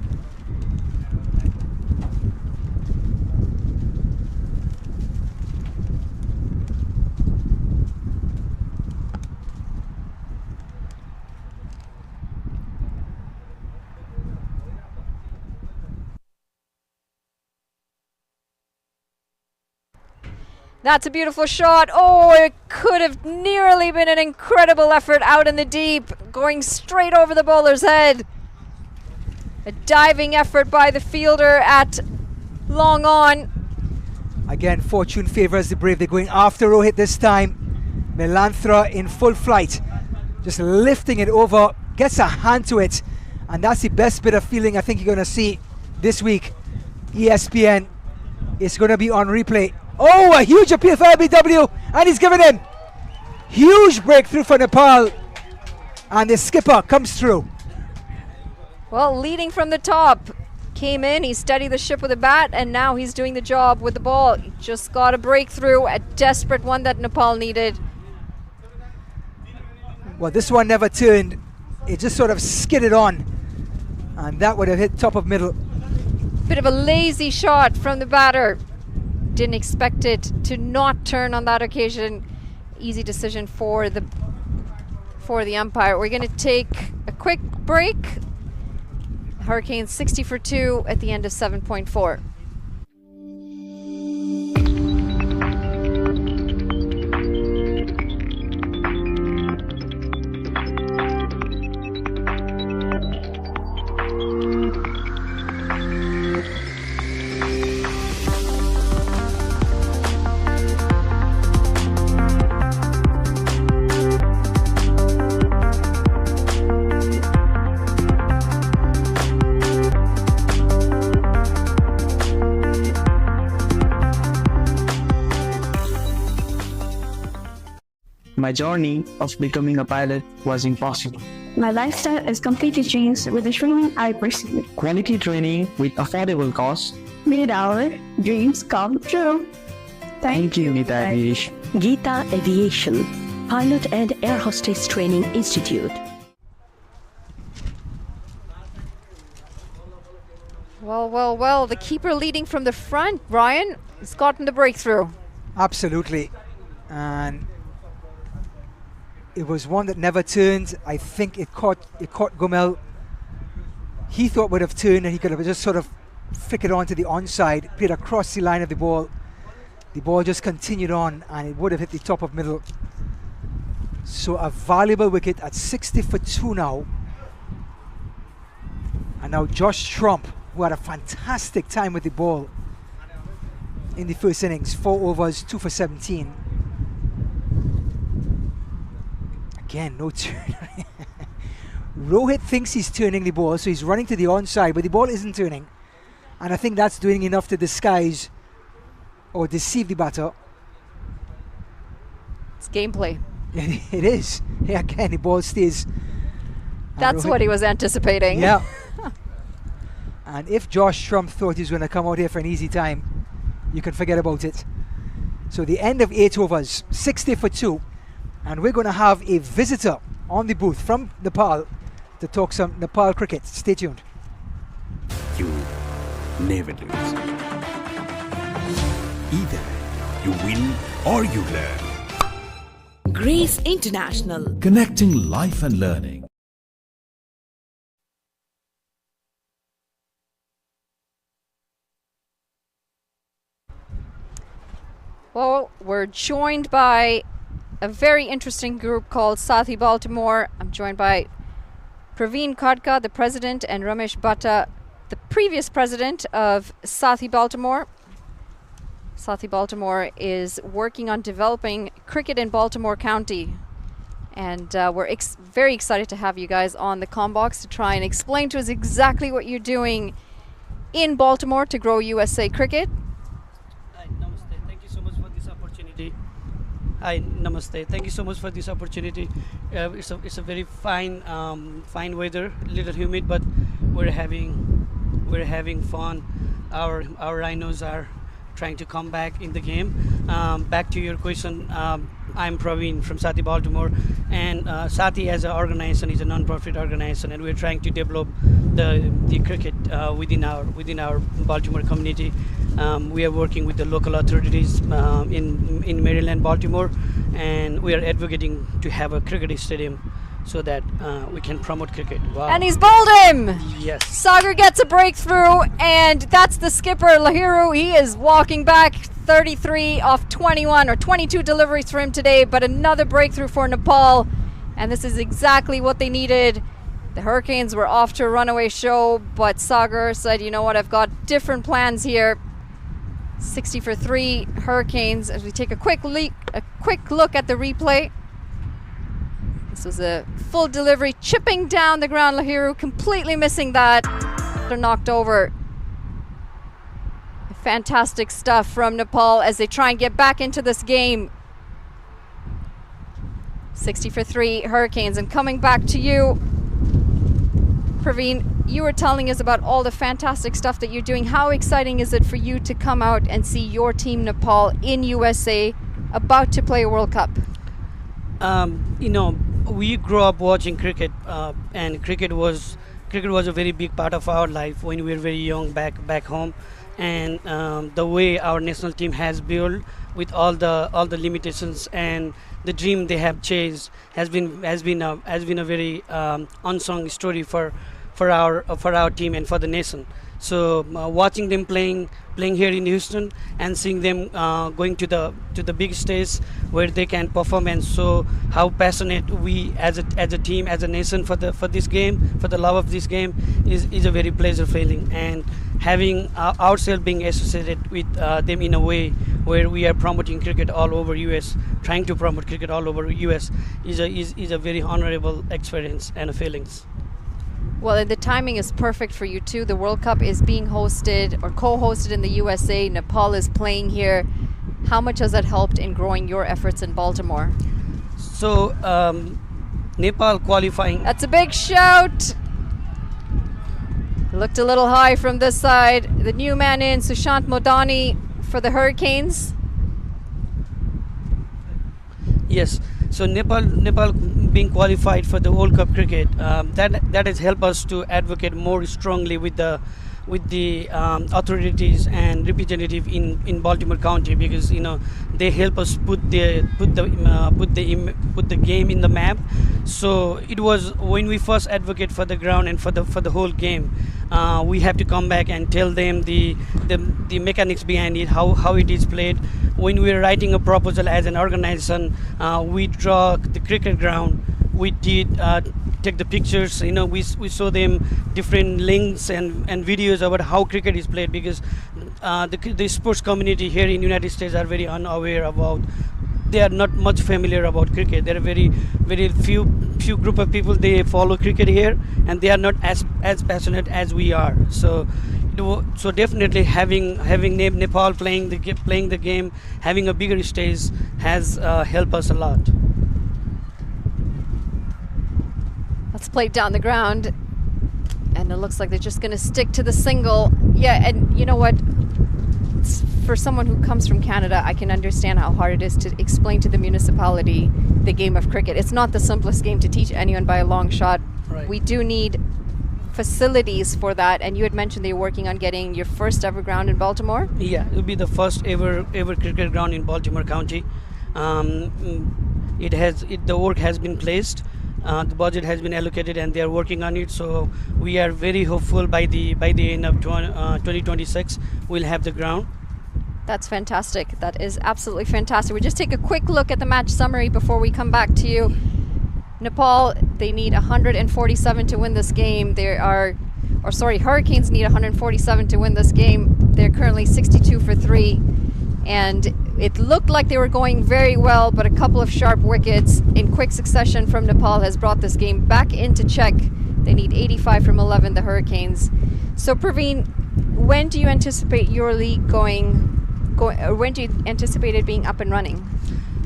That's a beautiful shot. Oh, it could have nearly been an incredible effort out in the deep, going straight over the bowler's head. A diving effort by the fielder at long on.
Again, fortune favors the brave. They're going after Rohit this time. Melanthra in full flight, just lifting it over, gets a hand to it, and that's the best bit of feeling I think you're going to see this week. ESPN is going to be on replay. Oh, a huge appeal for LBW, and he's given him. Huge breakthrough for Nepal, and the skipper comes through.
Well, leading from the top, came in, he steadied the ship with a bat, and now he's doing the job with the ball. He just got a breakthrough, a desperate one that Nepal needed.
Well, this one never turned. It just sort of skidded on, and that would have hit top of middle.
Bit of a lazy shot from the batter. Didn't expect it to not turn on that occasion. Easy decision for the umpire. We're going to take a quick break. Hurricane 60 for 2 at the end of 7.4.
My journey of becoming a pilot was impossible.
My lifestyle is completely changed with the training I pursued.
Quality training with affordable costs.
Made our dreams come true.
Thank you, Geeta Aviation.
Geeta Aviation, Pilot and Air Hostess Training Institute.
Well, the keeper leading from the front, Brian, has gotten the breakthrough.
Absolutely. And it was one that never turned. I think it caught Gomel. He thought would have turned, and he could have just sort of flickered onto the onside, played across the line of the ball. The ball just continued on, and it would have hit the top of middle. So a valuable wicket at 60 for 2 now. And now Josh Trump, who had a fantastic time with the ball in the first innings, 4 overs, 2 for 17. Again, no turn. Rohit thinks he's turning the ball, so he's running to the onside, but the ball isn't turning. And I think that's doing enough to disguise or deceive the batter.
It's gameplay.
It is. Yeah, again, the ball stays.
That's what he was anticipating.
Yeah. And if Josh Trump thought he was going to come out here for an easy time, you can forget about it. So the end of 8 overs, 60 for 2. And we're going to have a visitor on the booth from Nepal to talk some Nepal cricket. Stay tuned.
You never lose. Either you win or you learn.
Grace International.
Connecting life and learning.
Well, we're joined by a very interesting group called Sathi Baltimore. I'm joined by Praveen Khadka, the president, and Ramesh Bhatta, the previous president of Sathi Baltimore. Sathi Baltimore is working on developing cricket in Baltimore County. And we're very excited to have you guys on the Combox to try and explain to us exactly what you're doing in Baltimore to grow USA cricket.
Hi, namaste. Thank you so much for this opportunity. Hi, namaste. Thank you so much for this opportunity. It's a very fine weather, a little humid, but we're having fun. Our rhinos are trying to come back in the game. Back to your question, I'm Praveen from Sathi Baltimore, and Sathi as an organization is a non-profit organization, and we're trying to develop the cricket within our Baltimore community. We are working with the local authorities in Maryland, Baltimore, and we are advocating to have a cricket stadium so that we can promote cricket. Wow.
And he's bowled him!
Yes.
Sagar gets a breakthrough, and that's the skipper, Lahiru. He is walking back 33 off 21 or 22 deliveries for him today, but another breakthrough for Nepal, and this is exactly what they needed. The Hurricanes were off to a runaway show, but Sagar said, you know what, I've got different plans here. 60 for 3 Hurricanes. As we take a quick look at the replay. This was a full delivery, chipping down the ground. Lahiru completely missing that. They're knocked over. Fantastic stuff from Nepal as they try and get back into this game. 60 for 3 Hurricanes. And coming back to you, Praveen, you were telling us about all the fantastic stuff that you're doing. How exciting is it for you to come out and see your team Nepal in USA about to play a World Cup?
You know, we grew up watching cricket, and cricket was a very big part of our life when we were very young back home. And the way our national team has built with all the limitations and the dream they have chased has been a very unsung story for our team and for the nation. So watching them playing here in Houston and seeing them going to the big stage where they can perform and show how passionate we as a team, as a nation for this game, for the love of this game is a very pleasure feeling. And having ourselves being associated with them in a way where we are promoting cricket all over US, trying to promote cricket all over US is a very honorable experience and a feelings.
Well, and the timing is perfect for you too. The World Cup is being hosted or co-hosted in the USA. Nepal is playing here. How much has that helped in growing your efforts in Baltimore?
So, Nepal qualifying.
That's a big shout. Looked a little high from this side. The new man in, Sushant Modani for the Hurricanes.
Yes. So Nepal being qualified for the World Cup cricket, that has helped us to advocate more strongly with the authorities and representative in Baltimore County, because you know they help us put the game in the map. So it was when we first advocate for the ground and for the whole game, we have to come back and tell them the mechanics behind it, how it is played. When we are writing a proposal as an organization, we draw the cricket ground. We did take the pictures, you know, we show them different links and videos about how cricket is played, because the sports community here in United States are very unaware about, they are not much familiar about cricket. There are very few group of people, they follow cricket here, and they are not as passionate as we are. So definitely having Nepal playing the game, having a bigger stage has helped us a lot.
Let's play it down the ground, and it looks like they're just going to stick to the single. Yeah, and you know what? For someone who comes from Canada, I can understand how hard it is to explain to the municipality the game of cricket. It's not the simplest game to teach anyone by a long shot.
Right.
We do need facilities for that, and you had mentioned they were working on getting your first ever ground in Baltimore.
Yeah, it will be the first ever cricket ground in Baltimore County. The work has been placed. The budget has been allocated, and they are working on it. So we are very hopeful by the end of 2026 we'll have the ground.
That's fantastic. That is absolutely fantastic. We just take a quick look at the match summary before we come back to you. Nepal, they need 147 to win this game. Hurricanes need 147 to win this game. They're currently 62 for 3. And it looked like they were going very well, but a couple of sharp wickets in quick succession from Nepal has brought this game back into check. They need 85 from 11, the Hurricanes. So Praveen, when do you anticipate your league when do you anticipate it being up and running?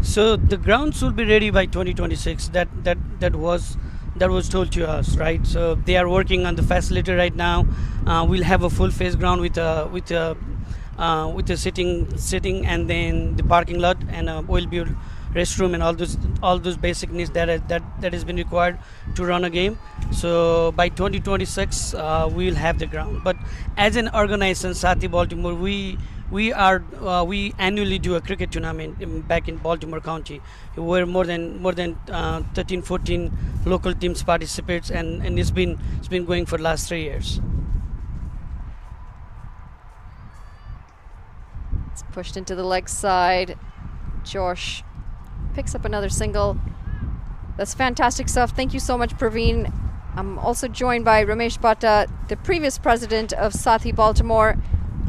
So the grounds will be ready by 2026. That was told to us, right? So they are working on the facility right now. We'll have a full face ground with a sitting and then the parking lot and a oil build restroom and all those basic needs that has been required to run a game. So by 2026 we'll have the ground. But as an organization, Sathi Baltimore, we annually do a cricket tournament back in Baltimore County, where more than 13-14 local teams participates, and it's been going for the last 3 years.
It's pushed into the leg side. Josh picks up another single. That's fantastic stuff. Thank you so much, Praveen. I'm also joined by Ramesh Bhatta, the previous president of Sathi Baltimore.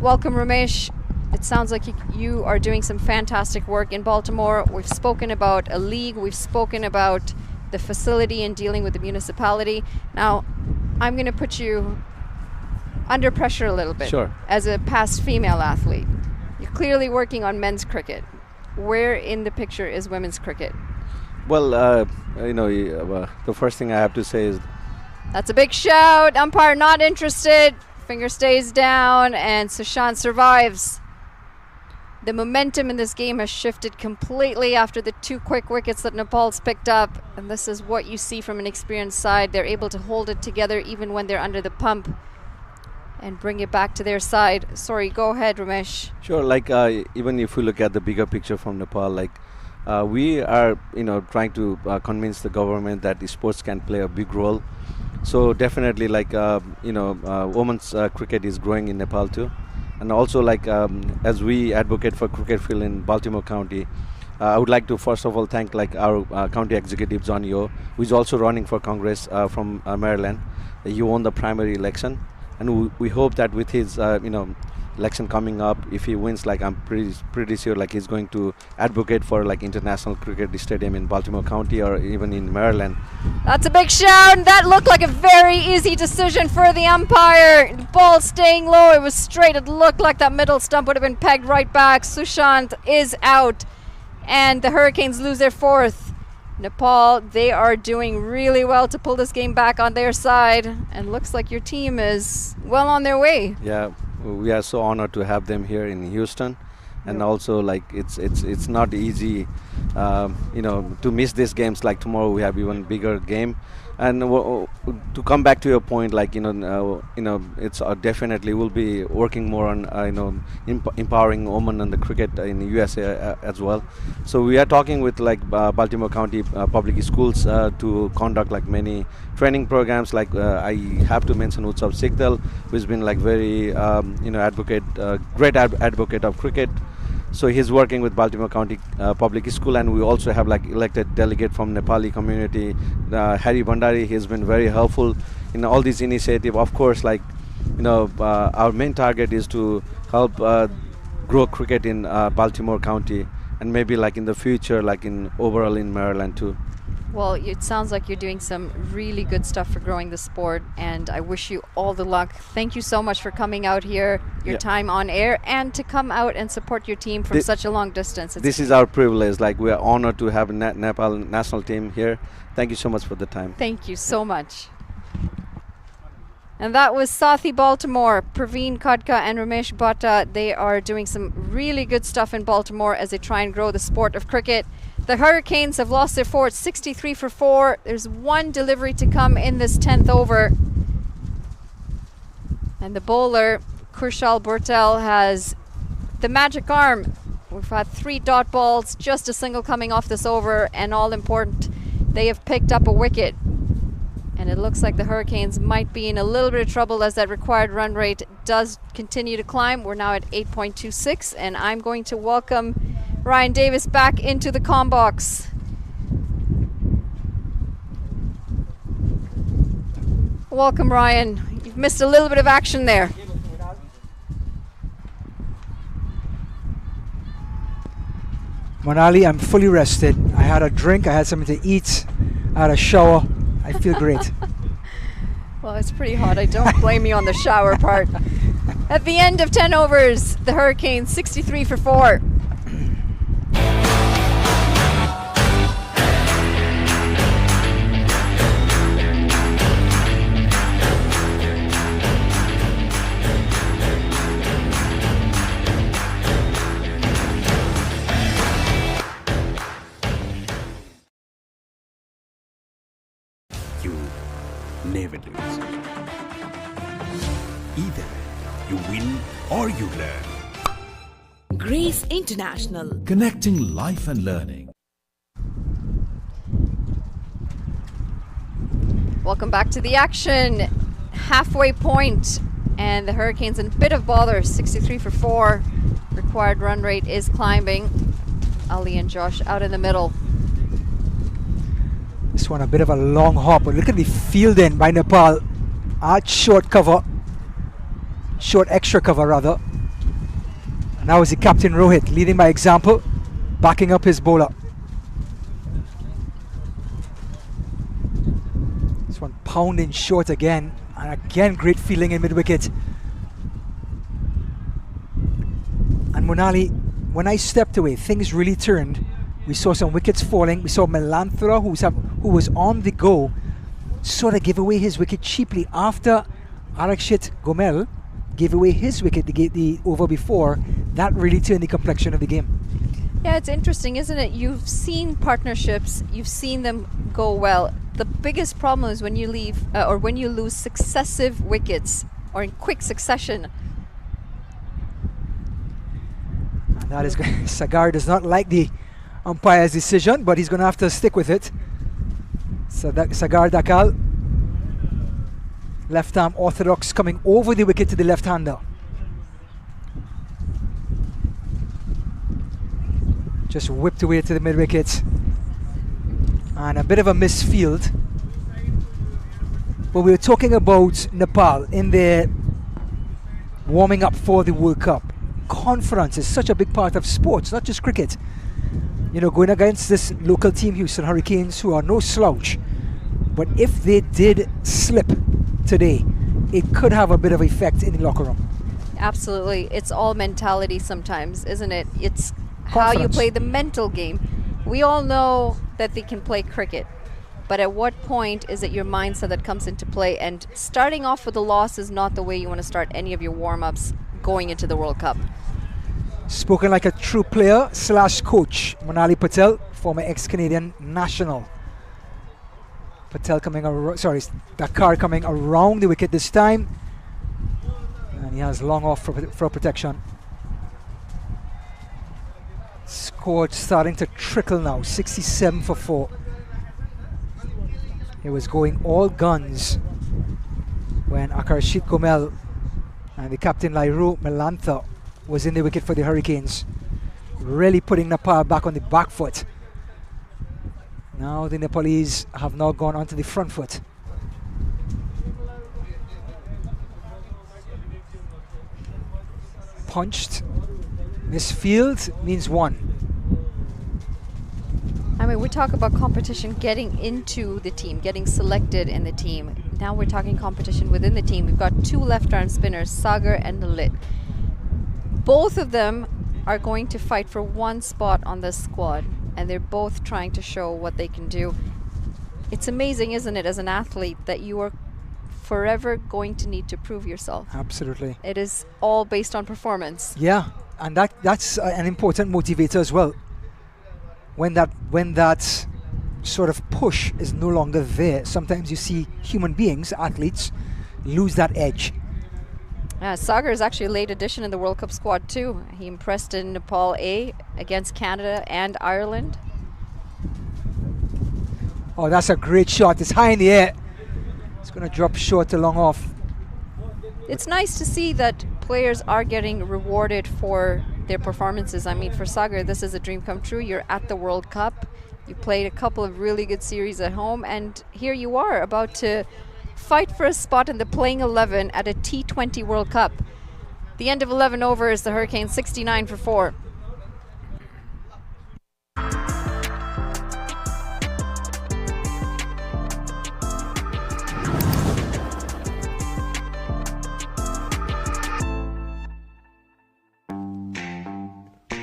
Welcome, Ramesh. It sounds like you are doing some fantastic work in Baltimore. We've spoken about a league. We've spoken about the facility and dealing with the municipality. Now, I'm going to put you under pressure a little bit.
Sure.
As a past female athlete. You're clearly working on men's cricket. Where in the picture is women's cricket?
Well, the first thing I have to say is...
That's a big shout. Umpire not interested. Finger stays down, and Sushant survives. The momentum in this game has shifted completely after the 2 quick wickets that Nepal's picked up, and this is what you see from an experienced side. They're able to hold it together even when they're under the pump and bring it back to their side. Sorry, go ahead, Ramesh.
Sure, even if we look at the bigger picture from Nepal, we are trying to convince the government that the sports can play a big role. So definitely women's cricket is growing in Nepal too. And also as we advocate for cricket field in Baltimore County, I would like to first of all thank our county executive John Yo, who is also running for Congress from Maryland. He won the primary election, and we hope that with his election coming up, if he wins, I'm pretty sure he's going to advocate for international cricket stadium in Baltimore County or even in Maryland.
That's a big shout. That looked like a very easy decision for the umpire. The ball staying low. It was straight. It looked like that middle stump would have been pegged right back. Sushant is out, and the Hurricanes lose their 4th. Nepal, they are doing really well to pull this game back on their side, and looks like your team is well on their way.
Yeah, we are so honored to have them here in Houston, and also it's not easy to miss these games. Tomorrow we have even bigger game, and to come back to your point, it's definitely we'll be working more on empowering women in the cricket in the USA as well. So we are talking with Baltimore County public schools to conduct many training programs. I have to mention Utsav Sikdal, who's been very great advocate of cricket. So he's working with Baltimore County Public School, and we also have elected delegate from Nepali community, Harry Bhandari. He's been very helpful in all these initiatives. Of course, our main target is to help grow cricket in Baltimore County, and maybe in the future, in overall in Maryland too.
Well, it sounds like you're doing some really good stuff for growing the sport, and I wish you all the luck. Thank you so much for coming out here, your time on air, and to come out and support your team from such a long distance.
This is our privilege. We are honored to have a Nepal national team here. Thank you so much for the time.
Thank you so much. And that was Sathi Baltimore, Praveen Khadka and Ramesh Bhatta. They are doing some really good stuff in Baltimore as they try and grow the sport of cricket. The Hurricanes have lost their 4. It's 63 for 4. There's 1 delivery to come in this 10th over. And the bowler, Kurshal Bortel, has the magic arm. We've had 3 dot balls, just a single coming off this over, and all important, they have picked up a wicket. And it looks like the Hurricanes might be in a little bit of trouble as that required run rate does continue to climb. We're now at 8.26, and I'm going to welcome Ryan Davis back into the comm box. Welcome, Ryan. You've missed a little bit of action there.
Monali, I'm fully rested. I had a drink, I had something to eat, I had a shower. I feel great.
Well, it's pretty hot. I don't blame you on the shower part. At the end of 10 overs, the Hurricane 63 for 4.
You never lose. Either you win or you learn.
Grace International.
Connecting life and learning.
Welcome back to the action. Halfway point, and the Hurricanes in a bit of bother. 63 for 4. Required run rate is climbing. Ali and Josh out in the middle.
This one a bit of a long hop, but look at the fielding by Nepal. At short cover, short extra cover rather. And now is the captain Rohit leading by example, backing up his bowler. This one pounding short again, and again great fielding in mid-wicket. And Monali, when I stepped away, things really turned. We saw some wickets falling. We saw Melanthra, who was on the go, sort of give away his wicket cheaply after Arakshit Gomel gave away his wicket the over before. That really turned the complexion of the game.
Yeah, it's interesting, isn't it? You've seen partnerships, you've seen them go well. The biggest problem is when you leave or when you lose successive wickets or in quick succession.
And that is Sagar does not like the umpire's decision, but he's going to have to stick with it. So Sagar Dakal, left arm orthodox, coming over the wicket to the left-hander. Just whipped away to the mid-wicket. And a bit of a misfield. But we were talking about Nepal in their warming up for the World Cup. Confidence is such a big part of sports, not just cricket. You know, going against this local team, Houston Hurricanes, who are no slouch. But if they did slip today, it could have a bit of effect in the locker room.
Absolutely. It's all mentality sometimes, isn't it? It's how you play the mental game. We all know that they can play cricket, but at what point is it your mindset that comes into play? And starting off with a loss is not the way you want to start any of your warm-ups going into the World Cup.
Spoken like a true player / coach, Monali Patel, former ex-Canadian national. Patel coming Dakar coming around the wicket this time, and he has long off for protection. Scored starting to trickle now, 67 for 4. It was going all guns when Akarshit Gomel and the captain Lairu Melantha was in the wicket for the Hurricanes, really putting Nepal back on the back foot. Now the Nepalese have now gone onto the front foot. Punched. Misfield means 1.
I mean, we talk about competition getting into the team, getting selected in the team. Now we're talking competition within the team. We've got 2 left-arm spinners, Sagar and Lalit. Both of them are going to fight for 1 spot on this squad, and they're both trying to show what they can do. It's amazing, isn't it, as an athlete, that you are forever going to need to prove yourself.
Absolutely.
It is all based on performance.
Yeah, and that's an important motivator as well. When that sort of push is no longer there, sometimes you see human beings, athletes, lose that edge.
Sagar is actually a late addition in the World Cup squad too. He impressed in Nepal A against Canada and Ireland.
Oh, that's a great shot. It's high in the air. It's going to drop short to long off.
It's nice to see that players are getting rewarded for their performances. I mean, for Sagar, this is a dream come true. You're at the World Cup. You played a couple of really good series at home, and here you are about to fight for a spot in the playing 11 at a T20 World Cup. The end of 11 overs, the Hurricanes 69 for 4.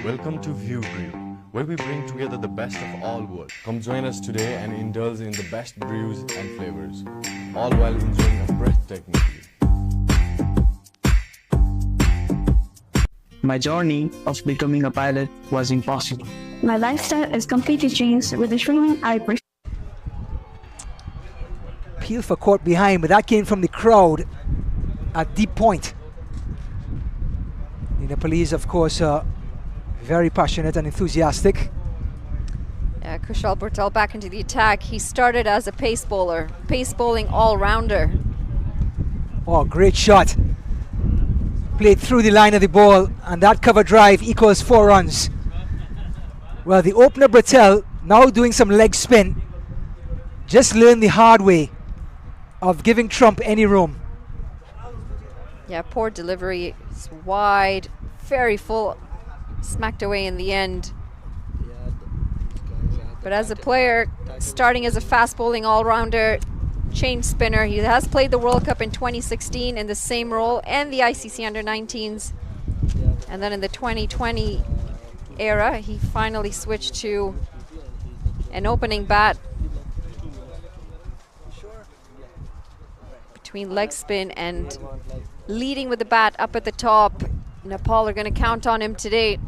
Welcome to View Brew, where we bring together the best of all worlds. Come join us today and indulge in the best brews and flavors, all while enjoying a breathtaking view.
My journey of becoming a pilot was impossible.
My lifestyle is completely changed with the swimming I pursue.
Peel for caught behind, but that came from the crowd at deep point. The Nepalese, of course, are very passionate and enthusiastic.
Yeah, Kushal Bhurtel back into the attack. He started as a pace bowler, pace bowling all-rounder.
Oh, great shot. Played through the line of the ball, and that cover drive equals 4 runs. Well, the opener Bhurtel, now doing some leg spin, just learned the hard way of giving Trump any room.
Yeah, poor delivery. It's wide, very full, smacked away in the end. But as a player, starting as a fast bowling all-rounder, change spinner, he has played the World Cup in 2016 in the same role and the ICC Under-19s. And then in the 2020 era, he finally switched to an opening bat between leg spin and leading with the bat up at the top. Nepal are going to count on him today.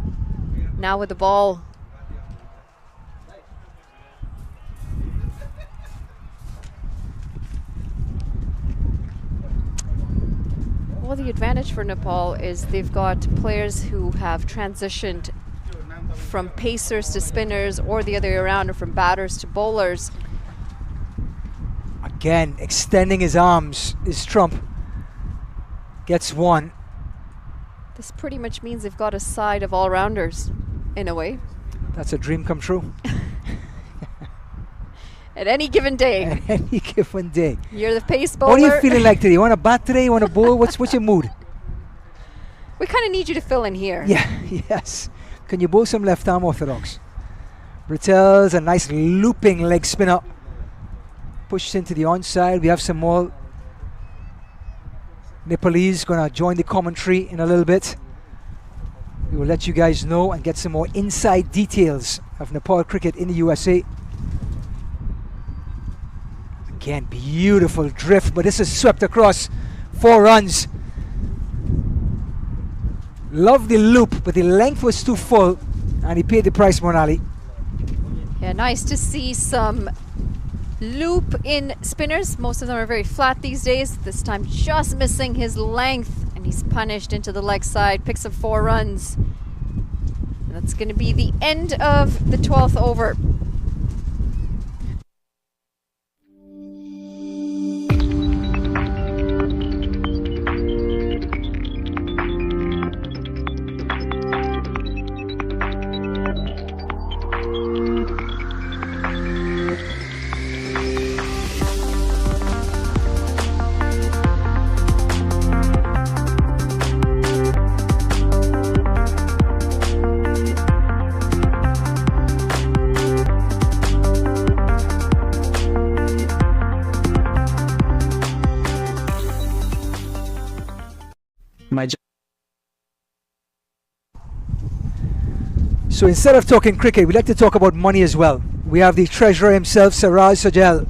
Now with the ball. Well, the advantage for Nepal is they've got players who have transitioned from pacers to spinners, or the other way around, or from batters to bowlers.
Again, extending his arms is Trump. Gets one.
This pretty much means they've got a side of all-rounders, in a way.
That's a dream come true.
At any given day.
At any given day.
You're the pace bowler.
What are you feeling like today? You want to bat today? You want to bowl? What's your mood?
We kind of need you to fill in here.
Yeah, yes. Can you bowl some left arm orthodox? Bhurtel's a nice looping leg spinner. Pushed into the onside. We have some more Nepalese going to join the commentary in a little bit. We will let you guys know and get some more inside details of Nepal cricket in the USA. Again, beautiful drift, but this is swept across. 4 runs. Love the loop, but the length was too full, and he paid the price, Monali.
Yeah, nice to see some loop in spinners. Most of them are very flat these days. This time just missing his length, and he's punished into the leg side, picks up 4 runs. And that's going to be the end of the 12th over.
So instead of talking cricket, we like to talk about money as well. We have the treasurer himself, Siraj Sajal,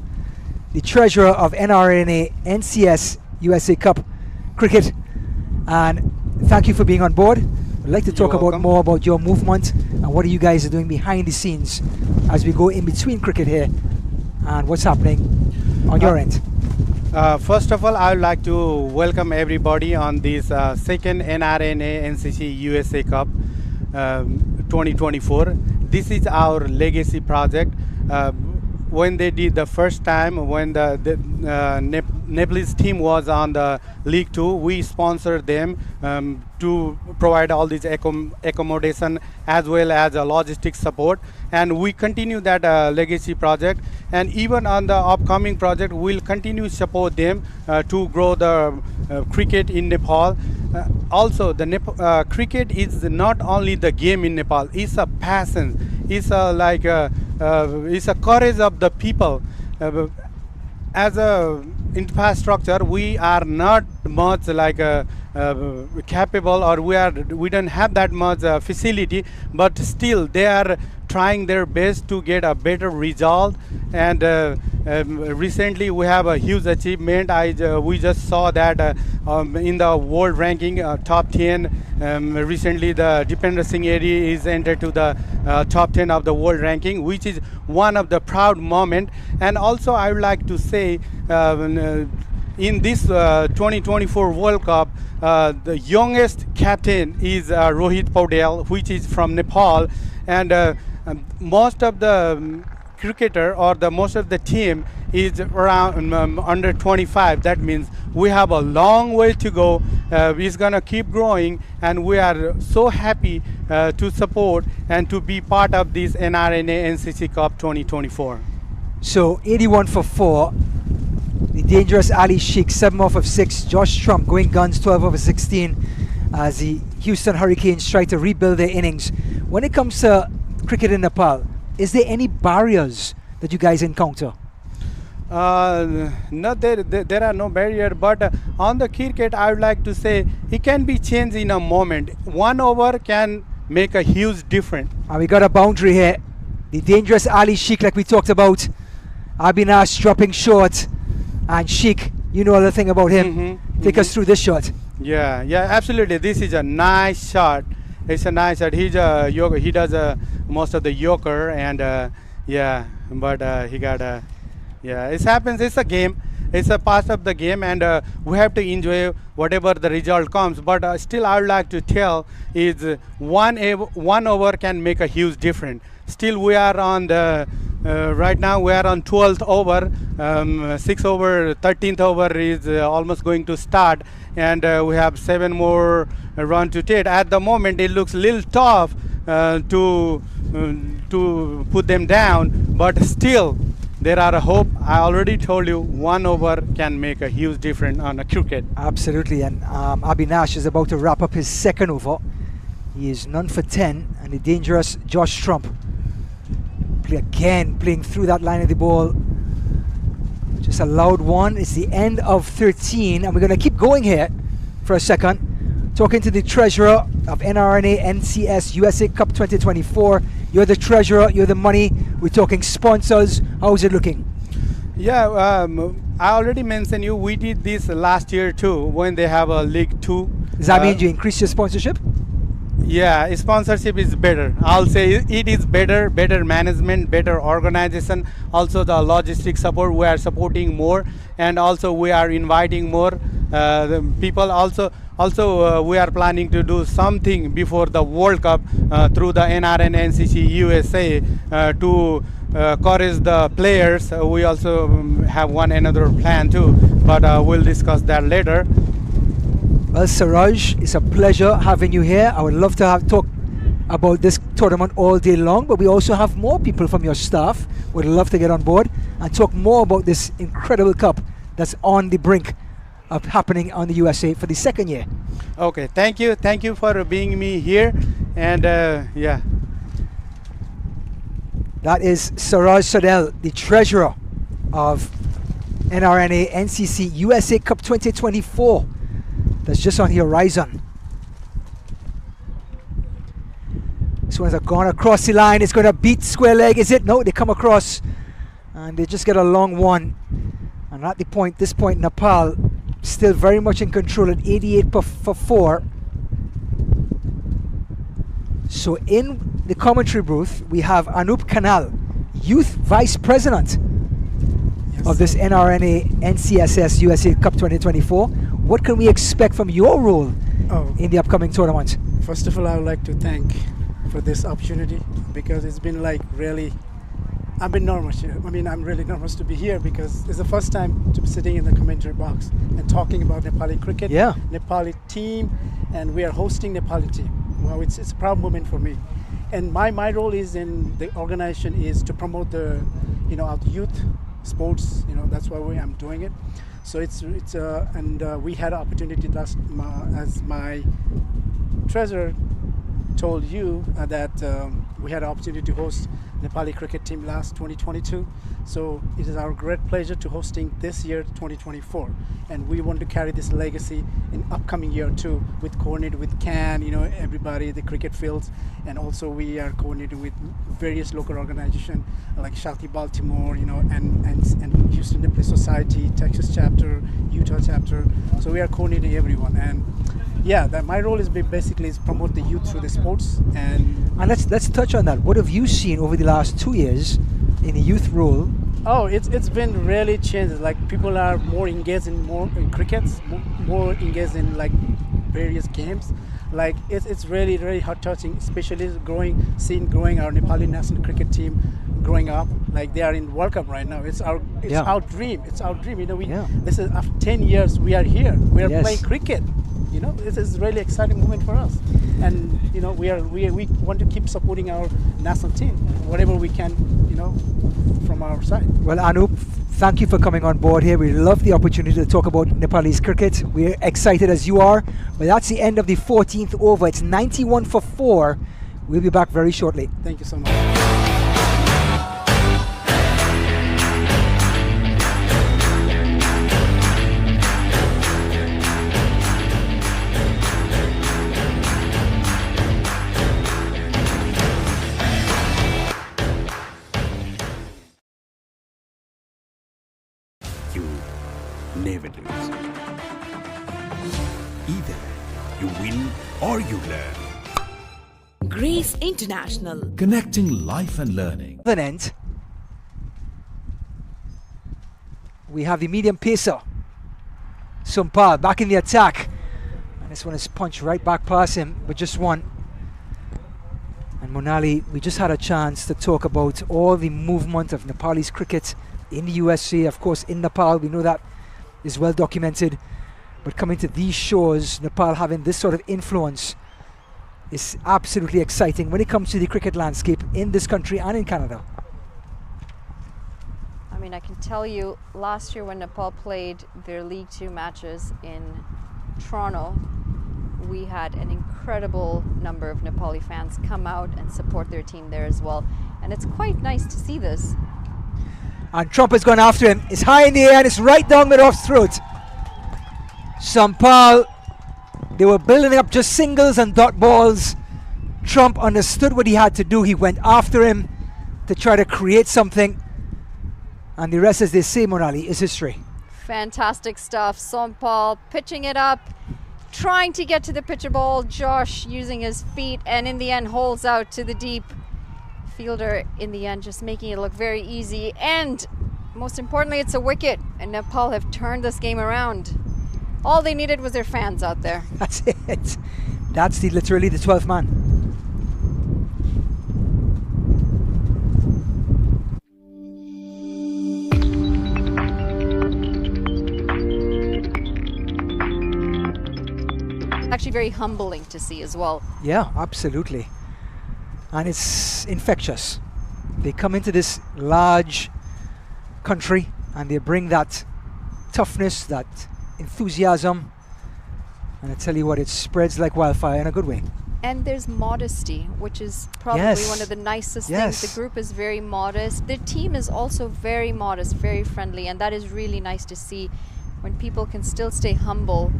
the treasurer of NRNA NCS USA Cup Cricket. And thank you for being on board. We'd like to talk about more about your movement and what you guys are doing behind the scenes as we go in between cricket here and what's happening on your end.
First of all, I would like to welcome everybody on this second NRNA NCC USA Cup 2024. This is our legacy project. When they did the first time, when the Nepalese team was on the League 2, we sponsored them to provide all this accommodation as well as logistics support, and we continue that legacy project. And even on the upcoming project, we'll continue to support them to grow the cricket in Nepal. Also, the cricket is not only the game in Nepal; it's a passion. It's it's a courage of the people. As a infrastructure, we are not much like capable, or we don't have that much facility, but still they are trying their best to get a better result. And recently we have a huge achievement. We just saw that in the world ranking top 10. Recently the Dipender Singh area is entered to the top 10 of the world ranking, which is one of the proud moment. And also I would like to say in this 2024 World Cup, the youngest captain is Rohit Paudel, which is from Nepal. And most of the cricketer, or the most of the team, is around under 25. That means we have a long way to go. It's gonna keep growing, and we are so happy to support and to be part of this NRNA NCC Cup 2024.
So 81 for 4. The dangerous Ali Sheikh, 7 off of 6. Josh Trump going guns, 12 over 16, as the Houston Hurricanes try to rebuild their innings. When it comes to cricket in Nepal, is there any barriers that you guys encounter?
No, there are no barrier, but on the cricket, I would like to say it can be changed in a moment. 1 over can make a huge difference.
And we got a boundary here. The dangerous Ali Sheikh, like we talked about. Abinash dropping short, and Sheikh, you know the thing about him. Take us through this shot.
Yeah, absolutely. This is a nice shot. It's a nice shot. He's a yoker. He does most of the yoker, and but he got it happens. It's a game. It's a part of the game, and we have to enjoy whatever the result comes. But still, I would like to tell is one over can make a huge difference. Still, we are on the right now. We are on 12th over. 6 over, 13th over is almost going to start, and we have 7 more run to take. At the moment, it looks a little tough to put them down, but still there are a hope. I already told you 1 over can make a huge difference on a cricket.
Absolutely, and Abinash is about to wrap up his second over. He is none for 10, and the dangerous Josh Trump again playing through that line of the ball. Just a loud one. It's the end of 13, and we're going to keep going here for a second. Talking to the treasurer of NRNA NCS USA Cup 2024. You're the treasurer, you're the money. We're talking sponsors. How's it looking?
Yeah, I already mentioned you. We did this last year too, when they have a League 2.
Does that mean you increase your sponsorship?
Yeah, sponsorship is better. I'll say it is better management, better organization. Also the logistic support, we are supporting more, and also we are inviting more the people. Also we are planning to do something before the World Cup through the NRN NCC USA to encourage the players. We also have another plan too, but we'll discuss that later.
Well, Siraj, it's a pleasure having you here. I would love to talk about this tournament all day long, but we also have more people from your staff who would love to get on board and talk more about this incredible cup that's on the brink of happening on the USA for the second year.
Okay, thank you for being me here, and yeah.
That is Siraj Sadel, the treasurer of NRNA NCC USA Cup 2024. That's just on the horizon. This one's gone across the line. It's going to beat square leg. Is it? No, they come across and they just get a long one. And at this point, Nepal still very much in control at 88 for 4. So in the commentary booth, we have Anup Kanal, Youth Vice President of this NRNA NCSS USA Cup 2024. What can we expect from your role in the upcoming tournament?
First of all, I would like to thank for this opportunity, because it's been like really, I've been nervous. I mean, I'm really nervous to be here because it's the first time to be sitting in the commentary box and talking about Nepali cricket, Nepali team, and we are hosting Nepali team. Wow, it's a proud moment for me. And my role is in the organization is to promote the, our youth sports. That's why I'm doing it. So we had an opportunity as my treasurer told you that we had an opportunity to host Nepali cricket team last 2022. So it is our great pleasure to hosting this year 2024, and we want to carry this legacy in upcoming year too, with coordinated with CAN, everybody, the cricket fields, and also we are coordinated with various local organizations like Shakti Baltimore, and Houston Nepali Society, Texas chapter, Utah chapter. So we are coordinating everyone, and my role is basically is promote the youth through the sports. And
let's touch on that. What have you seen over the last 2 years in the youth role?
Oh, it's been really changed. Like people are more engaged in crickets, more engaged in like various games. Like it's really really heart touching, especially growing our Nepali national cricket team growing up. Like they are in World Cup right now. It's our dream. It's our dream. This is after 10 years we are here. We are playing cricket. This is a really exciting moment for us, and we want to keep supporting our national team whatever we can, from our side.
Well, Anup, thank you for coming on board here. We love the opportunity to talk about Nepalese cricket. We're excited as you are. But that's the end of the 14th over. It's 91 for 4. We'll be back very shortly.
Thank you so much.
Never lose. Either you win or you learn.
Grace International.
Connecting life and learning.
Other end, we have the medium pacer, Sumpal, back in the attack. And this one is punched right back past him, but just one. And Monali, we just had a chance to talk about all the movement of Nepalese cricket in the USA, of course in Nepal. We know that is well documented, but coming to these shores, Nepal having this sort of influence is absolutely exciting when it comes to the cricket landscape in this country and in Canada.
I mean, I can tell you, last year when Nepal played their League 2 matches in Toronto, we had an incredible number of Nepali fans come out and support their team there as well, and it's quite nice to see this.
And Trump has gone after him. It's high in the air and it's right down Mirov's throat. Sampal, they were building up just singles and dot balls. Trump understood what he had to do. He went after him to try to create something. And the rest, as they say, Monali, is history.
Fantastic stuff. Sampal pitching it up, trying to get to the pitcher ball. Josh using his feet, and in the end holds out to the deep. Fielder in the end just making it look very easy, and most importantly it's a wicket, and Nepal have turned this game around. All they needed was their fans out there.
That's it. That's literally the 12th man.
Actually very humbling to see as well.
Yeah, absolutely. And it's infectious. They come into this large country and they bring that toughness, that enthusiasm, and I tell you what, it spreads like wildfire in a good way.
And there's modesty, which is probably one of the nicest things. The group is very modest. The team is also very modest, very friendly, and that is really nice to see when people can still stay humble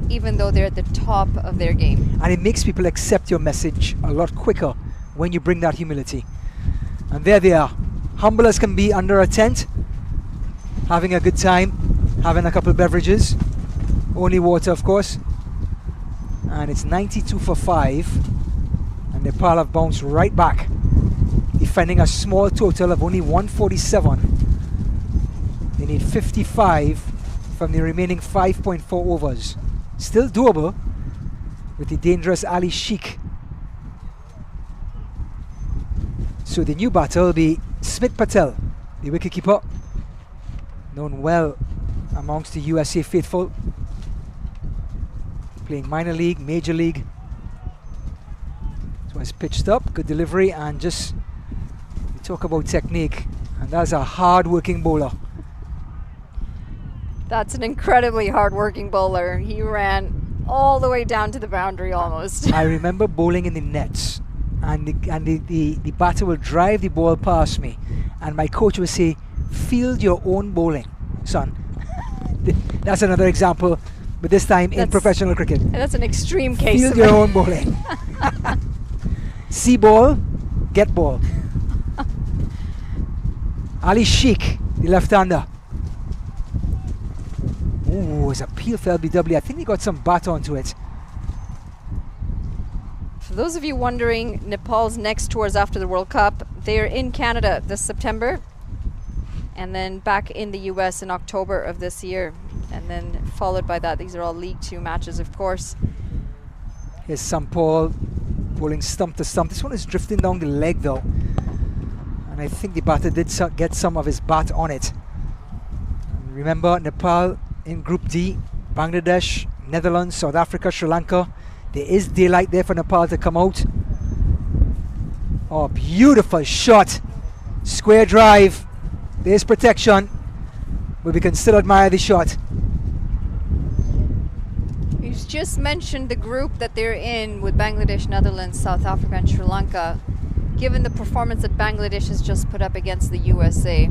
even though they're at the top of their game.
And it makes people accept your message a lot quicker when you bring that humility. And there they are, humble as can be under a tent, having a good time, having a couple of beverages, only water of course. And it's 92 for 5, and Nepal have bounced right back, defending a small total of only 147. They need 55 from the remaining 5.4 overs. Still doable with the dangerous Ali Sheikh. So the new batter will be Smith Patel, the wicketkeeper, known well amongst the USA faithful, playing minor league, major league. So it's pitched up, good delivery, and just we talk about technique, and that's a hard-working bowler.
That's an incredibly hard-working bowler. He ran all the way down to the boundary almost.
I remember bowling in the nets, and the batter will drive the ball past me, and my coach will say, field your own bowling, son. That's another example, but this time in professional cricket.
That's an extreme case.
Field your own bowling. See ball, get ball. Ali Sheikh, the left-hander. Oh, it's a peel for LBW. I think he got some bat onto it.
For those of you wondering, Nepal's next tours after the World Cup, they're in Canada this September, and then back in the US in October of this year, and then followed by that, these are all League 2 matches, of course.
Here's Sampal bowling stump to stump. This one is drifting down the leg though, and I think the batter did get some of his bat on it. And remember, Nepal in Group D, Bangladesh, Netherlands, South Africa, Sri Lanka. There is daylight there for Nepal to come out. Oh, beautiful shot. Square drive. There's protection, but we can still admire the shot.
He's just mentioned the group that they're in with Bangladesh, Netherlands, South Africa and Sri Lanka. Given the performance that Bangladesh has just put up against the USA,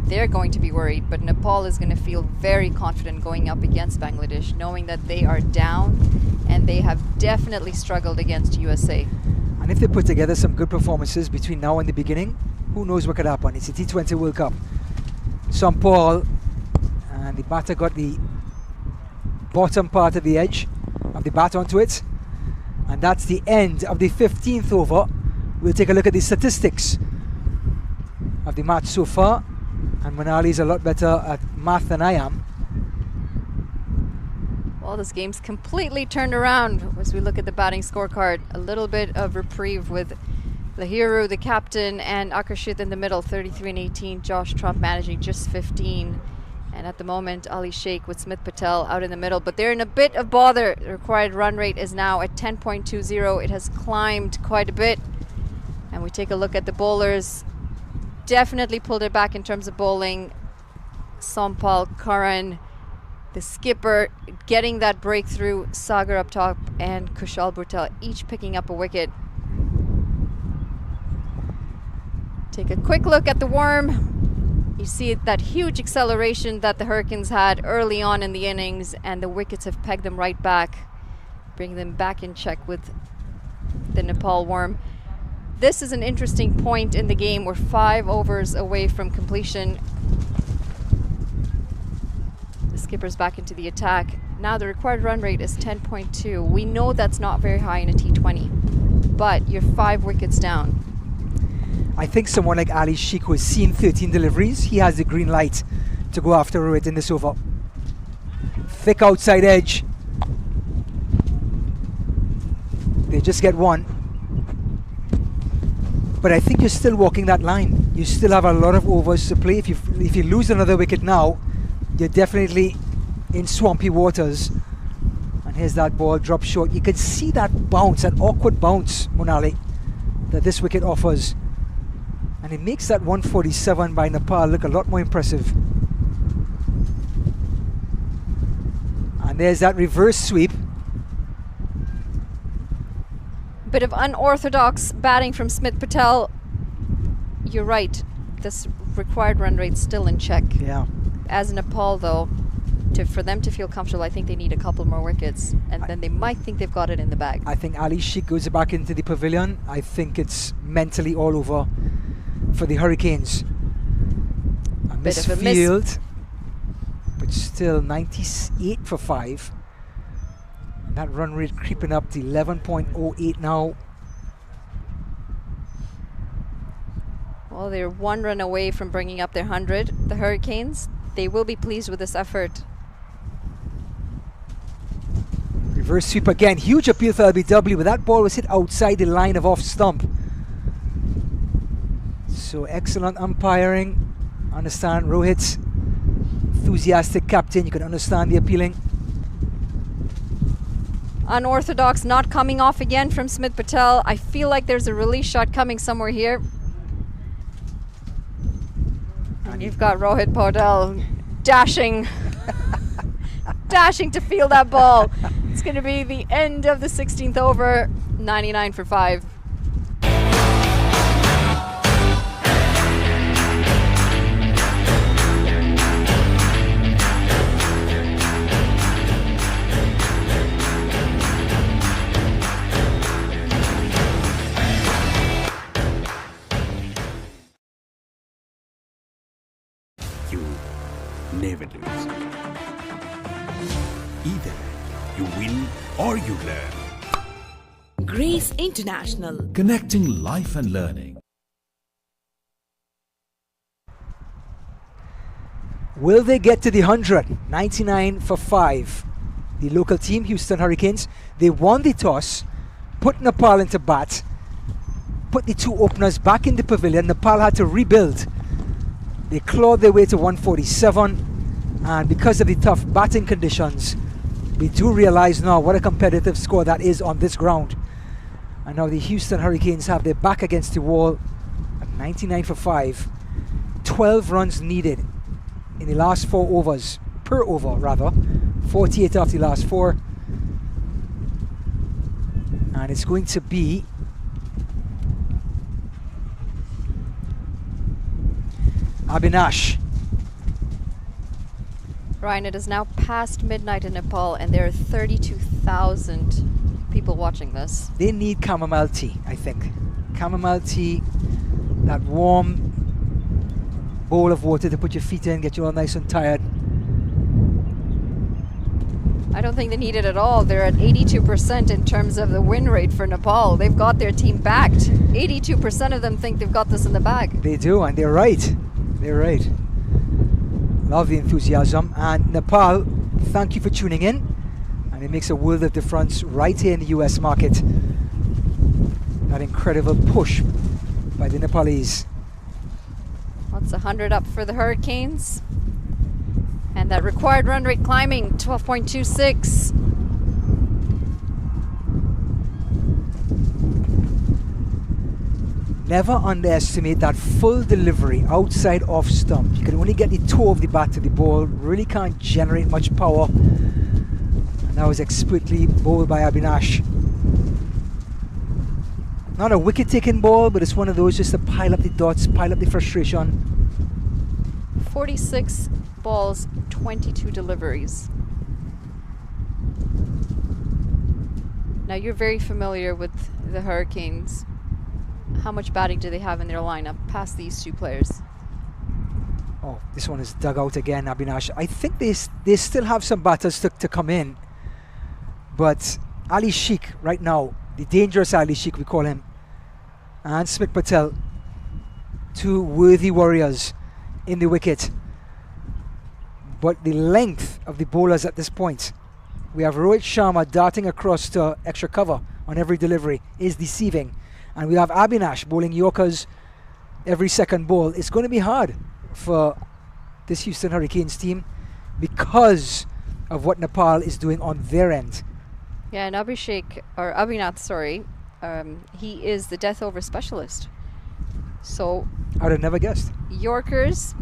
they're going to be worried, but Nepal is going to feel very confident going up against Bangladesh, knowing that they are down and they have definitely struggled against USA.
And if they put together some good performances between now and the beginning, who knows what could happen. It's a T20 World Cup. Sampal, and the batter got the bottom part of the edge of the bat onto it, and that's the end of the 15th over. We'll take a look at the statistics of the match so far, and Manali's a lot better at math than I am.
Well, this game's completely turned around as we look at the batting scorecard. A little bit of reprieve with Lahiru, the captain, and Akarshit in the middle, 33 and 18. Josh Trump managing just 15. And at the moment, Ali Sheikh with Smith Patel out in the middle. But they're in a bit of bother. The required run rate is now at 10.20. It has climbed quite a bit. And we take a look at the bowlers. Definitely pulled it back in terms of bowling. Sampal, Karan, the skipper getting that breakthrough. Sagar up top and Kushal Bhutel each picking up a wicket. Take a quick look at the worm. You see that huge acceleration that the Hurricanes had early on in the innings, and the wickets have pegged them right back, bringing them back in check with the Nepal worm. This is an interesting point in the game. We're 5 overs away from completion. The skipper's back into the attack. Now the required run rate is 10.2. We know that's not very high in a T20, but you're 5 wickets down.
I think someone like Ali Sheikh, who has seen 13 deliveries, he has the green light to go after Rohit in this over. Thick outside edge. They just get one. But I think you're still walking that line. You still have a lot of overs to play. If you lose another wicket now, you're definitely in swampy waters. And here's that ball drop short. You can see that bounce, that awkward bounce, Monali, that this wicket offers. And it makes that 147 by Nepal look a lot more impressive. And there's that reverse sweep.
Bit of unorthodox batting from Smith Patel. You're right, this required run rate's still in check.
Yeah.
As Nepal though, for them to feel comfortable, I think they need a couple more wickets, and then they might think they've got it in the bag.
I think Ali Sheikh goes back into the pavilion. I think it's mentally all over for the Hurricanes. A misfield, but still 98 for 5. And that run rate creeping up to 11.08 now.
Well, they're 1 run away from bringing up their 100. The Hurricanes, they will be pleased with this effort.
Reverse sweep again. Huge appeal for LBW, but that ball was hit outside the line of off stump. So excellent umpiring. Understand Rohit's enthusiastic captain. You can understand the appealing.
Unorthodox not coming off again from Smith Patel. I feel like there's a release shot coming somewhere here. And you've got Rohit Paudel dashing, dashing to field that ball. It's going to be the end of the 16th over, 99 for 5.
You never lose. Either you win or you learn.
Grace International.
Connecting life and learning.
Will they get to the 100? 99 for 5. The local team, Houston Hurricanes, they won the toss, put Nepal into bat, put the two openers back in the pavilion. Nepal had to rebuild. They clawed their way to 147, and because of the tough batting conditions, we do realize now what a competitive score that is on this ground. And now the Houston Hurricanes have their back against the wall at 99 for 5. 12 runs needed in the last 4 overs, per over rather. 48 off the last 4. And it's going to be Abinash.
Ryan, it is now past midnight in Nepal, and there are 32,000 people watching this.
They need chamomile tea, I think. Chamomile tea, that warm bowl of water to put your feet in, get you all nice and tired.
I don't think they need it at all. They're at 82% in terms of the win rate for Nepal. They've got their team backed. 82% of them think they've got this in the bag.
They do, and they're right. They're right. Love the enthusiasm. And Nepal, thank you for tuning in. And it makes a world of difference right here in the US market. That incredible push by the Nepalese.
What's 100 up for the Hurricanes? And that required run rate climbing, 12.26.
Never underestimate that full delivery outside off stump. You can only get the toe of the bat to the ball, really can't generate much power. And that was expertly bowled by Abinash. Not a wicket taking ball, but it's one of those just to pile up the dots, pile up the frustration.
46 balls, 22 deliveries. Now you're very familiar with the Hurricanes. How much batting do they have in their lineup past these two players?
Oh, this one is dug out again, Abinash. I think they still have some batters to come in. But Ali Sheikh right now, the dangerous Ali Sheikh we call him, and Smith Patel, two worthy warriors in the wicket. But the length of the bowlers at this point, we have Rohit Sharma darting across to extra cover on every delivery, is deceiving. And we have Abinash bowling Yorkers every second ball. It's going to be hard for this Houston Hurricanes team because of what Nepal is doing on their end.
Yeah, and Abhinath, he is the death over specialist. So
I would have never guessed.
Yorkers,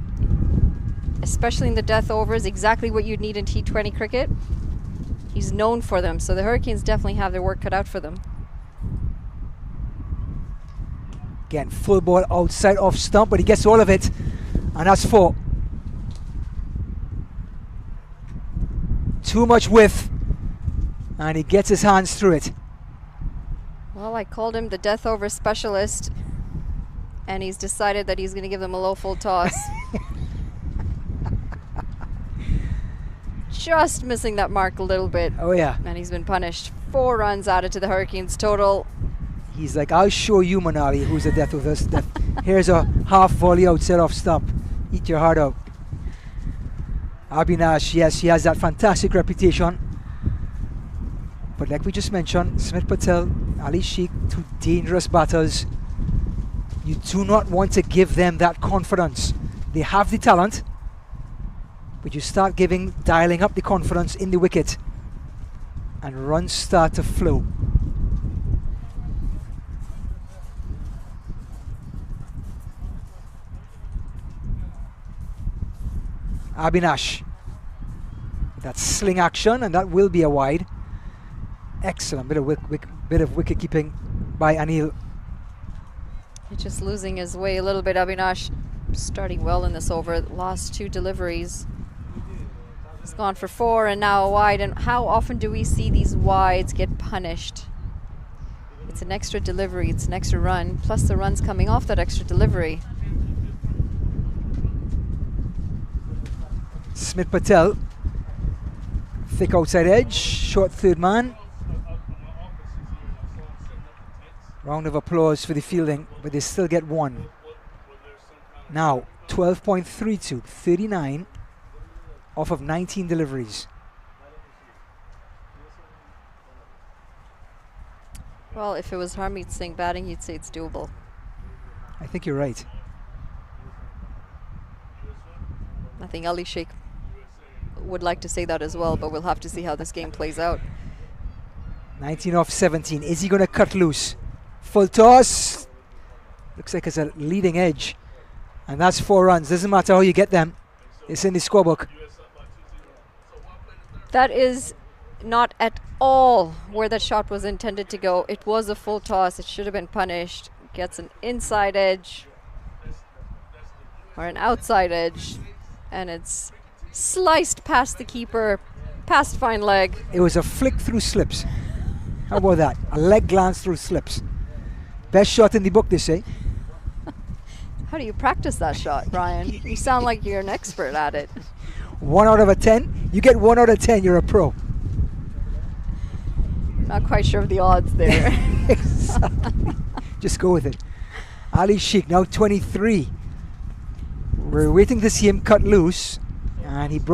especially in the death overs, exactly what you'd need in T20 cricket. He's known for them, so the Hurricanes definitely have their work cut out for them.
Again, full ball outside off stump, but he gets all of it, and that's 4. Too much width, and he gets his hands through it.
Well, I called him the death over specialist, and he's decided that he's going to give them a low full toss. Just missing that mark a little bit.
Oh yeah.
And he's been punished. 4 runs added to the Hurricanes total.
He's like, I'll show you, Manali, who's the death of this. Here's a half volley outside off stump. Eat your heart out. Abinash, yes, he has that fantastic reputation. But like we just mentioned, Smith Patel, Ali Sheikh, two dangerous batters. You do not want to give them that confidence. They have the talent, but you start dialing up the confidence in the wicket, and runs start to flow. Abinash, that sling action, and that will be a wide. Excellent bit of wicket keeping by Anil.
He's just losing his way a little bit. Avinash starting well in this over. Lost 2 deliveries. He's gone for 4 and now a wide. And how often do we see these wides get punished? It's an extra delivery, it's an extra run, plus the runs coming off that extra delivery.
Smith Patel, thick outside edge, short third man. Round of applause for the fielding, but they still get 1. Now, 12.32, 39 off of 19 deliveries.
Well, if it was Harmeet Singh batting, you'd say it's doable.
I think you're right.
I think Ali Sheikh would like to say that as well, but we'll have to see how this game plays out.
19 off 17. Is he going to cut loose? Full toss. Looks like it's a leading edge. And that's 4 runs. Doesn't matter how you get them. It's in the scorebook.
That is not at all where that shot was intended to go. It was a full toss. It should have been punished. Gets an inside edge or an outside edge, and it's sliced past the keeper, past fine leg.
It was a flick through slips. How about that? A leg glance through slips. Best shot in the book, they say.
How do you practice that shot, Brian? You sound like you're an expert at it.
1 out of 10. You get 1 out of 10, you're a pro.
Not quite sure of the odds there.
Exactly. Just go with it. Ali Sheikh, now 23. We're waiting to see him cut loose, and he brought